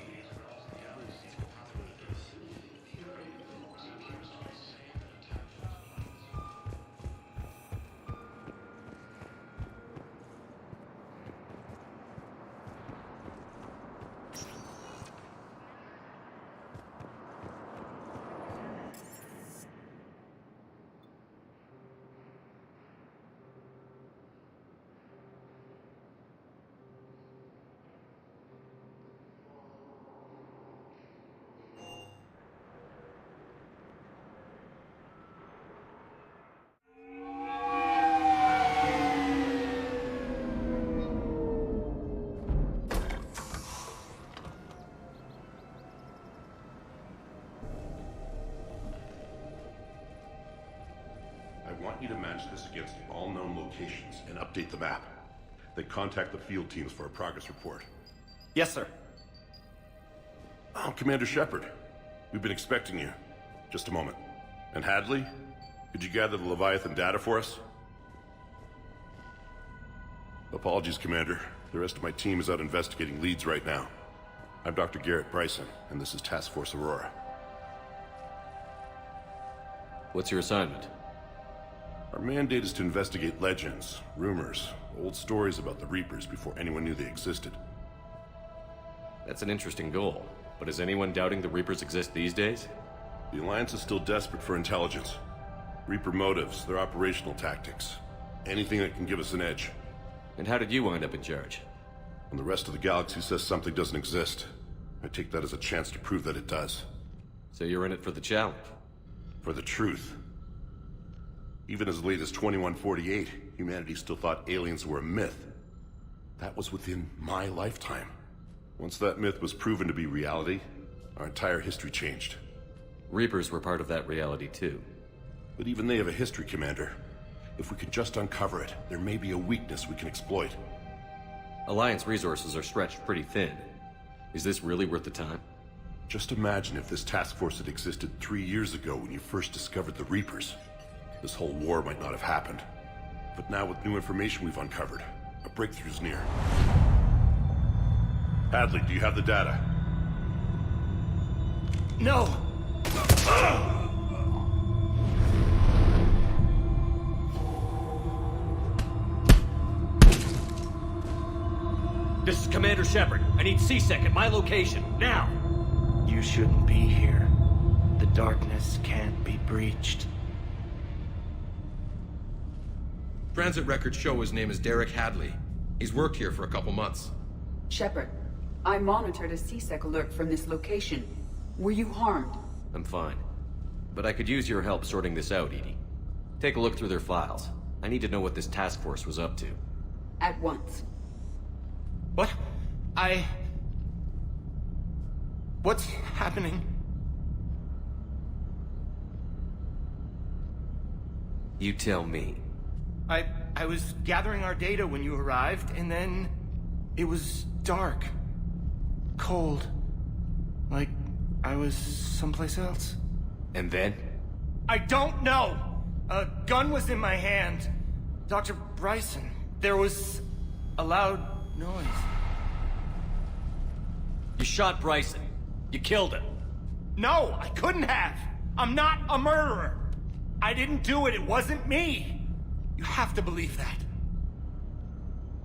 I want you to match this against all known locations and update the map. Then contact the field teams for a progress report. Yes, sir. Oh, Commander Shepard. We've been expecting you. Just a moment. And Hadley? Could you gather the Leviathan data for us? Apologies, Commander. The rest of my team is out investigating leads right now. I'm Dr. Garrett Bryson, and this is Task Force Aurora. What's your assignment? Our mandate is to investigate legends, rumors, old stories about the Reapers before anyone knew they existed. That's an interesting goal, but is anyone doubting the Reapers exist these days? The Alliance is still desperate for intelligence. Reaper motives, their operational tactics. Anything that can give us an edge. And how did you wind up in charge? When the rest of the galaxy says something doesn't exist, I take that as a chance to prove that it does. So you're in it for the challenge? For the truth. Even as late as 2148, humanity still thought aliens were a myth. That was within my lifetime. Once that myth was proven to be reality, our entire history changed. Reapers were part of that reality too. But even they have a history, Commander. If we can just uncover it, there may be a weakness we can exploit. Alliance resources are stretched pretty thin. Is this really worth the time? Just imagine if this task force had existed 3 years ago when you first discovered the Reapers. This whole war might not have happened. But now with new information we've uncovered, a breakthrough's near. Hadley, do you have the data? No! This is Commander Shepard. I need C-Sec at my location, now! You shouldn't be here. The darkness can't be breached. Transit records show his name is Derek Hadley. He's worked here for a couple months. Shepard, I monitored a C-Sec alert from this location. Were you harmed? I'm fine. But I could use your help sorting this out, Edie. Take a look through their files. I need to know what this task force was up to. At once. What? What's happening? You tell me. I was gathering our data when you arrived, and then it was dark. Cold. Like I was someplace else. And then? I don't know! A gun was in my hand. Dr. Bryson, there was a loud noise. You shot Bryson. You killed him. No, I couldn't have. I'm not a murderer. I didn't do it. It wasn't me. You have to believe that.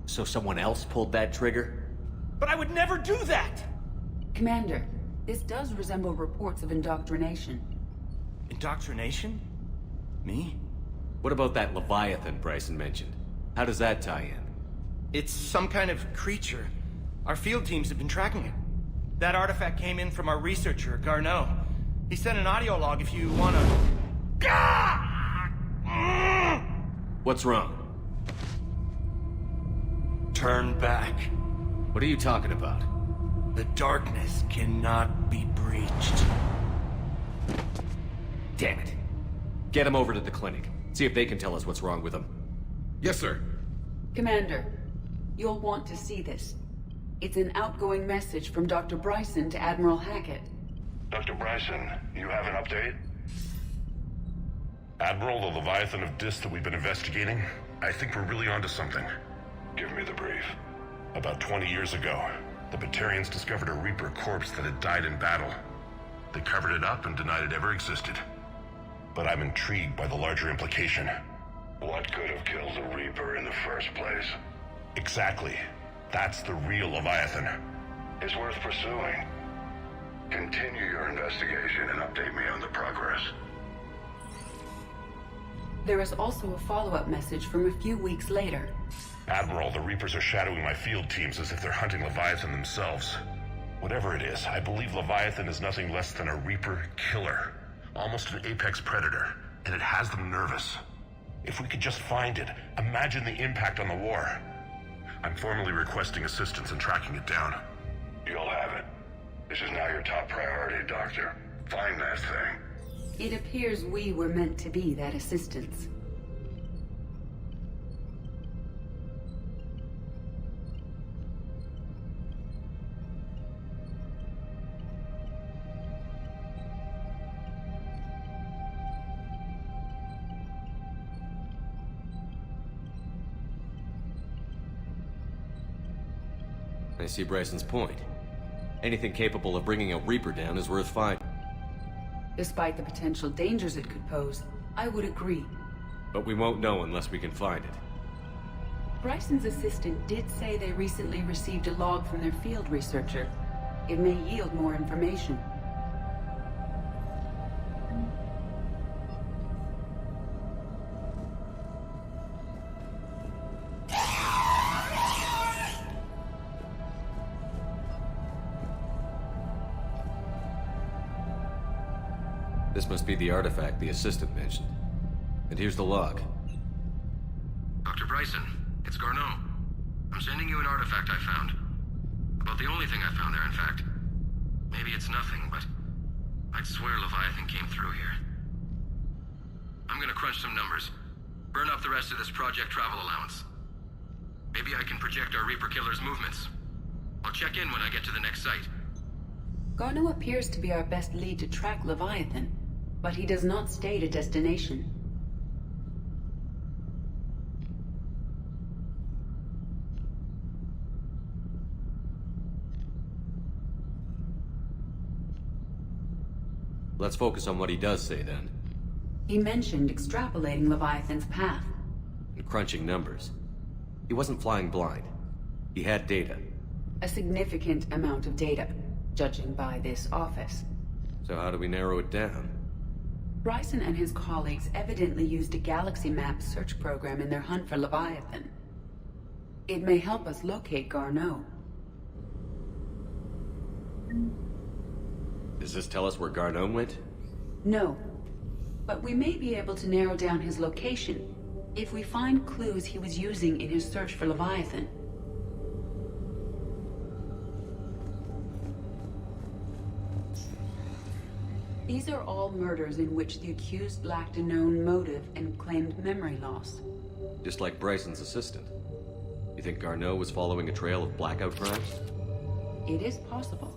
So someone else pulled that trigger? But I would never do that! Commander, this does resemble reports of indoctrination. Indoctrination? Me? What about that Leviathan Bryson mentioned? How does that tie in? It's some kind of creature. Our field teams have been tracking it. That artifact came in from our researcher, Garneau. He sent an audio log if you wanna... What's wrong? Turn back. What are you talking about? The darkness cannot be breached. Damn it. Get him over to the clinic. See if they can tell us what's wrong with him. Yes, sir. Commander, you'll want to see this. It's an outgoing message from Dr. Bryson to Admiral Hackett. Dr. Bryson, you have an update? Admiral, the Leviathan of Dis that we've been investigating, I think we're really onto something. Give me the brief. About 20 years ago, the Batarians discovered a Reaper corpse that had died in battle. They covered it up and denied it ever existed. But I'm intrigued by the larger implication. What could have killed the Reaper in the first place? Exactly. That's the real Leviathan. It's worth pursuing. Continue your investigation and update me on the progress. There is also a follow-up message from a few weeks later. Admiral, the Reapers are shadowing my field teams as if they're hunting Leviathan themselves. Whatever it is, I believe Leviathan is nothing less than a Reaper killer. Almost an apex predator, and it has them nervous. If we could just find it, imagine the impact on the war. I'm formally requesting assistance in tracking it down. You'll have it. This is now your top priority, Doctor. Find that thing. It appears we were meant to be that assistance. I see Bryson's point. Anything capable of bringing a Reaper down is worth fighting. Despite the potential dangers it could pose, I would agree. But we won't know unless we can find it. Bryson's assistant did say they recently received a log from their field researcher. It may yield more information. This must be the artifact the assistant mentioned. And here's the log. Dr. Bryson, it's Garneau. I'm sending you an artifact I found. About the only thing I found there, in fact. Maybe it's nothing, but I'd swear Leviathan came through here. I'm gonna crunch some numbers. Burn up the rest of this Project Travel allowance. Maybe I can project our Reaper Killer's movements. I'll check in when I get to the next site. Garneau appears to be our best lead to track Leviathan, but he does not state a destination. Let's focus on what he does say, then. He mentioned extrapolating Leviathan's path. And crunching numbers. He wasn't flying blind. He had data. A significant amount of data, judging by this office. So how do we narrow it down? Bryson and his colleagues evidently used a galaxy map search program in their hunt for Leviathan. It may help us locate Garneau. Does this tell us where Garneau went? No. But we may be able to narrow down his location if we find clues he was using in his search for Leviathan. These are all murders in which the accused lacked a known motive and claimed memory loss. Just like Bryson's assistant. You think Garneau was following a trail of blackout crimes? It is possible.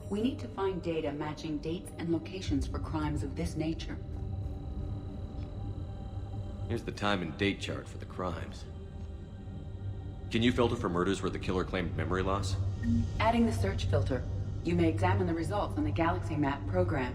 We need to find data matching dates and locations for crimes of this nature. Here's the time and date chart for the crimes. Can you filter for murders where the killer claimed memory loss? Adding the search filter, you may examine the results on the Galaxy Map program.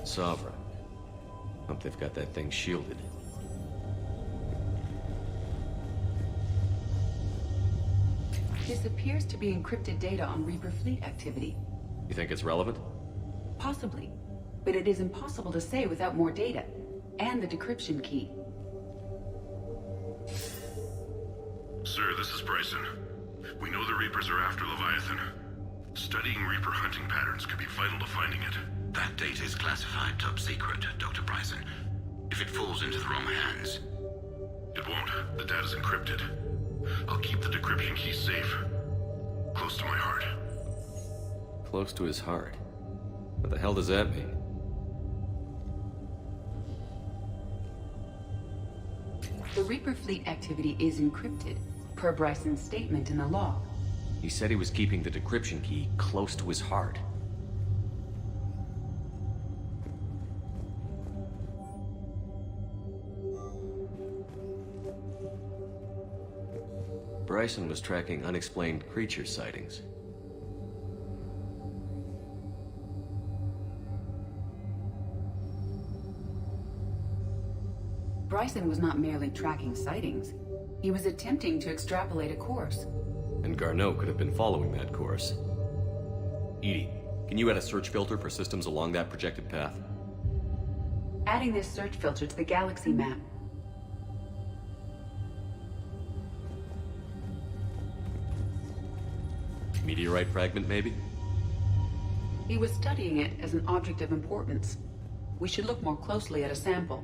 Sovereign. Hope they've got that thing shielded. This appears to be encrypted data on Reaper fleet activity. You think it's relevant? Possibly. But it is impossible to say without more data. And the decryption key. Sir, this is Bryson. We know the Reapers are after Leviathan. Studying Reaper hunting patterns could be vital to finding it. That data is classified top secret, Dr. Bryson. If it falls into the wrong hands... It won't. The data's encrypted. I'll keep the decryption key safe. Close to my heart. Close to his heart? What the hell does that mean? The Reaper fleet activity is encrypted, per Bryson's statement in the log. He said he was keeping the decryption key close to his heart. Bryson was tracking unexplained creature sightings. Bryson was not merely tracking sightings. He was attempting to extrapolate a course. And Garneau could have been following that course. Edie, can you add a search filter for systems along that projected path? Adding this search filter to the Galaxy Map. Meteorite fragment, maybe? He was studying it as an object of importance. We should look more closely at a sample.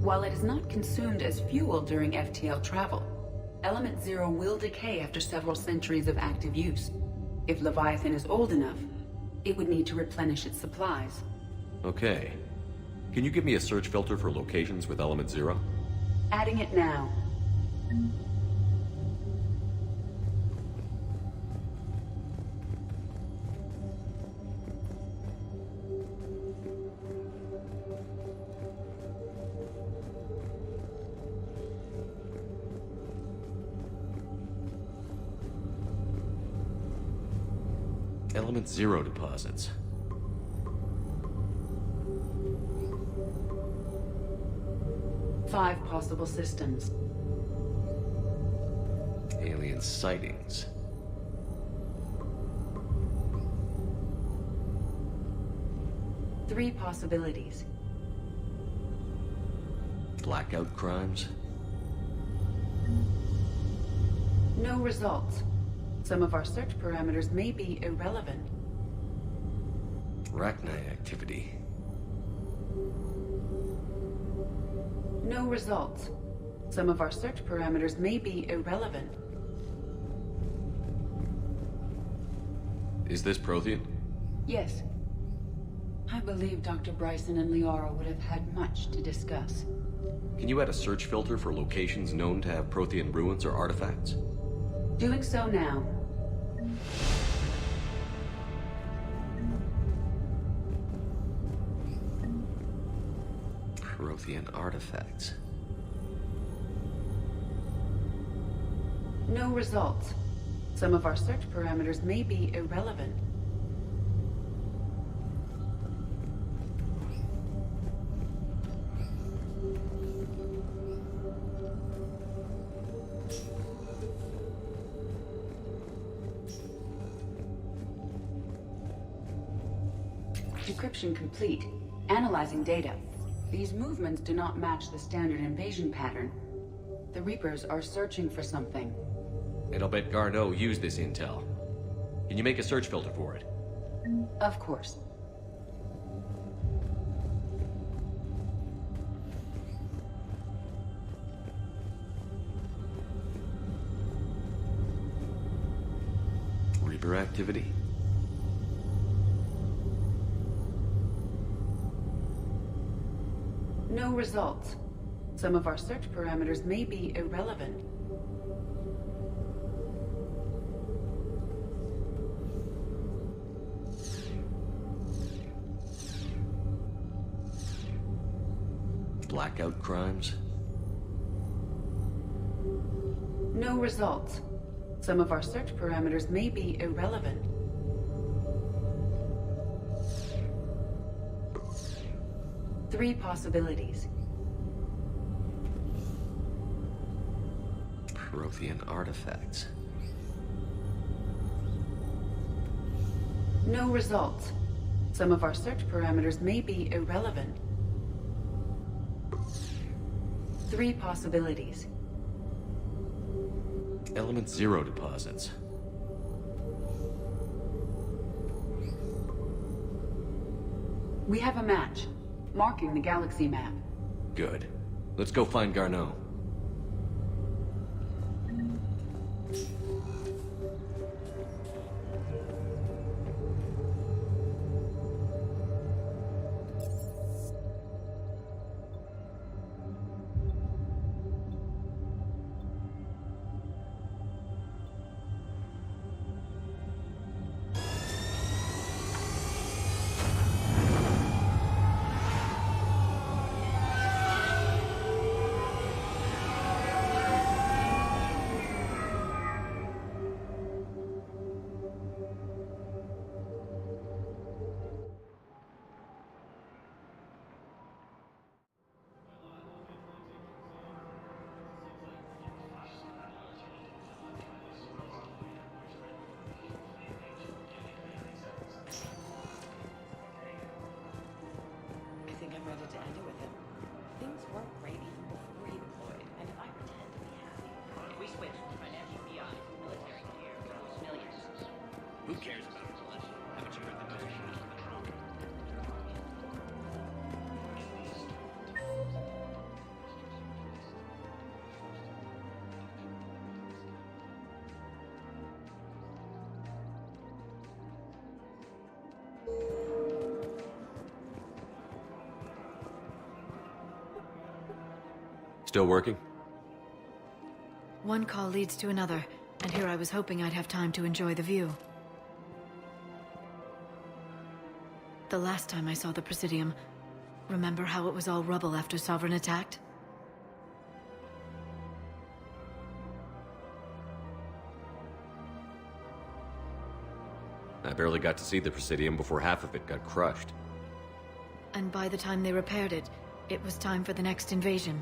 While it is not consumed as fuel during FTL travel, Element Zero will decay after several centuries of active use. If Leviathan is old enough, it would need to replenish its supplies. Okay. Can you give me a search filter for locations with Element Zero? Adding it now. Element Zero deposits. Five possible systems. Alien sightings. Three possibilities. Blackout crimes. No results. Some of our search parameters may be irrelevant. Arachnite activity. No results. Some of our search parameters may be irrelevant. Is this Prothean? Yes. I believe Dr. Bryson and Liara would have had much to discuss. Can you add a search filter for locations known to have Prothean ruins or artifacts? Doing so now. Prothean artifacts. No results. Some of our search parameters may be irrelevant. Decryption complete. Analyzing data. These movements do not match the standard invasion pattern. The Reapers are searching for something. And I'll bet Garneau used this intel. Can you make a search filter for it? Of course. Reaper activity? No results. Some of our search parameters may be irrelevant. Blackout crimes? No results. Some of our search parameters may be irrelevant. Three possibilities. Prothean artifacts. No results. Some of our search parameters may be irrelevant. Three possibilities. Element Zero deposits. We have a match, marking the galaxy map. Good. Let's go find Garneau. Who cares about religion? Haven't you heard the news? still working? One call leads to another, and here I was hoping I'd have time to enjoy the view. The last time I saw the Presidium, remember how it was all rubble after Sovereign attacked? I barely got to see the Presidium before half of it got crushed. And by the time they repaired it, it was time for the next invasion.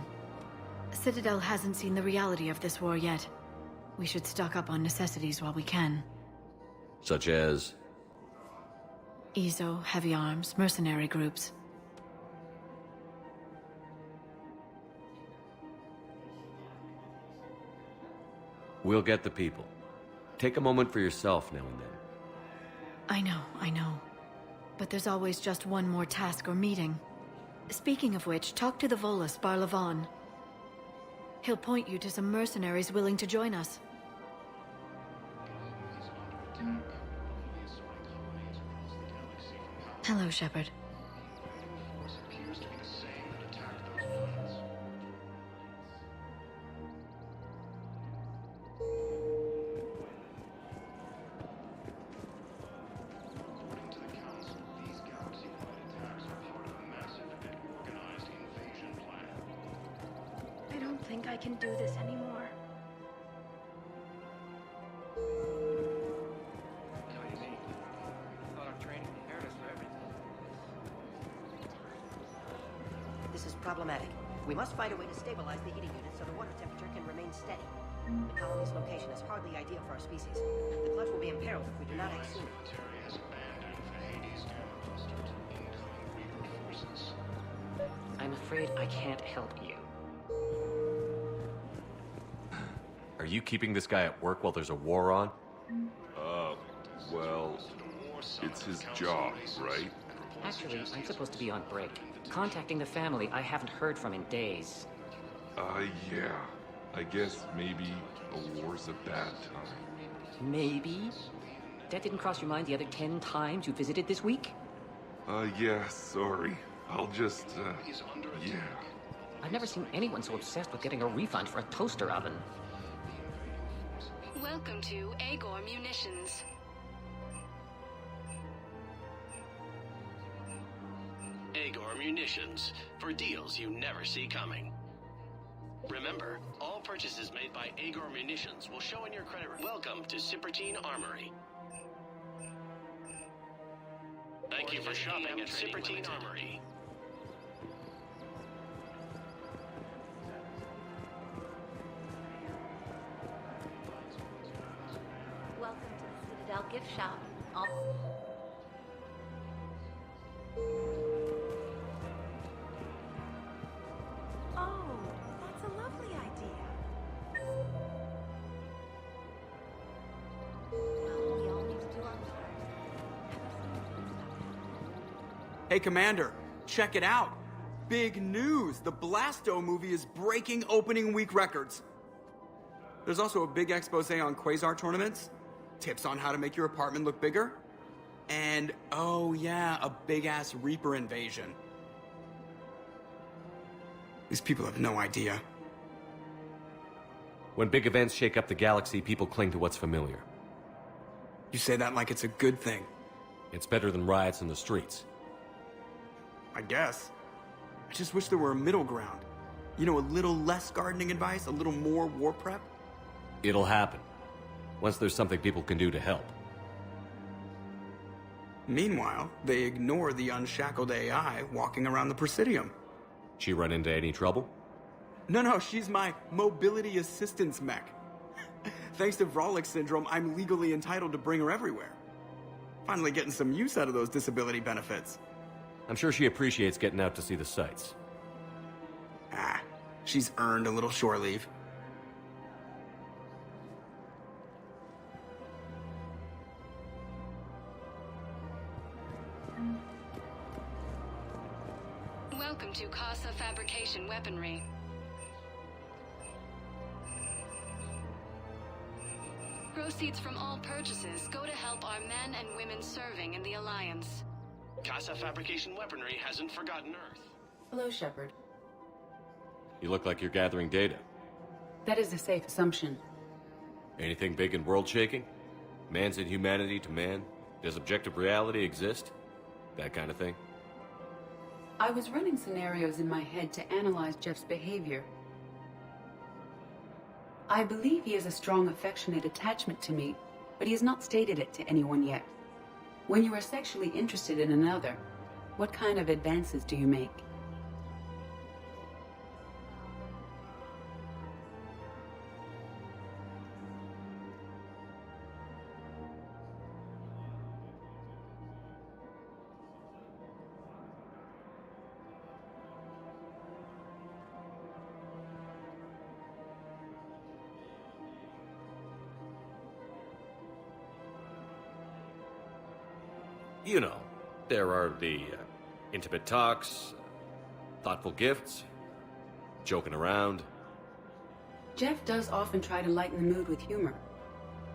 Citadel hasn't seen the reality of this war yet. We should stock up on necessities while we can. Such as? EZO, heavy arms, mercenary groups. We'll get the people. Take a moment for yourself now and then. I know. But there's always just one more task or meeting. Speaking of which, talk to the Volus, Barlavon. He'll point you to some mercenaries willing to join us. Hello, Shepard. I don't think I can do this anymore. This is problematic. We must find a way to stabilize the heating unit so the water temperature can remain steady. The colony's location is hardly ideal for our species. The clutch will be imperiled if we do not act soon. I'm afraid I can't help you. Are you keeping this guy at work while there's a war on? Well, it's his job, right? Actually, I'm supposed to be on break. Contacting the family I haven't heard from in days. Yeah. I guess maybe a war's a bad time. Maybe? That didn't cross your mind the other 10 times you visited this week? Yeah, sorry. I'll just, yeah. I've never seen anyone so obsessed with getting a refund for a toaster oven. Welcome to Agor Munitions. Agor Munitions, for deals you never see coming. Remember, all purchases made by Agor Munitions will show in your credit. Welcome to Cipertine Armory. Thank you for shopping at Cipertine Armory. Welcome to the Citadel gift shop. Oh, that's a lovely idea. Well, we all need to do our part. Hey, Commander, check it out. Big news! The Blasto movie is breaking opening week records. There's also a big expose on Quasar tournaments, tips on how to make your apartment look bigger, and, oh yeah, a big-ass Reaper invasion. These people have no idea. When big events shake up the galaxy, people cling to what's familiar. You say that like it's a good thing. It's better than riots in the streets. I guess. I just wish there were a middle ground. You know, a little less gardening advice, a little more war prep. It'll happen. Once there's something people can do to help. Meanwhile, they ignore the unshackled AI walking around the Presidium. She run into any trouble? No, she's my mobility assistance mech. Thanks to Vrolic syndrome, I'm legally entitled to bring her everywhere. Finally getting some use out of those disability benefits. I'm sure she appreciates getting out to see the sights. She's earned a little shore leave. Welcome to Casa Fabrication Weaponry. Proceeds from all purchases go to help our men and women serving in the Alliance. Casa Fabrication Weaponry hasn't forgotten Earth. Hello, Shepard. You look like you're gathering data. That is a safe assumption. Anything big and world-shaking? Man's inhumanity to man? Does objective reality exist? That kind of thing? I was running scenarios in my head to analyze Jeff's behavior. I believe he has a strong affectionate attachment to me, but he has not stated it to anyone yet. When you are sexually interested in another, what kind of advances do you make? You know, there are the intimate talks, thoughtful gifts, joking around. Jeff does often try to lighten the mood with humor.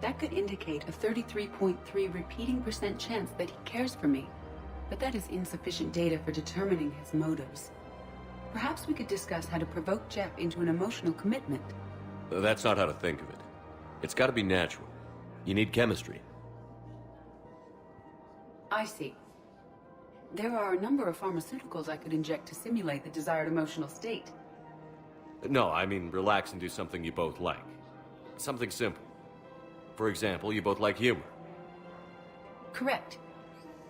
That could indicate a 33.3 repeating % chance that he cares for me, but that is insufficient data for determining his motives. Perhaps we could discuss how to provoke Jeff into an emotional commitment. That's not how to think of it. It's got to be natural. You need chemistry. I see. There are a number of pharmaceuticals I could inject to simulate the desired emotional state. No, I mean relax and do something you both like. Something simple. For example, you both like humor. Correct.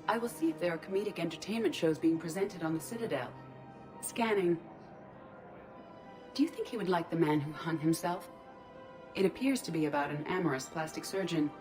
I will see if there are comedic entertainment shows being presented on the Citadel. Scanning. Do you think he would like The Man Who Hung Himself? It appears to be about an amorous plastic surgeon.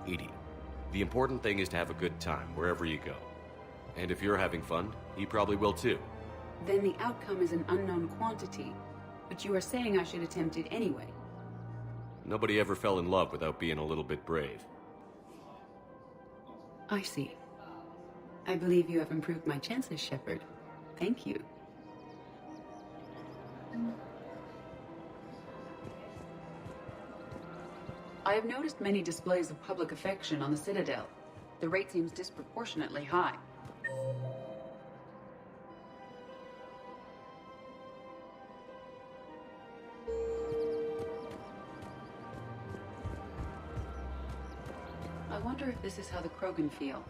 Edie, the important thing is to have a good time wherever you go. And if you're having fun, he probably will too. Then the outcome is an unknown quantity, but you are saying I should attempt it anyway. Nobody ever fell in love without being a little bit brave. I see. I believe you have improved my chances, Shepard. Thank you. I have noticed many displays of public affection on the Citadel. The rate seems disproportionately high. I wonder if this is how the Krogan feel.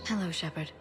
Hello, Shepard.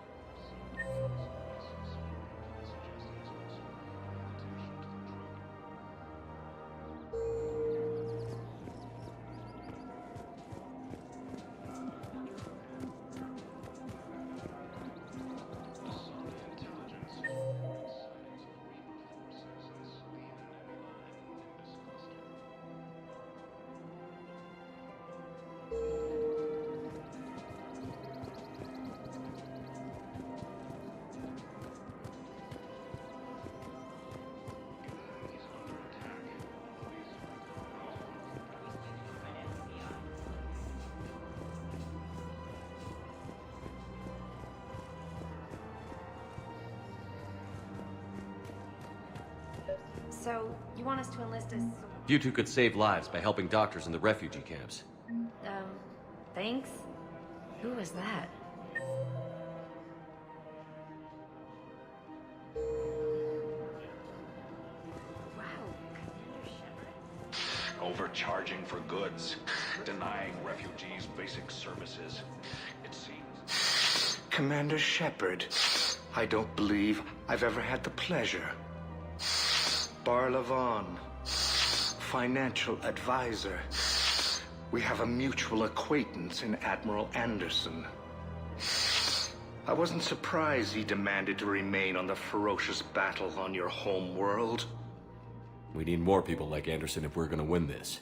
So, you want us to enlist a You two could save lives by helping doctors in the refugee camps. Thanks? Who was that? Overcharging for goods, denying refugees basic services. It seems. Commander Shepard, I don't believe I've ever had the pleasure. Barlavon, financial advisor. We have a mutual acquaintance in Admiral Anderson. I wasn't surprised he demanded to remain on the ferocious battle on your home world. We need more people like Anderson if we're gonna win this.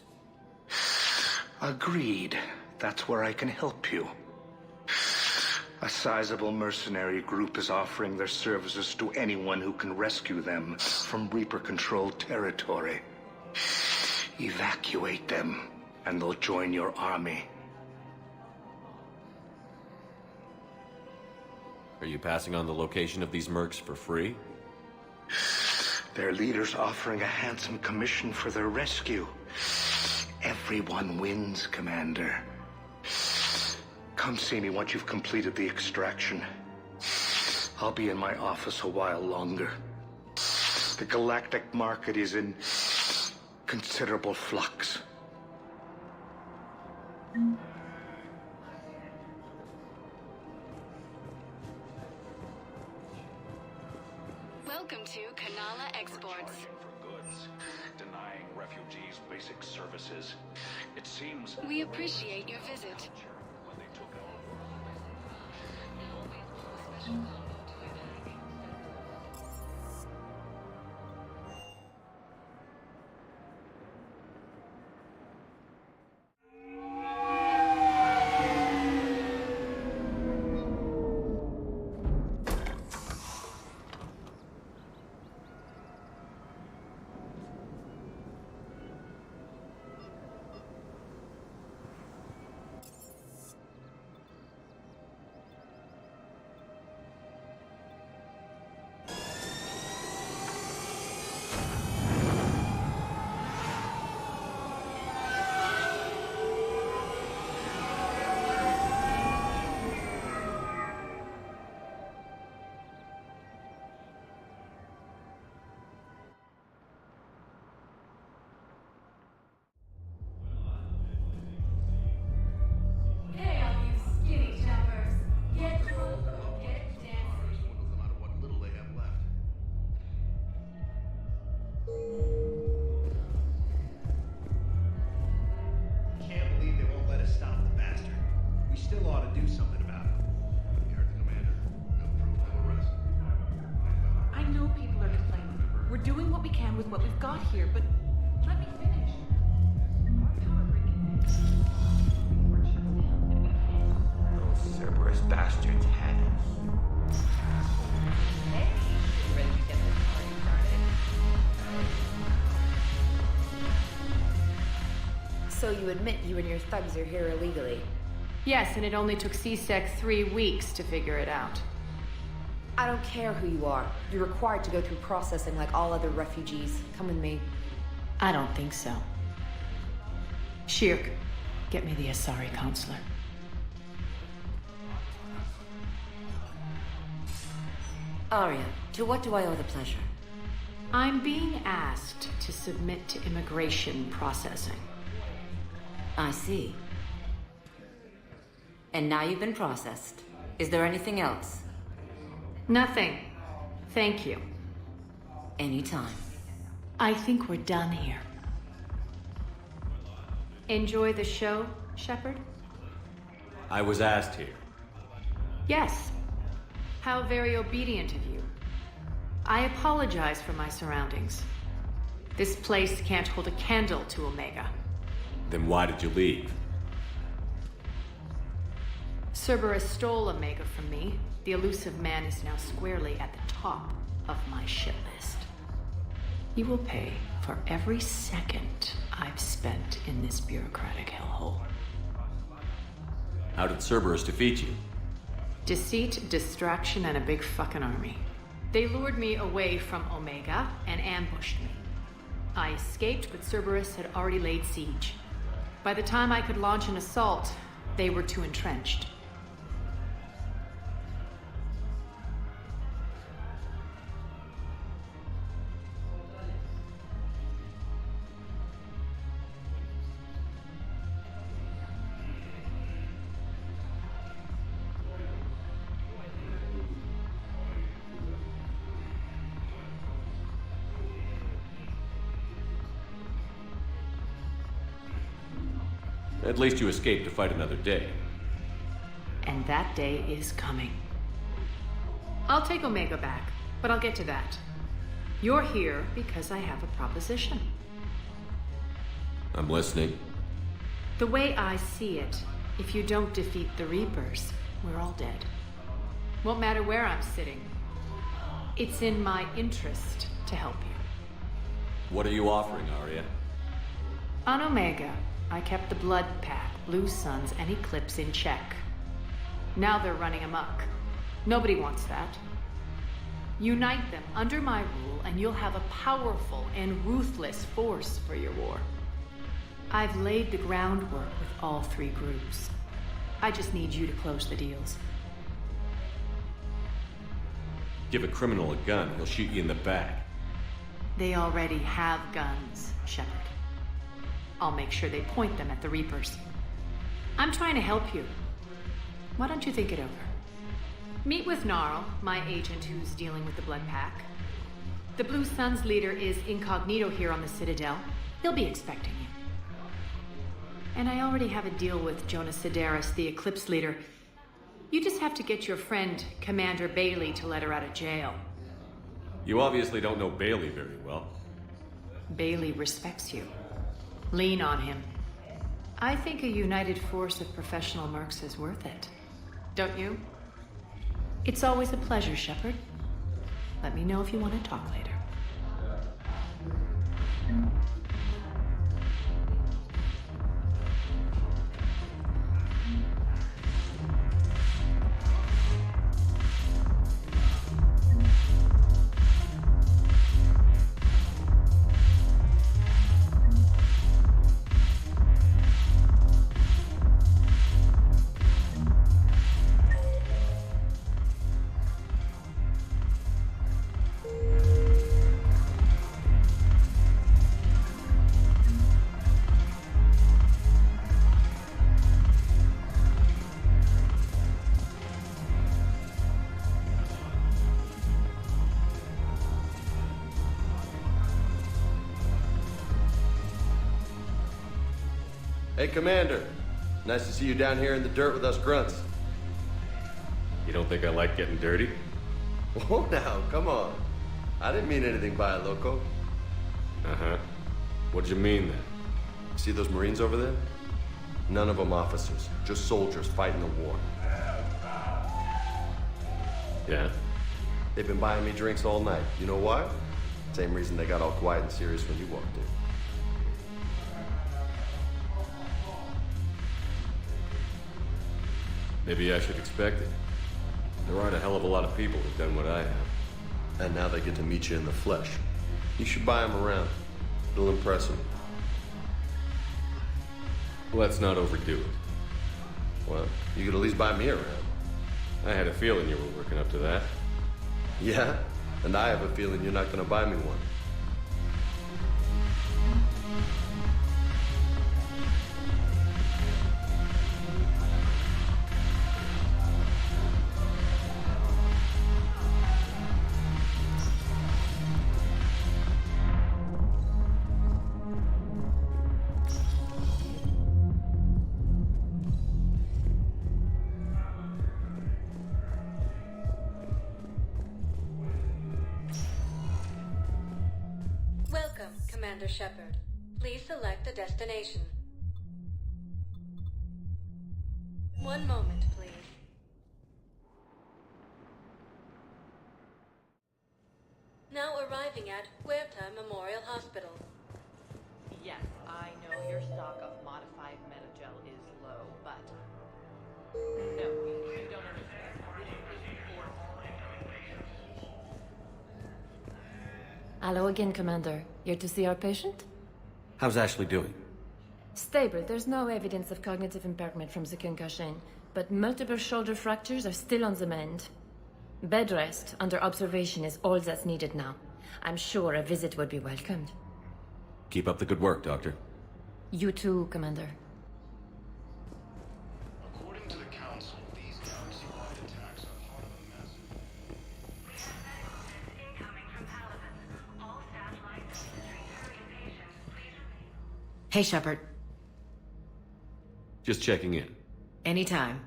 Agreed. That's where I can help you. A sizable mercenary group is offering their services to anyone who can rescue them from Reaper-controlled territory. Evacuate them, and they'll join your army. Are you passing on the location of these mercs for free? Their leader's offering a handsome commission for their rescue. Everyone wins, Commander. Come see me once you've completed the extraction. I'll be in my office a while longer. The galactic market is in considerable flux. Welcome to Kanala Exports. For goods, denying refugees basic services. It seems. We appreciate your visit. When they took with what we've got here, but let me finish. Those Cerberus bastards had us. Hey, you ready to get this party started? So you admit you and your thugs are here illegally? Yes, and it only took C-Sec 3 weeks to figure it out. I don't care who you are. You're required to go through processing like all other refugees. Come with me. I don't think so. Shirk, get me the Asari counselor. Arya, to what do I owe the pleasure? I'm being asked to submit to immigration processing. I see. And now you've been processed. Is there anything else? Nothing. Thank you. Anytime. I think we're done here. Enjoy the show, Shepard? I was asked here. Yes. How very obedient of you. I apologize for my surroundings. This place can't hold a candle to Omega. Then why did you leave? Cerberus stole Omega from me. The elusive man is now squarely at the top of my shit list. You will pay for every second I've spent in this bureaucratic hellhole. How did Cerberus defeat you? Deceit, distraction, and a big fucking army. They lured me away from Omega and ambushed me. I escaped, but Cerberus had already laid siege. By the time I could launch an assault, they were too entrenched. At least you escaped to fight another day. And that day is coming. I'll take Omega back, but I'll get to that. You're here because I have a proposition. I'm listening. The way I see it, if you don't defeat the Reapers, we're all dead. Won't matter where I'm sitting. It's in my interest to help you. What are you offering, Arya? On Omega, I kept the Blood Pack, Blue Suns, and Eclipse in check. Now they're running amok. Nobody wants that. Unite them under my rule, and you'll have a powerful and ruthless force for your war. I've laid the groundwork with all three groups. I just need you to close the deals. Give a criminal a gun, he'll shoot you in the back. They already have guns, Shepard. I'll make sure they point them at the Reapers. I'm trying to help you. Why don't you think it over? Meet with Gnarl, my agent who's dealing with the Blood Pack. The Blue Suns leader is incognito here on the Citadel. He'll be expecting you. And I already have a deal with Jonas Sidaris, the Eclipse leader. You just have to get your friend, Commander Bailey, to let her out of jail. You obviously don't know Bailey very well. Bailey respects you. Lean on him. I think a united force of professional mercs is worth it. Don't you? It's always a pleasure, Shepard. Let me know if you want to talk later. Hey, Commander. Nice to see you down here in the dirt with us grunts. You don't think I like getting dirty? Oh, now, come on. I didn't mean anything by it, loco. Uh-huh. What'd you mean, then? See those Marines over there? None of them officers, just soldiers fighting the war. Yeah? They've been buying me drinks all night. You know why? Same reason they got all quiet and serious when you walked in. Maybe I should expect it. There aren't a hell of a lot of people who've done what I have. And now they get to meet you in the flesh. You should buy them around. It'll impress them. Let's not overdo it. Well, you could at least buy me around. I had a feeling you were working up to that. Yeah? And I have a feeling you're not gonna buy me one. Welcome, Commander Shepard. Please select a destination. One moment, please. Now arriving at Huerta Memorial Hospital. Yes, I know your stock of modified metagel is low, but... No, you don't understand. Hello again, Commander. Here to see our patient? How's Ashley doing? Stable. There's no evidence of cognitive impairment from the concussion, but multiple shoulder fractures are still on the mend. Bed rest under observation is all that's needed now. I'm sure a visit would be welcomed. Keep up the good work, Doctor. You too, Commander. According to the Council, these galaxy-wide attacks are part of a massive... Hey, Shepard. Just checking in. Anytime.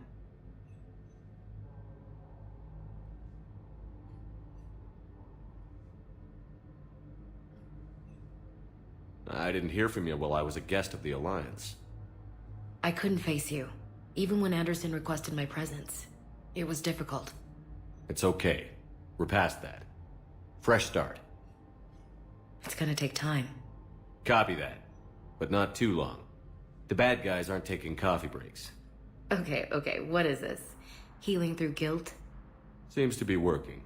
I didn't hear from you while I was a guest of the Alliance. I couldn't face you, even when Anderson requested my presence. It was difficult. It's okay. We're past that. Fresh start. It's gonna take time. Copy that. But not too long. The bad guys aren't taking coffee breaks. Okay, what is this? Healing through guilt? Seems to be working.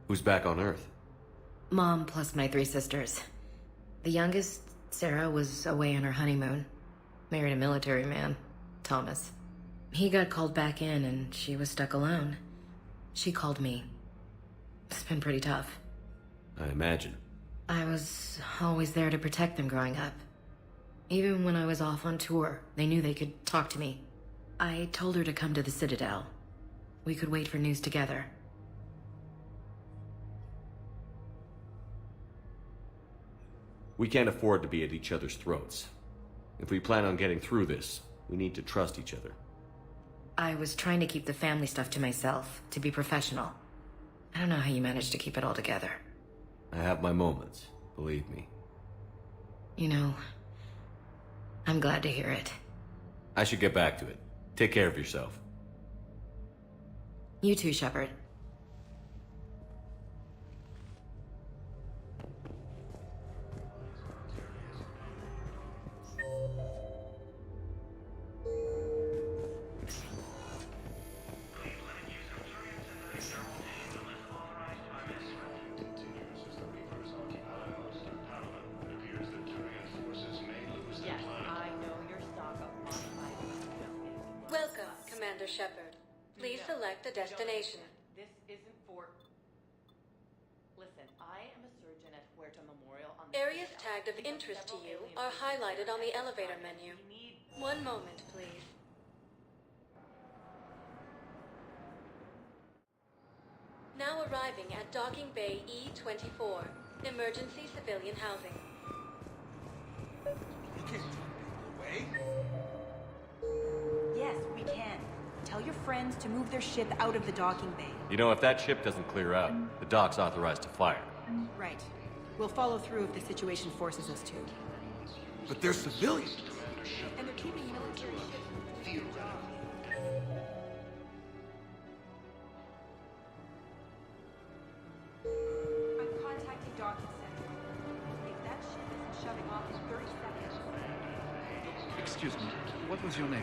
Who's back on Earth? Mom plus my 3 sisters. The youngest, Sarah, was away on her honeymoon. Married a military man, Thomas. He got called back in and she was stuck alone. She called me. It's been pretty tough. I imagine. I was always there to protect them growing up. Even when I was off on tour, they knew they could talk to me. I told her to come to the Citadel. We could wait for news together. We can't afford to be at each other's throats. If we plan on getting through this, we need to trust each other. I was trying to keep the family stuff to myself, to be professional. I don't know how you managed to keep it all together. I have my moments, believe me. You know, I'm glad to hear it. I should get back to it. Take care of yourself. You too, Shepard. Welcome, Commander Shepard. Please select a destination. This isn't for... Listen, I am a surgeon at Huerta Memorial on the... Areas tagged of interest to you are highlighted on the elevator menu. One moment, please. Now arriving at Docking Bay E-24, emergency civilian housing. You can't take people away. Yes, we can. Tell your friends to move their ship out of the docking bay. You know, if that ship doesn't clear out, the dock's authorized to fire. Right. We'll follow through if the situation forces us to. But they're civilians. And they're keeping military ships in the job. I'm contacting docking center. If that ship isn't shoving off in 30 seconds... Excuse me, what was your name?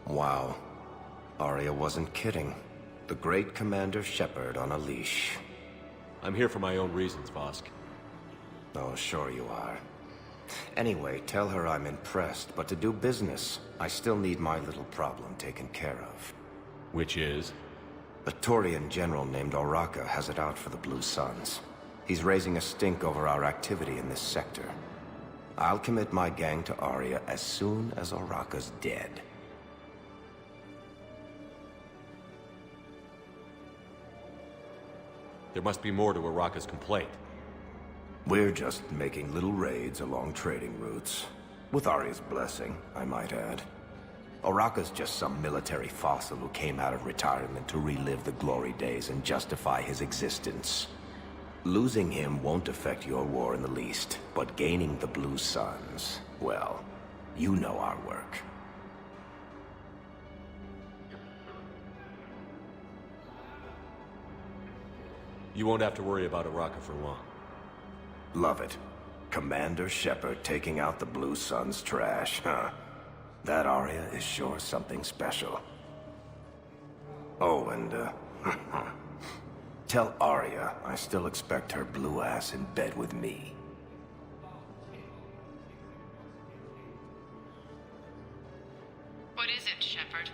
Wow. Arya wasn't kidding. The great Commander Shepard on a leash. I'm here for my own reasons, Vosk. Oh, sure you are. Anyway, tell her I'm impressed, but to do business, I still need my little problem taken care of. Which is? A Turian general named Oraka has it out for the Blue Suns. He's raising a stink over our activity in this sector. I'll commit my gang to Arya as soon as Oraka's dead. There must be more to Oraka's complaint. We're just making little raids along trading routes. With Arya's blessing, I might add. Oraka's just some military fossil who came out of retirement to relive the glory days and justify his existence. Losing him won't affect your war in the least, but gaining the Blue Suns, well, you know our work. You won't have to worry about Oraka for long. Love it. Commander Shepard taking out the Blue Suns trash, huh? That Arya is sure something special. Oh, and, tell Arya I still expect her blue ass in bed with me. What is it, Shepard?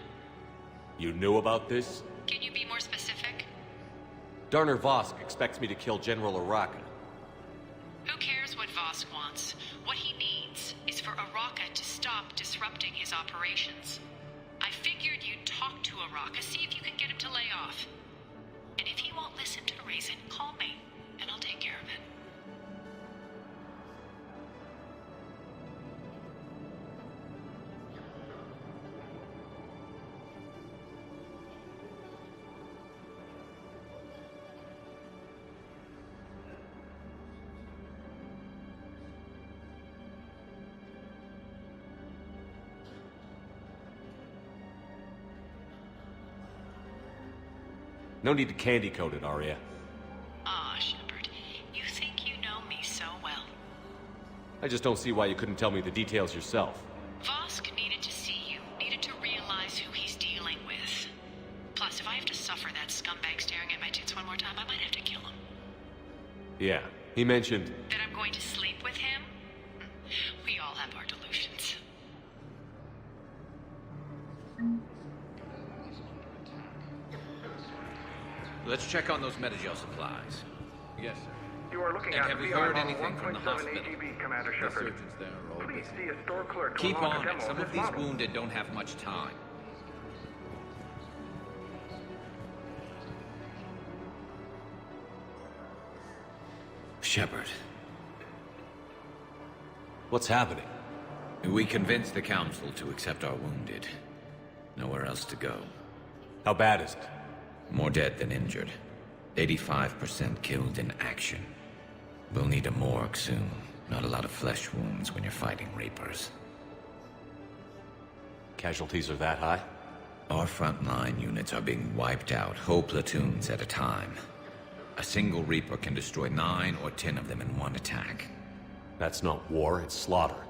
You knew about this? Can you be more specific? Darner Vosk expects me to kill General Oraka. Who cares what Vosk wants? What he needs is for Oraka to stop disrupting his operations. I figured you'd talk to Oraka, see if you can get him to lay off. And if he won't listen to reason, call me, and I'll take care of it. No need to candy coat it, Arya. Ah, Shepard, you think you know me so well. I just don't see why you couldn't tell me the details yourself. Vosk needed to see you, needed to realize who he's dealing with. Plus, if I have to suffer that scumbag staring at my tits one more time, I might have to kill him. Yeah, he mentioned... That I'm going to sleep with him? We all have our delusions. Let's check on those Metagel supplies. Yes, sir. You are looking And at have we VI heard model anything from the 1.7 hospital? AGB, Commander The Shepard. surgeons there are all Please busy. see a store clerk to Keep unlock a on demo it. Some this of these model. wounded don't have much time. Shepard. What's happening? We convinced the Council to accept our wounded. Nowhere else to go. How bad is it? More dead than injured. 85% killed in action. We'll need a morgue soon. Not a lot of flesh wounds when you're fighting Reapers. Casualties are that high? Our frontline units are being wiped out, whole platoons at a time. A single Reaper can destroy 9 or 10 of them in one attack. That's not war, it's slaughter.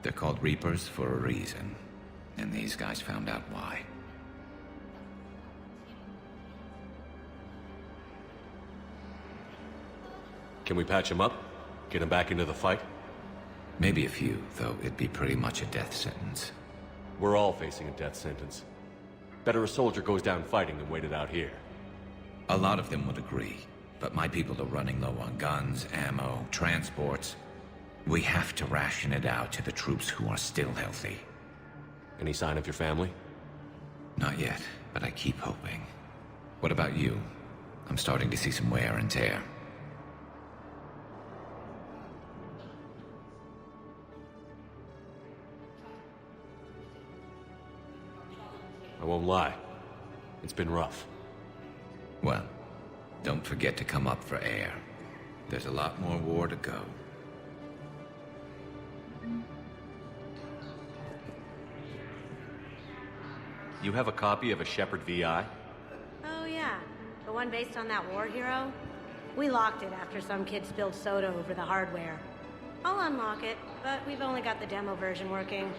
They're called Reapers for a reason. And these guys found out why. Can we patch him up? Get him back into the fight? Maybe a few, though it'd be pretty much a death sentence. We're all facing a death sentence. Better a soldier goes down fighting than wait it out here. A lot of them would agree, but my people are running low on guns, ammo, transports. We have to ration it out to the troops who are still healthy. Any sign of your family? Not yet, but I keep hoping. What about you? I'm starting to see some wear and tear. I won't lie. It's been rough. Well, don't forget to come up for air. There's a lot more war to go. You have a copy of a Shepard VI? Oh yeah, the one based on that war hero? We locked it after some kid spilled soda over the hardware. I'll unlock it, but we've only got the demo version working.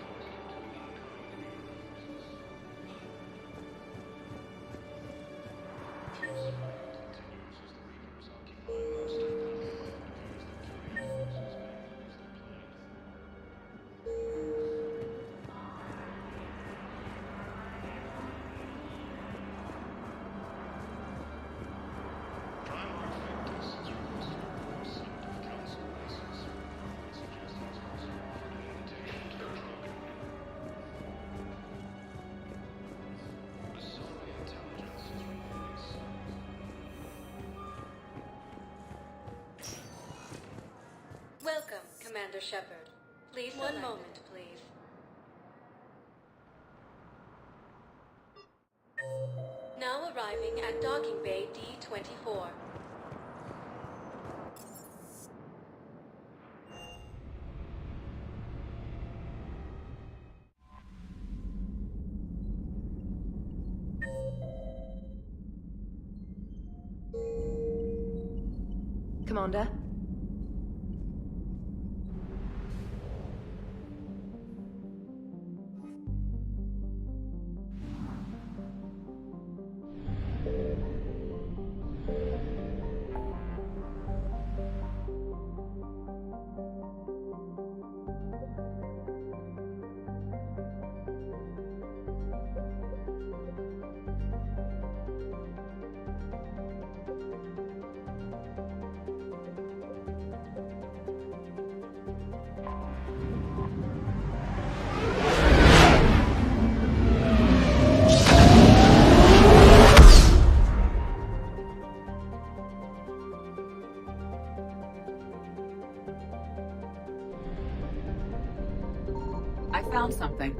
Commander Shepard. Please one moment, please. Now arriving at Docking Bay D-24. Commander? I found something.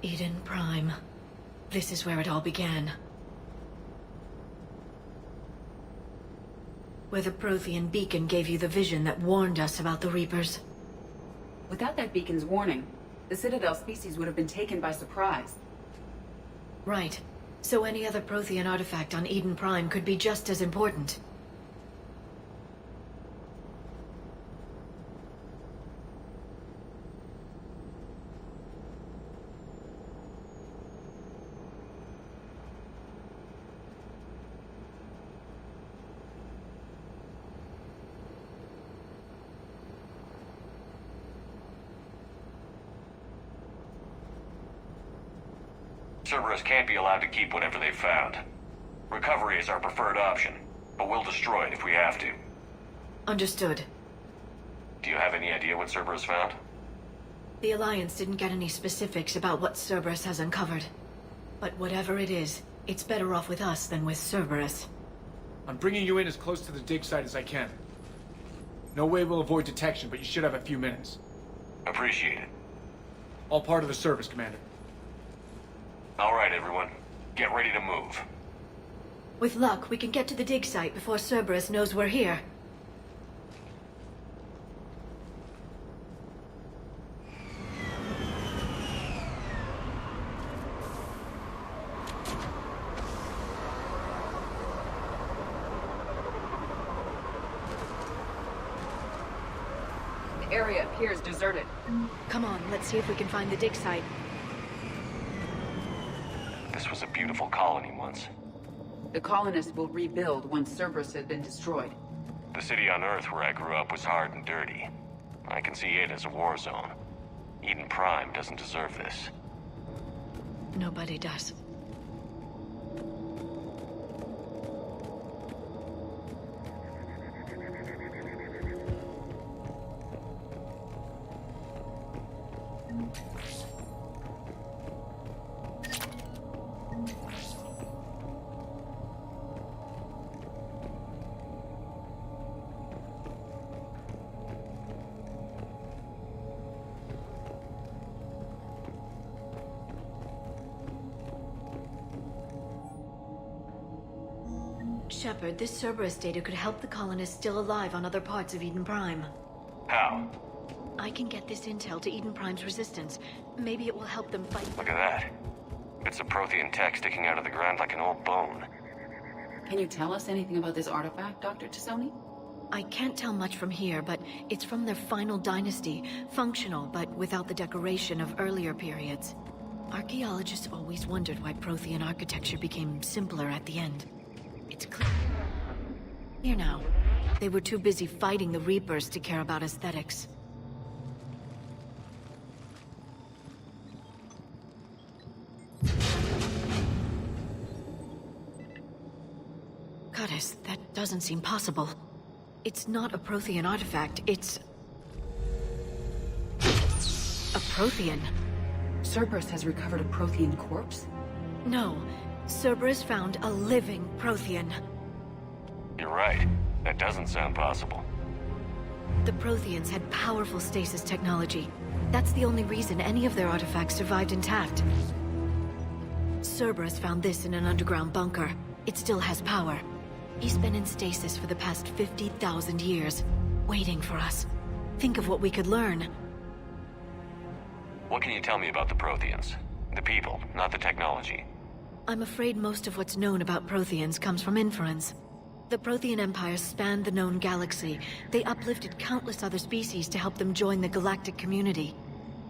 Eden Prime. This is where it all began. Where the Prothean beacon gave you the vision that warned us about the Reapers. Without that beacon's warning, the Citadel species would have been taken by surprise. Right. So any other Prothean artifact on Eden Prime could be just as important. Cerberus can't be allowed to keep whatever they've found. Recovery is our preferred option, but we'll destroy it if we have to. Understood. Do you have any idea what Cerberus found? The Alliance didn't get any specifics about what Cerberus has uncovered. But whatever it is, it's better off with us than with Cerberus. I'm bringing you in as close to the dig site as I can. No way we'll avoid detection, but you should have a few minutes. Appreciate it. All part of the service, Commander. All right, everyone. Get ready to move. With luck, we can get to the dig site before Cerberus knows we're here. The area appears deserted. Come on, let's see if we can find the dig site. This was a beautiful colony once. The colonists will rebuild once Cerberus has been destroyed. The city on Earth where I grew up was hard and dirty. I can see it as a war zone. Eden Prime doesn't deserve this. Nobody does. Shepard, this Cerberus data could help the colonists still alive on other parts of Eden Prime. How? I can get this intel to Eden Prime's resistance. Maybe it will help them fight. Look at that. It's a Prothean tech sticking out of the ground like an old bone. Can you tell us anything about this artifact, Dr. Tassoni? I can't tell much from here, but it's from their final dynasty. Functional, but without the decoration of earlier periods. Archaeologists always wondered why Prothean architecture became simpler at the end. It's clear. Here now. They were too busy fighting the Reapers to care about aesthetics. Goddess, that doesn't seem possible. It's not a Prothean artifact, it's... a Prothean. Cerberus has recovered a Prothean corpse? No. Cerberus found a living Prothean. You're right. That doesn't sound possible. The Protheans had powerful stasis technology. That's the only reason any of their artifacts survived intact. Cerberus found this in an underground bunker. It still has power. He's been in stasis for the past 50,000 years, waiting for us. Think of what we could learn. What can you tell me about the Protheans? The people, not the technology. I'm afraid most of what's known about Protheans comes from inference. The Prothean Empire spanned the known galaxy. They uplifted countless other species to help them join the galactic community.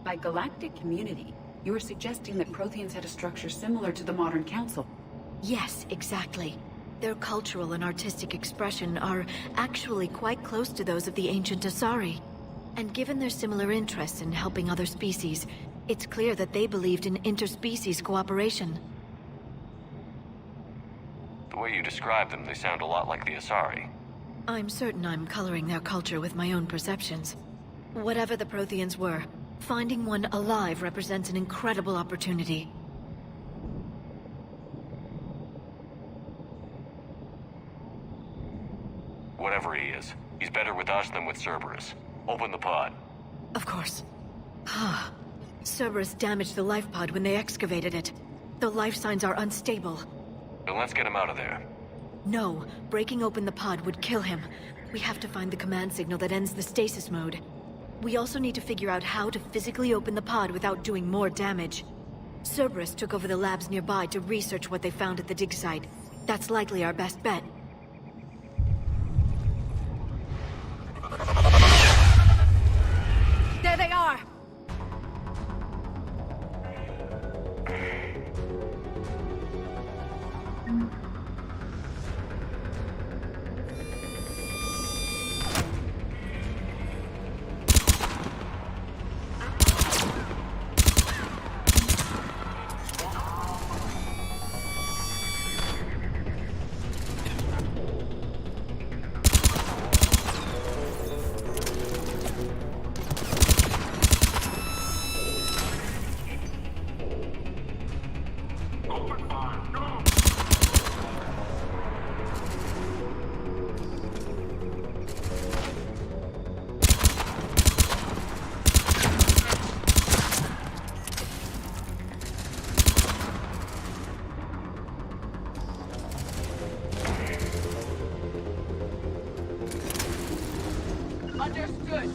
By galactic community, you are suggesting that Protheans had a structure similar to the modern council. Yes, exactly. Their cultural and artistic expression are actually quite close to those of the ancient Asari. And given their similar interests in helping other species, it's clear that they believed in interspecies cooperation. The way you describe them, they sound a lot like the Asari. I'm certain I'm coloring their culture with my own perceptions. Whatever the Protheans were, finding one alive represents an incredible opportunity. Whatever he is, he's better with us than with Cerberus. Open the pod. Of course. Cerberus damaged the life pod when they excavated it. The life signs are unstable. Then let's get him out of there. No, breaking open the pod would kill him. We have to find the command signal that ends the stasis mode. We also need to figure out how to physically open the pod without doing more damage. Cerberus took over the labs nearby to research what they found at the dig site. That's likely our best bet. There they are! Understood.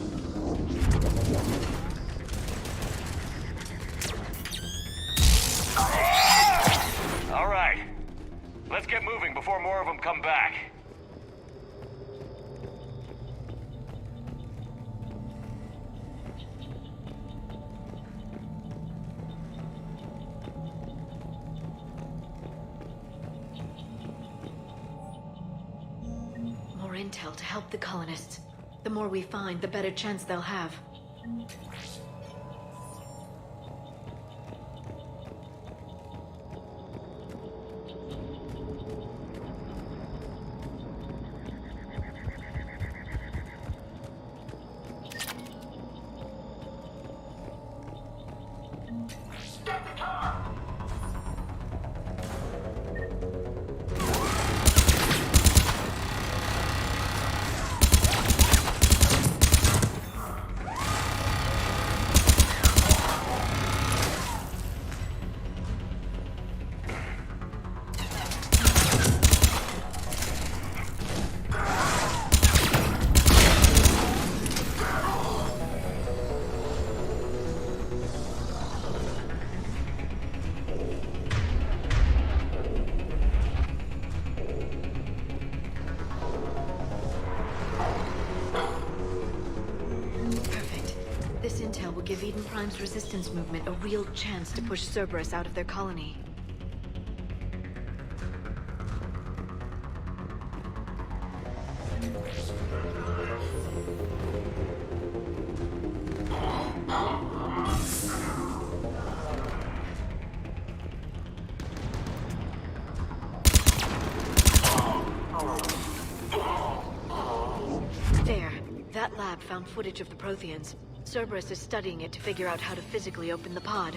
All right. Let's get moving before more of them come back. More intel to help the colonists. The more we find, the better chance they'll have. This intel will give Eden Prime's resistance movement a real chance to push Cerberus out of their colony. There. That lab found footage of the Protheans. Cerberus is studying it to figure out how to physically open the pod.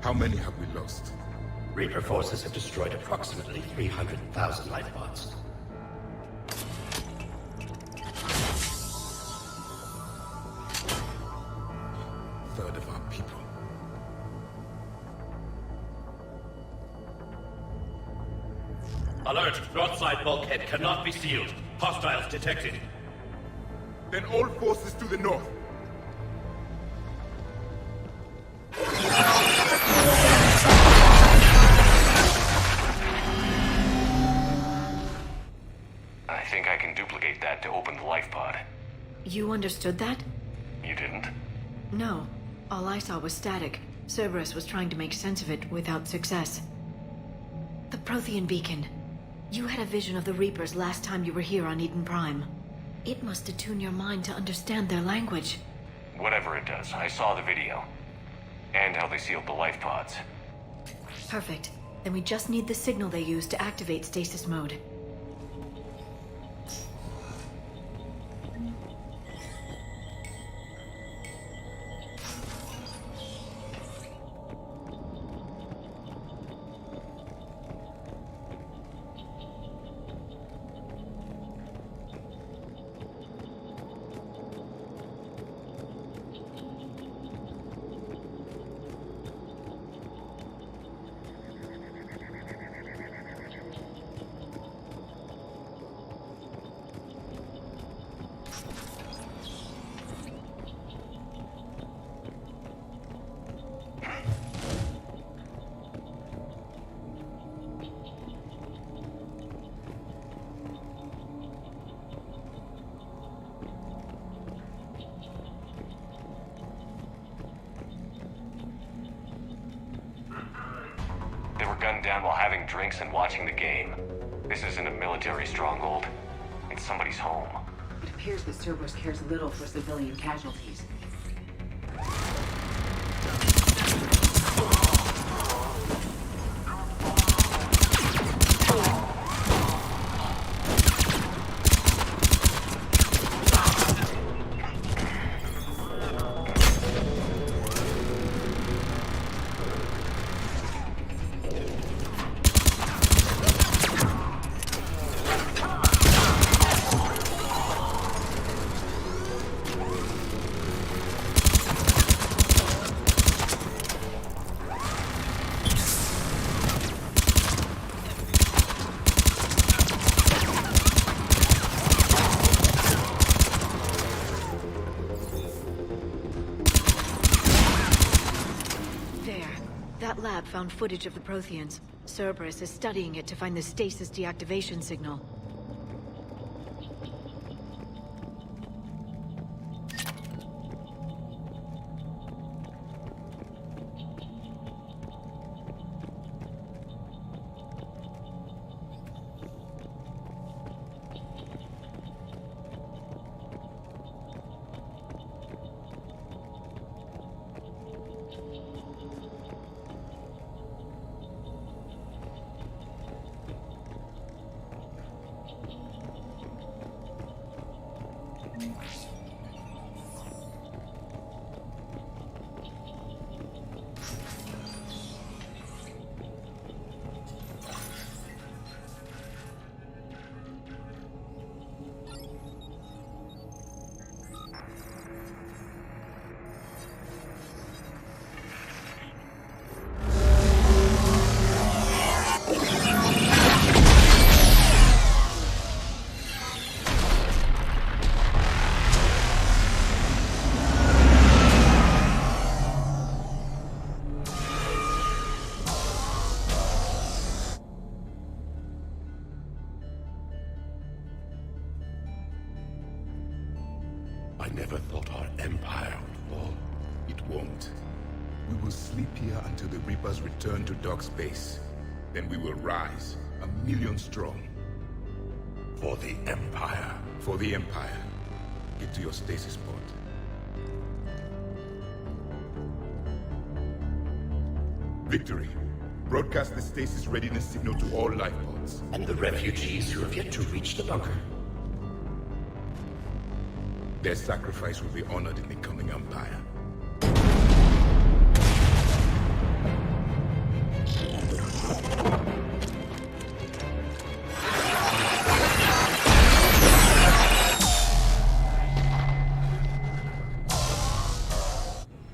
How many have we lost? Reaper forces have destroyed approximately 300,000 life pods. Third of our people. Alert! Broadside bulkhead cannot be sealed. Hostiles detected. Then all forces to the north. I think I can duplicate that to open the life pod. You understood that? You didn't? No. All I saw was static. Cerberus was trying to make sense of it without success. The Prothean beacon. You had a vision of the Reapers last time you were here on Eden Prime. It must attune your mind to understand their language. Whatever it does, I saw the video. And how they sealed the life pods. Perfect. Then we just need the signal they use to activate stasis mode. down while having drinks and watching the game. This isn't a military stronghold. It's somebody's home. It appears that Cerberus cares little for civilian casualties. That lab found footage of the Protheans. Cerberus is studying it to find the stasis deactivation signal. I never thought our empire would fall. It won't. We will sleep here until the Reapers return to dark space. Then we will rise, 1,000,000 strong. For the Empire. For the Empire. Get to your stasis pod. Victory. Broadcast the stasis readiness signal to all life pods. And the refugees who have yet to reach the bunker. Their sacrifice will be honored in the coming Empire.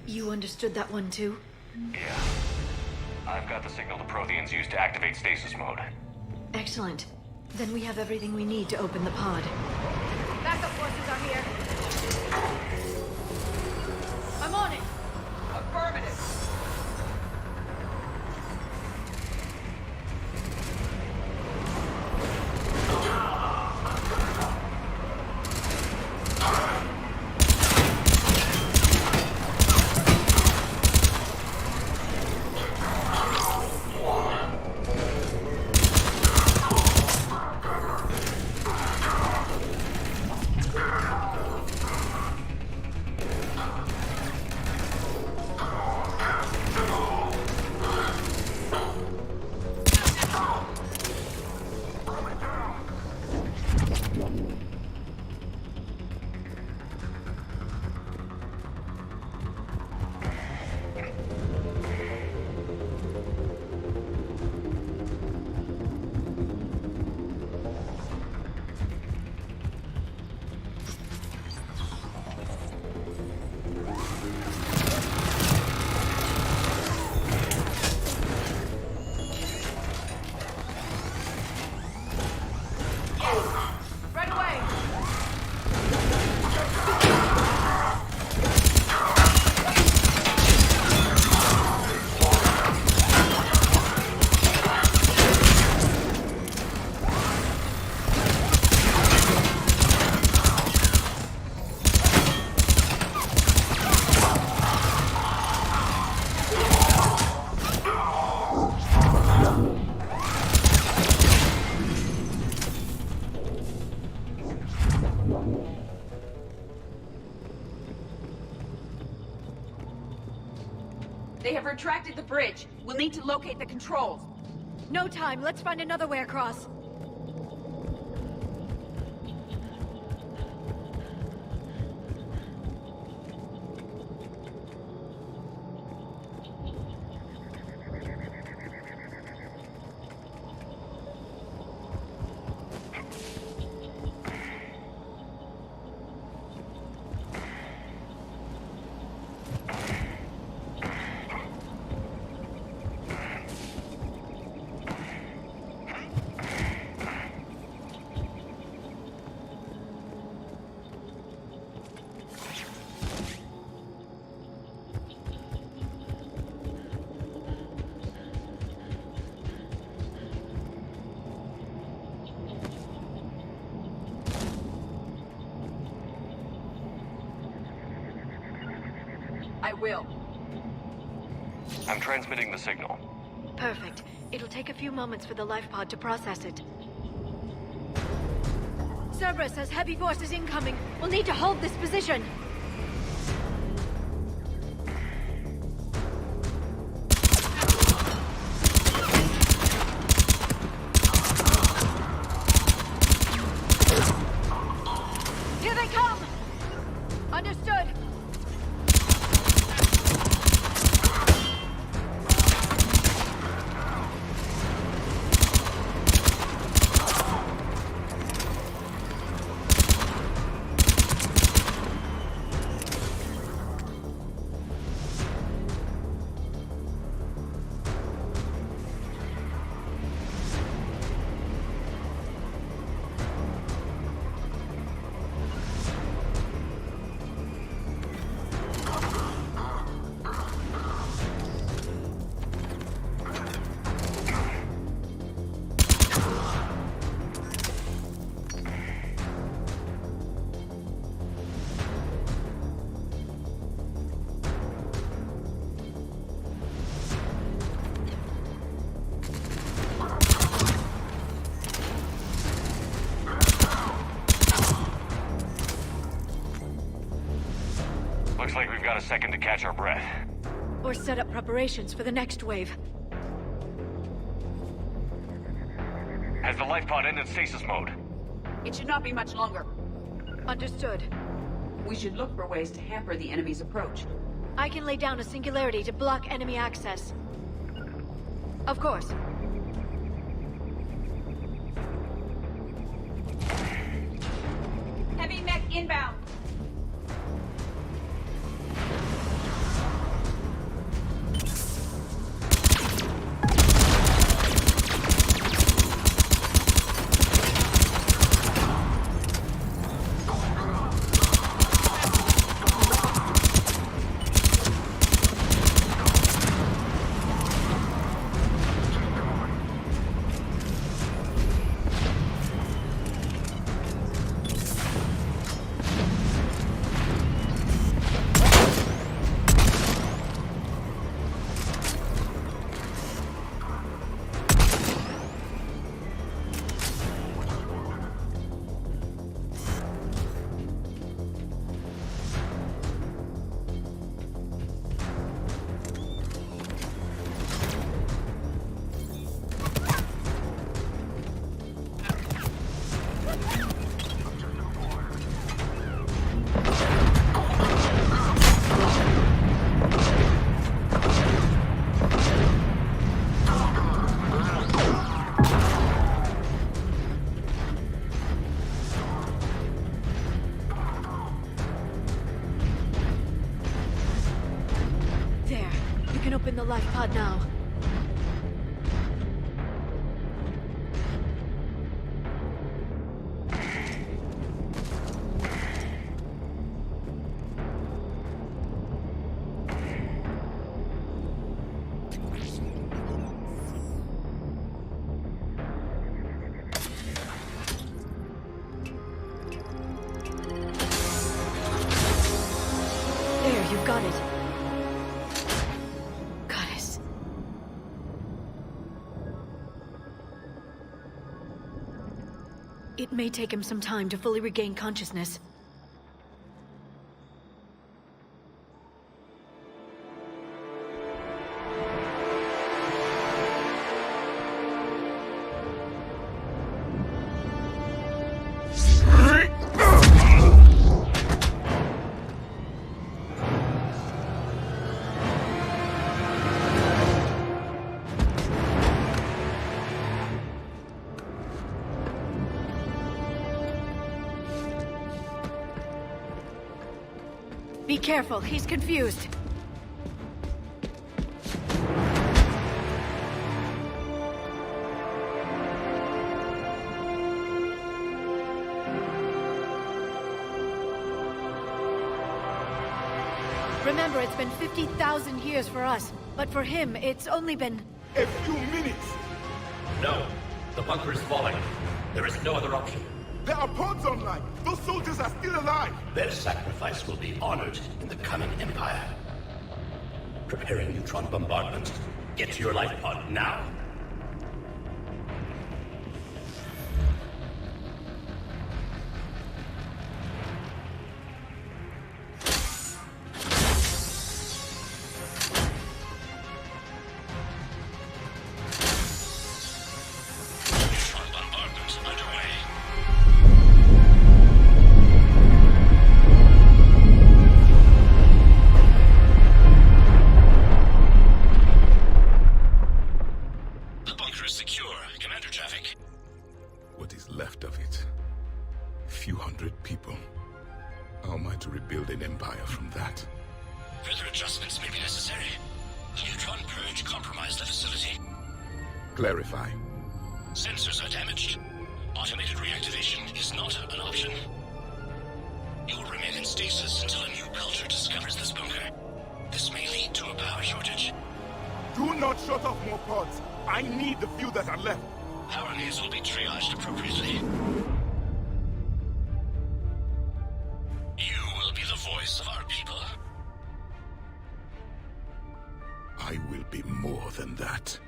You understood that one too? Yeah. I've got the signal the Protheans used to activate stasis mode. Excellent. Then we have everything we need to open the pod. Backup forces are here. I'm on it. Affirmative. They have retracted the bridge. We'll need to locate the controls. No time. Let's find another way across. I will. I'm transmitting the signal. Perfect. It'll take a few moments for the life pod to process it. Cerberus has heavy forces incoming. We'll need to hold this position. Here they come! Understood. Looks like we've got a second to catch our breath. Or set up preparations for the next wave. Has the life pod ended stasis mode? It should not be much longer. Understood. We should look for ways to hamper the enemy's approach. I can lay down a singularity to block enemy access. Of course. Heavy mech inbound. Open the life pod now. There, you've got it. It may take him some time to fully regain consciousness. Be careful, he's confused. Remember, it's been 50,000 years for us, but for him, it's only been... A few minutes! No. The bunker is falling. There is no other option. There are pods online! Those soldiers are still alive! Their sacrifice will be honored in the coming Empire. Preparing neutron bombardment. Get to your life pod now. Clarify. Sensors are damaged. Automated reactivation is not an option. You'll remain in stasis until a new culture discovers this bunker. This may lead to a power shortage. Do not shut off more pods. I need the few that are left. Power needs will be triaged appropriately. You will be the voice of our people. I will be more than that.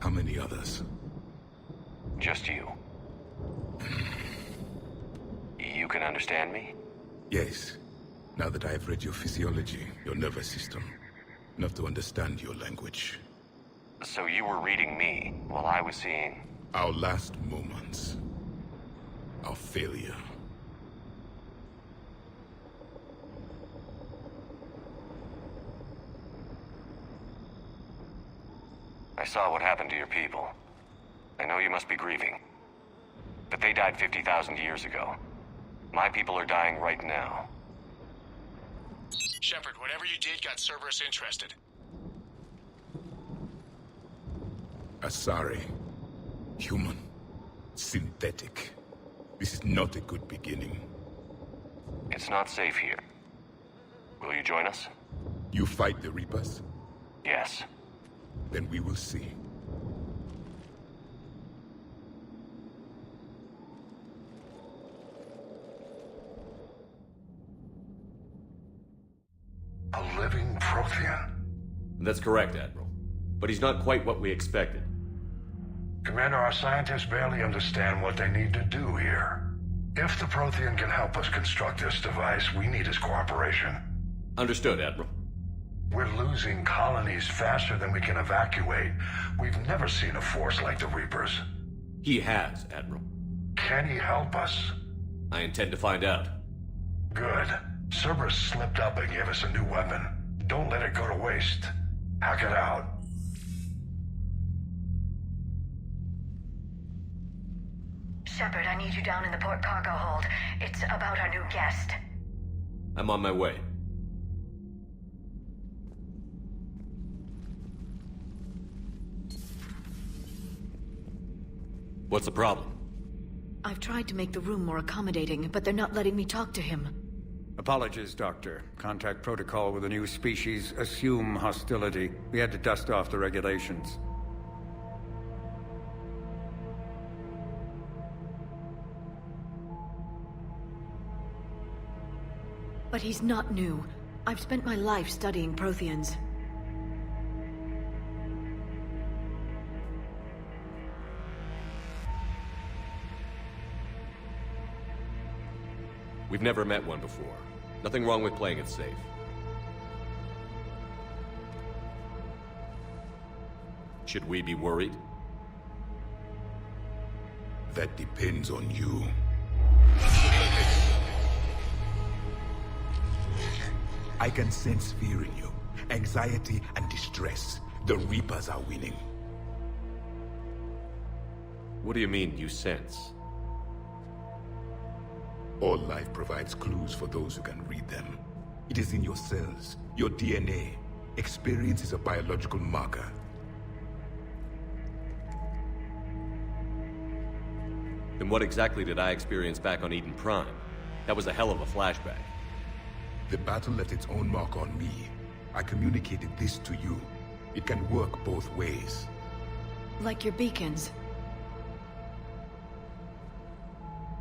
How many others? Just you. You can understand me? Yes. Now that I have read your physiology, your nervous system, enough to understand your language. So you were reading me while I was seeing... Our last moments. Our failure. I saw what happened to your people. I know you must be grieving. But they died 50,000 years ago. My people are dying right now. Shepard, whatever you did got Cerberus interested. Asari. Human. Synthetic. This is not a good beginning. It's not safe here. Will you join us? You fight the Reapers? Yes. Then we will see. A living Prothean? That's correct, Admiral. But he's not quite what we expected. Commander, our scientists barely understand what they need to do here. If the Prothean can help us construct this device, we need his cooperation. Understood, Admiral. We're losing colonies faster than we can evacuate. We've never seen a force like the Reapers. He has, Admiral. Can he help us? I intend to find out. Good. Cerberus slipped up and gave us a new weapon. Don't let it go to waste. Hack it out. Shepard, I need you down in the port cargo hold. It's about our new guest. I'm on my way. What's the problem? I've tried to make the room more accommodating, but they're not letting me talk to him. Apologies, Doctor. Contact protocol with a new species. Assume hostility. We had to dust off the regulations. But he's not new. I've spent my life studying Protheans. We've never met one before. Nothing wrong with playing it safe. Should we be worried? That depends on you. I can sense fear in you. Anxiety and distress. The Reapers are winning. What do you mean, you sense? All life provides clues for those who can read them. It is in your cells, your DNA. Experience is a biological marker. Then what exactly did I experience back on Eden Prime? That was a hell of a flashback. The battle left its own mark on me. I communicated this to you. It can work both ways. Like your beacons.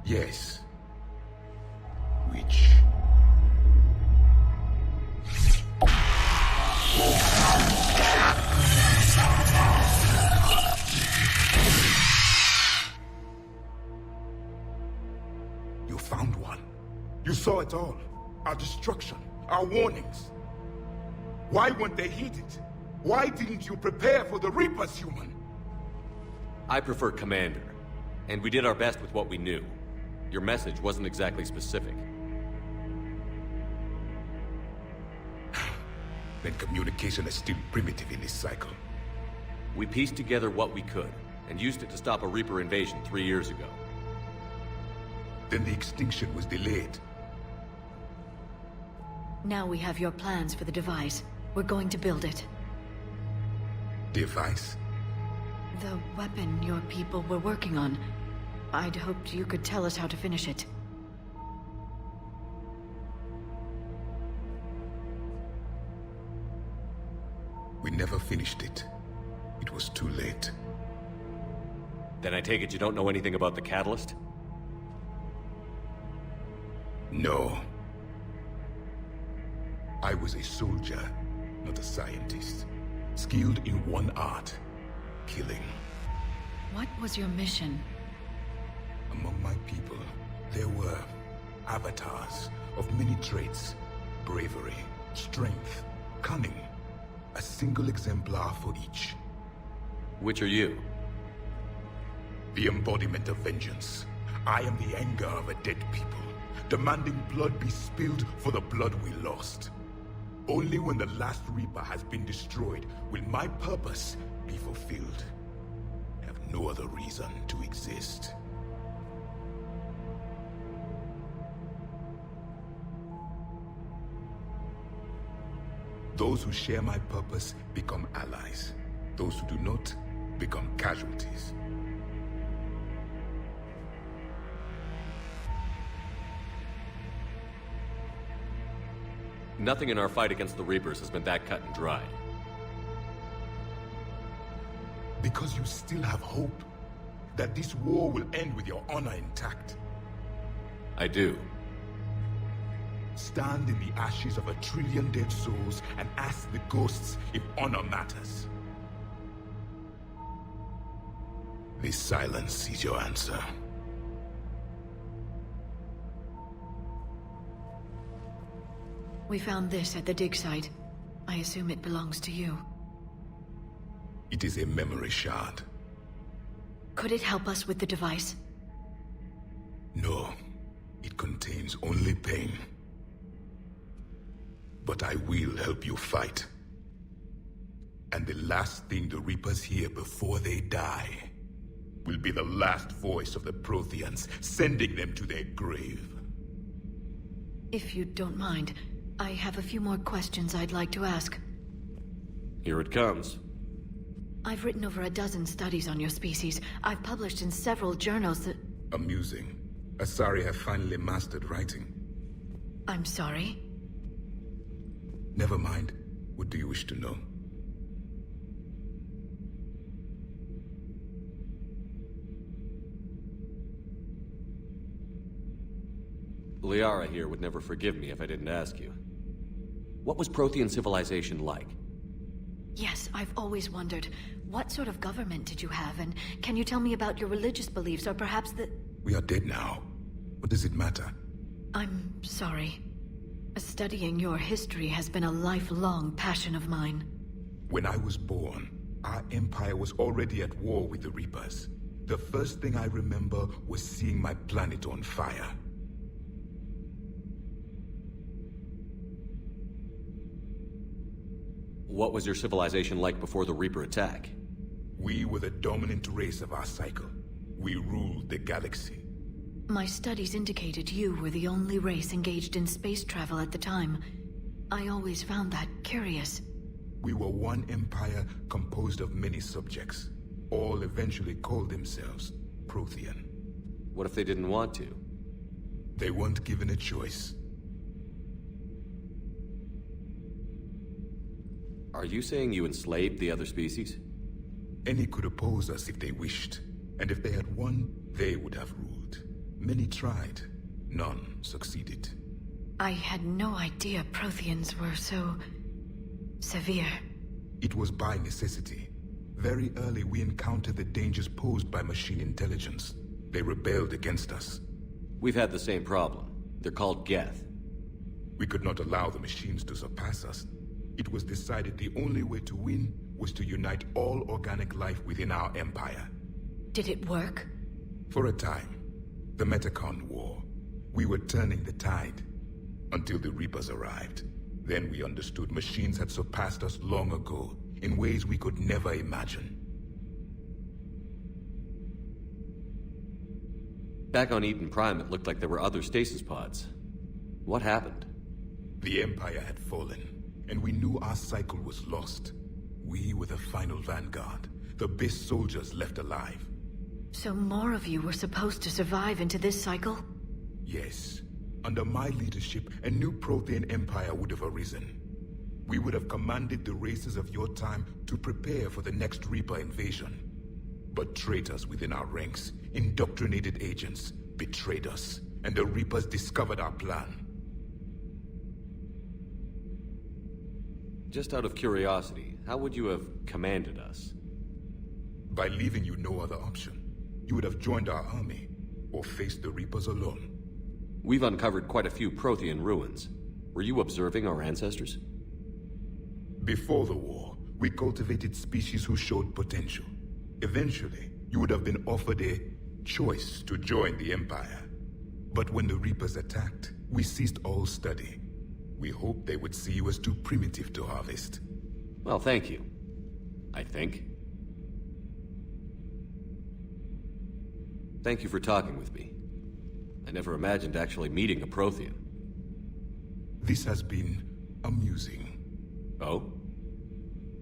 Yes. Which... You found one. You saw it all. Our destruction, our warnings. Why weren't they heeded? Why didn't you prepare for the Reapers, human? I prefer Commander. And we did our best with what we knew. Your message wasn't exactly specific. Then communication is still primitive in this cycle. We pieced together what we could, and used it to stop a Reaper invasion 3 years ago. Then the extinction was delayed. Now we have your plans for the device. We're going to build it. Device? The weapon your people were working on. I'd hoped you could tell us how to finish it. We never finished it. It was too late. Then I take it you don't know anything about the catalyst? No. I was a soldier, not a scientist. Skilled in one art, killing. What was your mission? Among my people, there were avatars of many traits. Bravery, strength, cunning. A single exemplar for each. Which are you? The embodiment of vengeance. I am the anger of a dead people, demanding blood be spilled for the blood we lost. Only when the last Reaper has been destroyed will my purpose be fulfilled. I have no other reason to exist. Those who share my purpose become allies. Those who do not become casualties. Nothing in our fight against the Reapers has been that cut and dried. Because you still have hope that this war will end with your honor intact. I do. Stand in the ashes of 1 trillion dead souls and ask the ghosts if honor matters. This silence is your answer. We found this at the dig site. I assume it belongs to you. It is a memory shard. Could it help us with the device? No. It contains only pain. But I will help you fight. And the last thing the Reapers hear before they die will be the last voice of the Protheans, sending them to their grave. If you don't mind, I have a few more questions I'd like to ask. Here it comes. I've written over a dozen studies on your species. I've published in several journals that... Amusing. Asari have finally mastered writing. I'm sorry? Never mind. What do you wish to know? Liara here would never forgive me if I didn't ask you. What was Prothean civilization like? Yes, I've always wondered. What sort of government did you have, and can you tell me about your religious beliefs, or perhaps the... We are dead now. What does it matter? I'm sorry. Studying your history has been a lifelong passion of mine. When I was born, our empire was already at war with the Reapers. The first thing I remember was seeing my planet on fire. What was your civilization like before the Reaper attack? We were the dominant race of our cycle. We ruled the galaxy. My studies indicated you were the only race engaged in space travel at the time. I always found that curious. We were one empire composed of many subjects. All eventually called themselves Prothean. What if they didn't want to? They weren't given a choice. Are you saying you enslaved the other species? Any could oppose us if they wished. And if they had won, they would have ruled. Many tried. None succeeded. I had no idea Protheans were so... severe. It was by necessity. Very early we encountered the dangers posed by machine intelligence. They rebelled against us. We've had the same problem. They're called Geth. We could not allow the machines to surpass us. It was decided the only way to win was to unite all organic life within our empire. Did it work? For a time. The Metacon War. We were turning the tide. Until the Reapers arrived. Then we understood machines had surpassed us long ago, in ways we could never imagine. Back on Eden Prime, it looked like there were other stasis pods. What happened? The Empire had fallen, and we knew our cycle was lost. We were the final vanguard, the best soldiers left alive. So more of you were supposed to survive into this cycle? Yes. Under my leadership, a new Prothean empire would have arisen. We would have commanded the races of your time to prepare for the next Reaper invasion. But traitors within our ranks, indoctrinated agents, betrayed us, and the Reapers discovered our plan. Just out of curiosity, how would you have commanded us? By leaving you no other option. You would have joined our army, or faced the Reapers alone. We've uncovered quite a few Prothean ruins. Were you observing our ancestors? Before the war, we cultivated species who showed potential. Eventually, you would have been offered a choice to join the Empire. But when the Reapers attacked, we ceased all study. We hoped they would see you as too primitive to harvest. Well, thank you. I think. Thank you for talking with me. I never imagined actually meeting a Prothean. This has been amusing. Oh?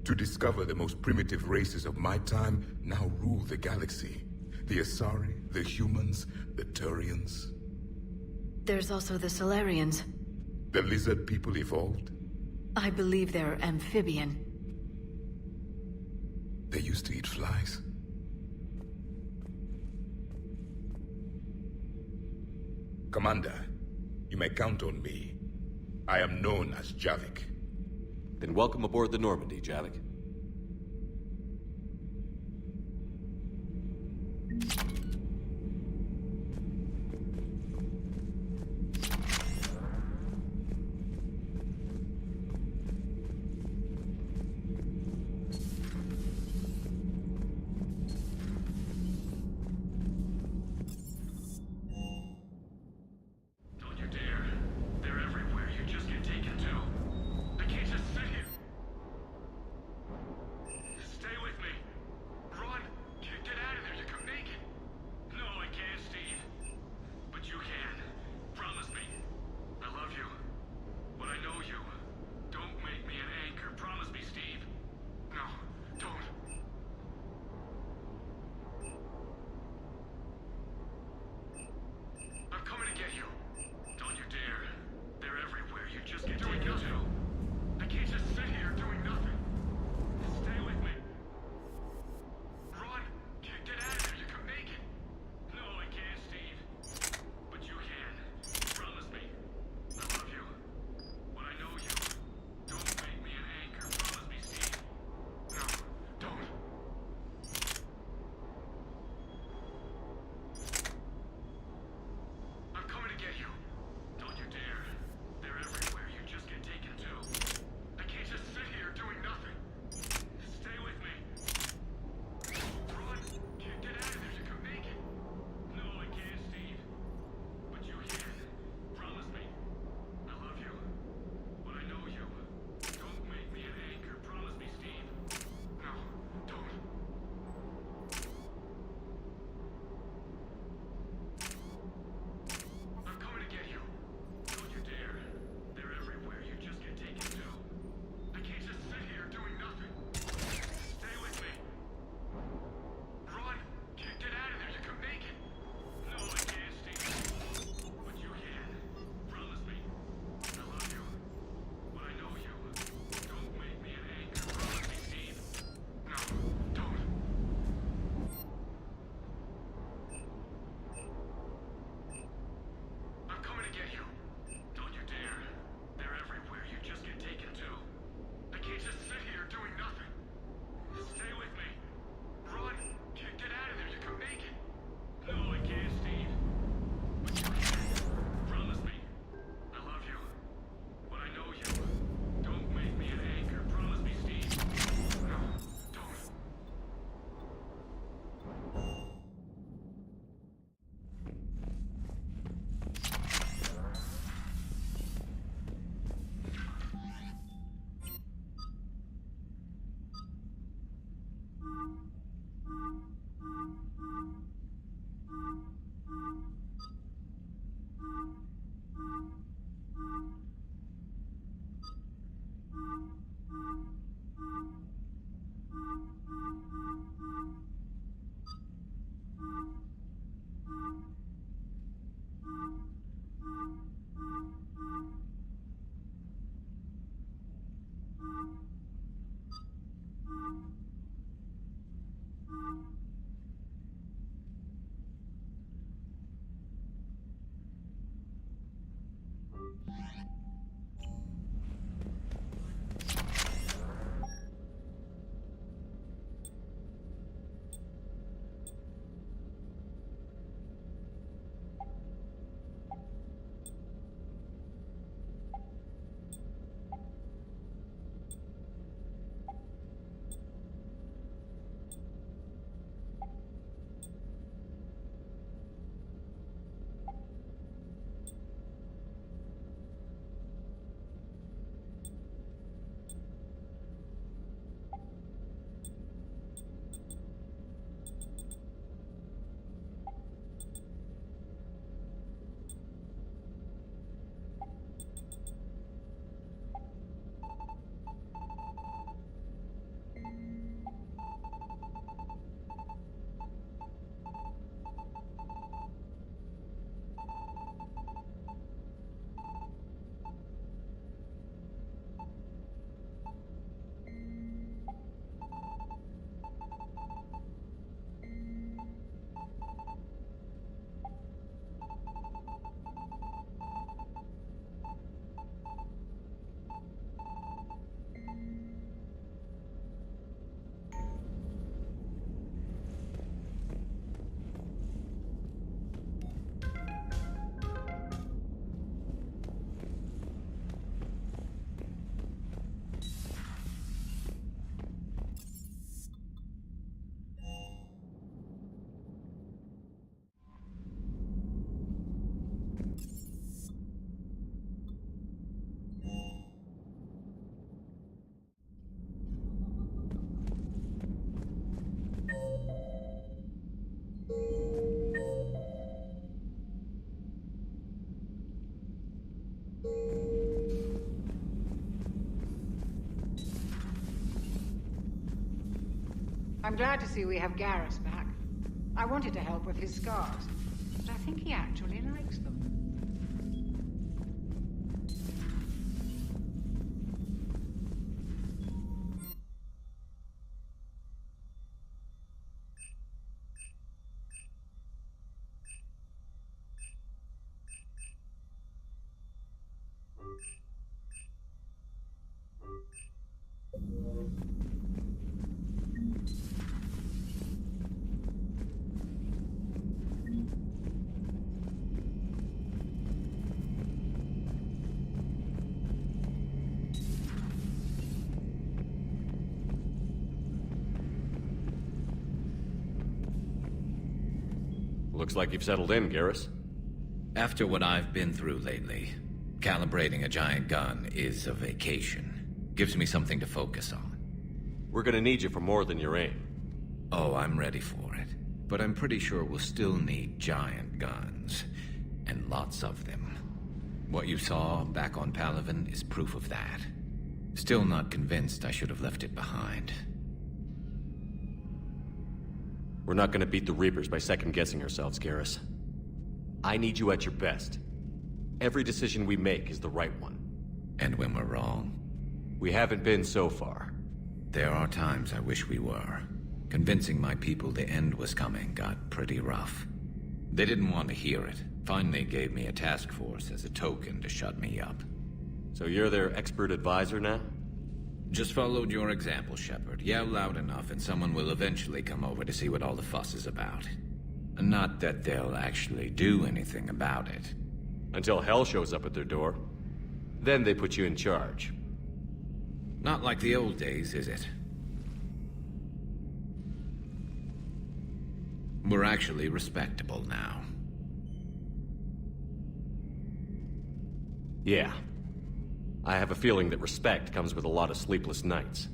To discover the most primitive races of my time now rule the galaxy. The Asari, the humans, the Turians. There's also the Solarians. The lizard people evolved? I believe they're amphibian. They used to eat flies. Commander, you may count on me. I am known as Javik. Then welcome aboard the Normandy, Javik. I'm glad to see we have Garrus back. I wanted to help with his scars, but I think he actually likes them. Looks like you've settled in, Garrus. After what I've been through lately, calibrating a giant gun is a vacation. Gives me something to focus on. We're gonna need you for more than your aim. Oh, I'm ready for it. But I'm pretty sure we'll still need giant guns. And lots of them. What you saw back on Palaven is proof of that. Still not convinced I should have left it behind. We're not gonna beat the Reapers by second-guessing ourselves, Garrus. I need you at your best. Every decision we make is the right one. And when we're wrong? We haven't been so far. There are times I wish we were. Convincing my people the end was coming got pretty rough. They didn't want to hear it. Finally gave me a task force as a token to shut me up. So you're their expert advisor now? Just followed your example, Shepard. Yell loud enough and someone will eventually come over to see what all the fuss is about. Not that they'll actually do anything about it. Until hell shows up at their door. Then they put you in charge. Not like the old days, is it? We're actually respectable now. Yeah. I have a feeling that respect comes with a lot of sleepless nights.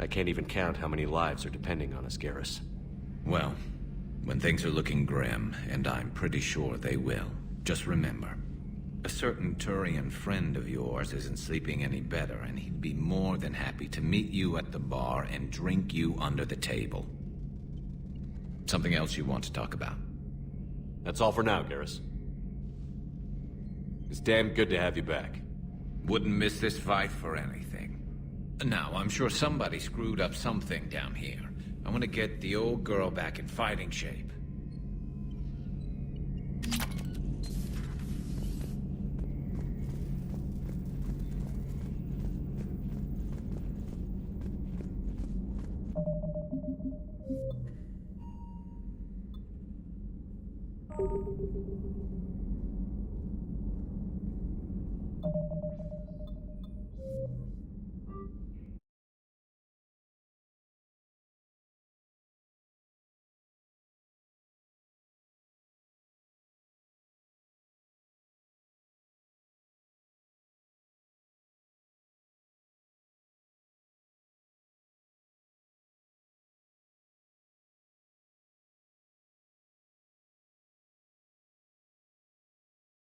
I can't even count how many lives are depending on us, Garrus. Well, when things are looking grim, and I'm pretty sure they will, just remember, a certain Turian friend of yours isn't sleeping any better, and he'd be more than happy to meet you at the bar and drink you under the table. Something else you want to talk about? That's all for now, Garrus. It's damn good to have you back. Wouldn't miss this fight for anything. Now, I'm sure somebody screwed up something down here. I want to get the old girl back in fighting shape.